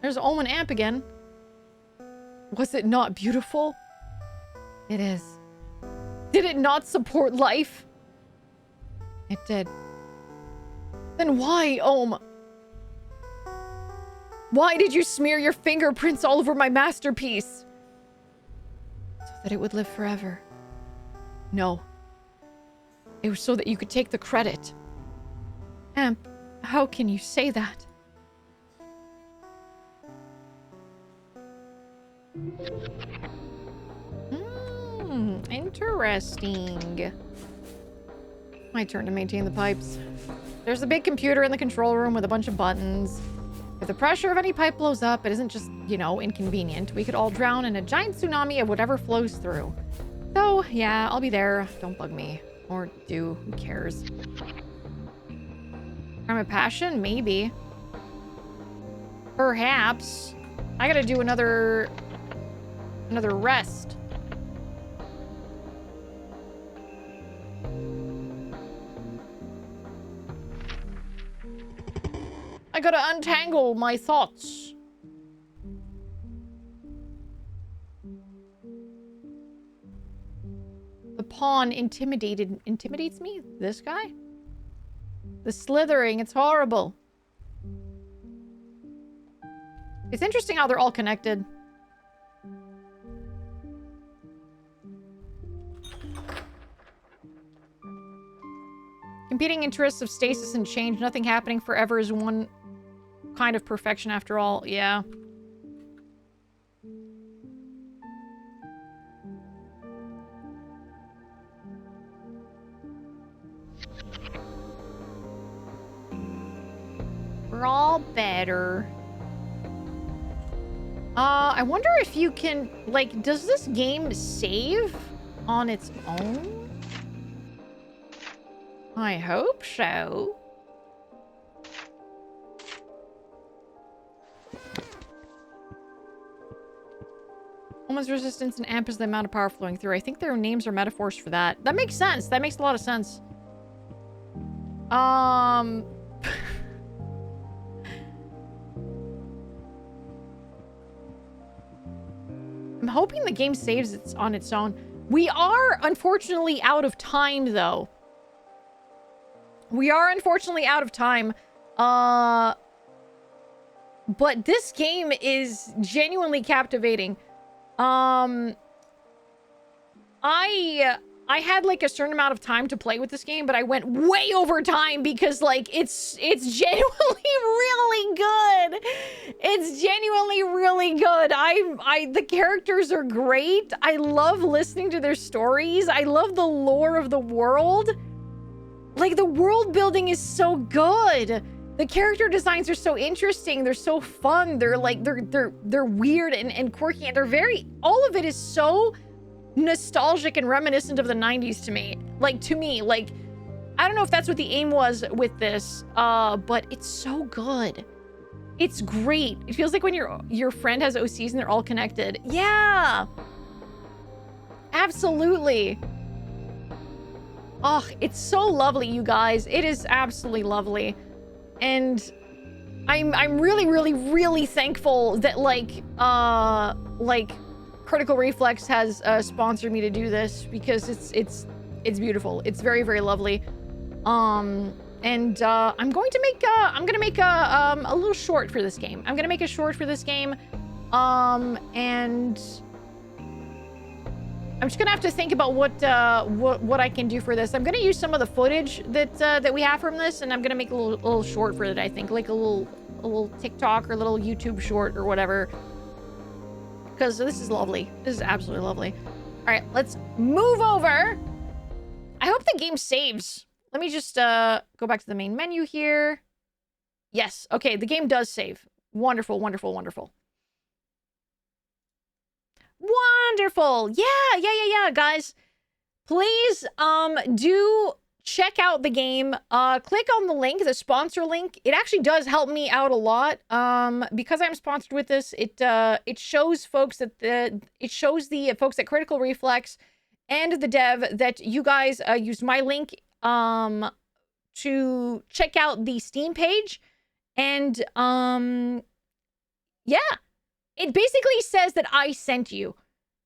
there's Omen Amp again. Was it not beautiful? It is. Did it not support life? It did. Then why, Ohm? Why did you smear your fingerprints all over my masterpiece? So that it would live forever. No. It was so that you could take the credit. Amp, how can you say that? Interesting. My turn to maintain the pipes. There's a big computer in the control room with a bunch of buttons. If the pressure of any pipe blows up, it isn't just, you know, inconvenient. We could all drown in a giant tsunami of whatever flows through. So, yeah, I'll be there. Don't bug me. Or do. Who cares? Crime of passion? Maybe. Perhaps. I gotta do another rest. I gotta untangle my thoughts. The pawn intimidates me? This guy? The slithering, it's horrible. It's interesting how they're all connected. Competing interests of stasis and change, nothing happening forever is one kind of perfection after all. Yeah. We're all better. I wonder if you can, like, does this game save on its own? I hope so. Woman's resistance and amp is the amount of power flowing through. I think their names are metaphors for that. That makes sense. That makes a lot of sense. I'm hoping the game saves it on its own. We are, unfortunately, out of time, though. We are, unfortunately, out of time. But this game is genuinely captivating. I had, like, a certain amount of time to play with this game, but I went way over time because, like, it's genuinely really good. It's genuinely really good. The characters are great. I love listening to their stories. I love the lore of the world. Like, the world building is so good. The character designs are so interesting. They're so fun. They're like, they're weird and quirky, and they're very, all of it is so nostalgic and reminiscent of the 90s to me. Like, I don't know if that's what the aim was with this, but it's so good. It's great. It feels like when your friend has OCs and they're all connected. Yeah. Absolutely. Oh, it's so lovely, you guys. It is absolutely lovely. And I'm really, really, really thankful that, like Critical Reflex has sponsored me to do this, because it's beautiful. It's very, very lovely. I'm gonna make a little short for this game. I'm gonna make a short for this game. And I'm just gonna have to think about what I can do for this. I'm gonna use some of the footage that we have from this, and I'm gonna make a little short for it. I think, like a little TikTok or a little YouTube short or whatever. Because this is lovely. This is absolutely lovely. All right, let's move over. I hope the game saves. Let me just go back to the main menu here. Yes. Okay, the game does save. Wonderful, wonderful, wonderful. Wonderful. Yeah, guys. Please do check out the game. Click on the link, the sponsor link. It actually does help me out a lot. Because I'm sponsored with this, it shows folks that the folks at Critical Reflex and the dev that you guys used my link to check out the Steam page. And yeah. It basically says that I sent you,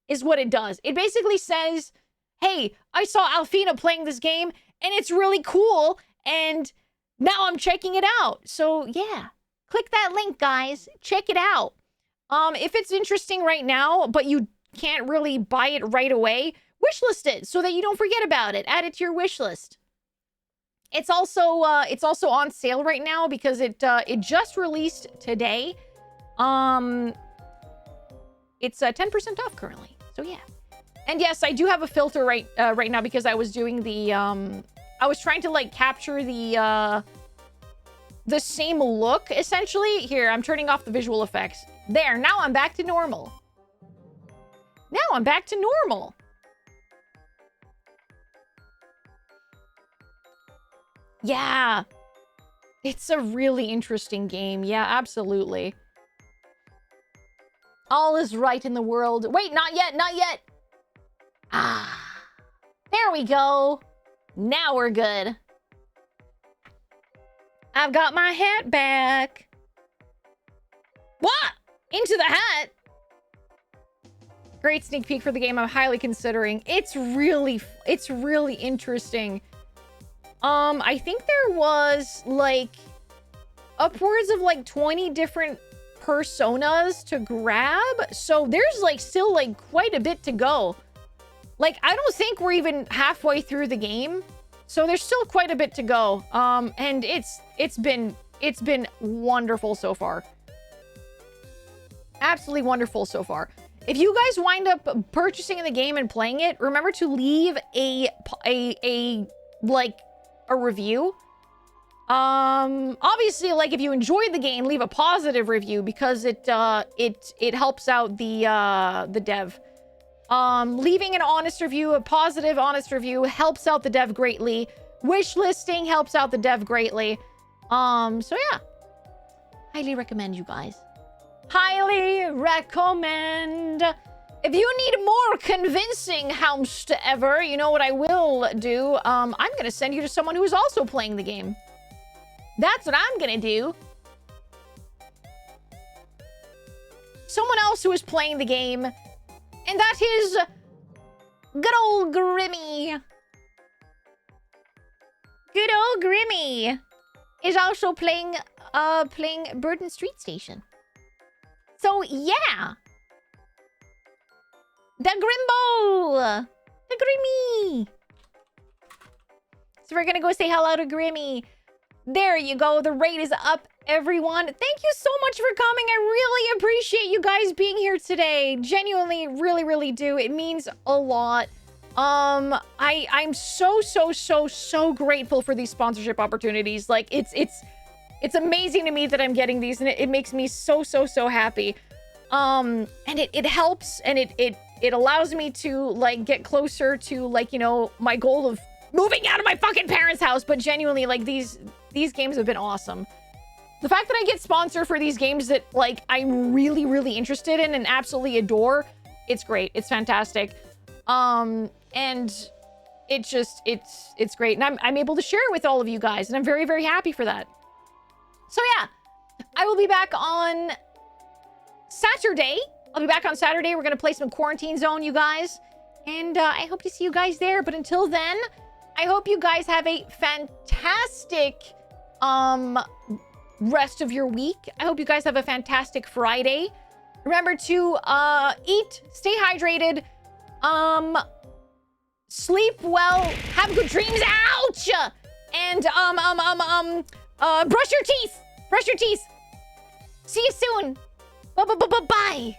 is what it does. It basically says, hey, I saw Alphena playing this game, and it's really cool, and now I'm checking it out. So, yeah. Click that link, guys. Check it out. If it's interesting right now, but you can't really buy it right away, wishlist it so that you don't forget about it. Add it to your wish list. It's also on sale right now because it just released today. It's 10% off currently. So yeah. And yes, I do have a filter right now because I was doing the I was trying to, like, capture the same look essentially. Here, I'm turning off the visual effects. There, now I'm back to normal. Now I'm back to normal. Yeah. It's a really interesting game. Yeah, absolutely. All is right in the world. Wait, not yet, not yet. Ah, there we go. Now we're good. I've got my hat back. What? Into the hat? Great sneak peek for the game I'm highly considering. It's really interesting. I think there was like upwards of like 20 different personas to grab. So there's like still like quite a bit to go. Like, I don't think we're even halfway through the game. So there's still quite a bit to go. And it's been wonderful so far. Absolutely wonderful so far. If you guys wind up purchasing the game and playing it, remember to leave a review. Obviously, like, if you enjoyed the game, leave a positive review because it helps out the dev. Leaving an honest review, a positive honest review, helps out the dev greatly. Wish listing helps out the dev greatly. So yeah, highly recommend, you guys. Highly recommend. If you need more convincing house to ever, you know what I will do? I'm gonna send you to someone who is also playing the game. That's what I'm gonna do. Someone else who is playing the game, and that is good old Grimmy. Good old Grimmy is also playing Burden Street Station. So yeah, the Grimbo, the Grimmy. So we're gonna go say hello to Grimmy. There you go. The rate is up, everyone. Thank you so much for coming. I really appreciate you guys being here today. Genuinely, really do. It means a lot. I'm so grateful for these sponsorship opportunities. Like, it's amazing to me that I'm getting these, and it makes me so happy. And it helps, and it allows me to, like, get closer to, like, you know, my goal of moving out of my fucking parents' house. But genuinely, like, these games have been awesome. The fact that I get sponsored for these games that, like, I'm really interested in and absolutely adore, it's great. It's fantastic. And it's great. And I'm able to share it with all of you guys, and I'm very happy for that. So yeah, I will be back on Saturday. I'll be back on Saturday. We're going to play some Quarantine Zone, you guys. And I hope to see you guys there. But until then, I hope you guys have a fantastic rest of your week. I hope you guys have a fantastic Friday. Remember to eat, stay hydrated, sleep well, have good dreams. Ouch! And brush your teeth. Brush your teeth. See you soon. Bye.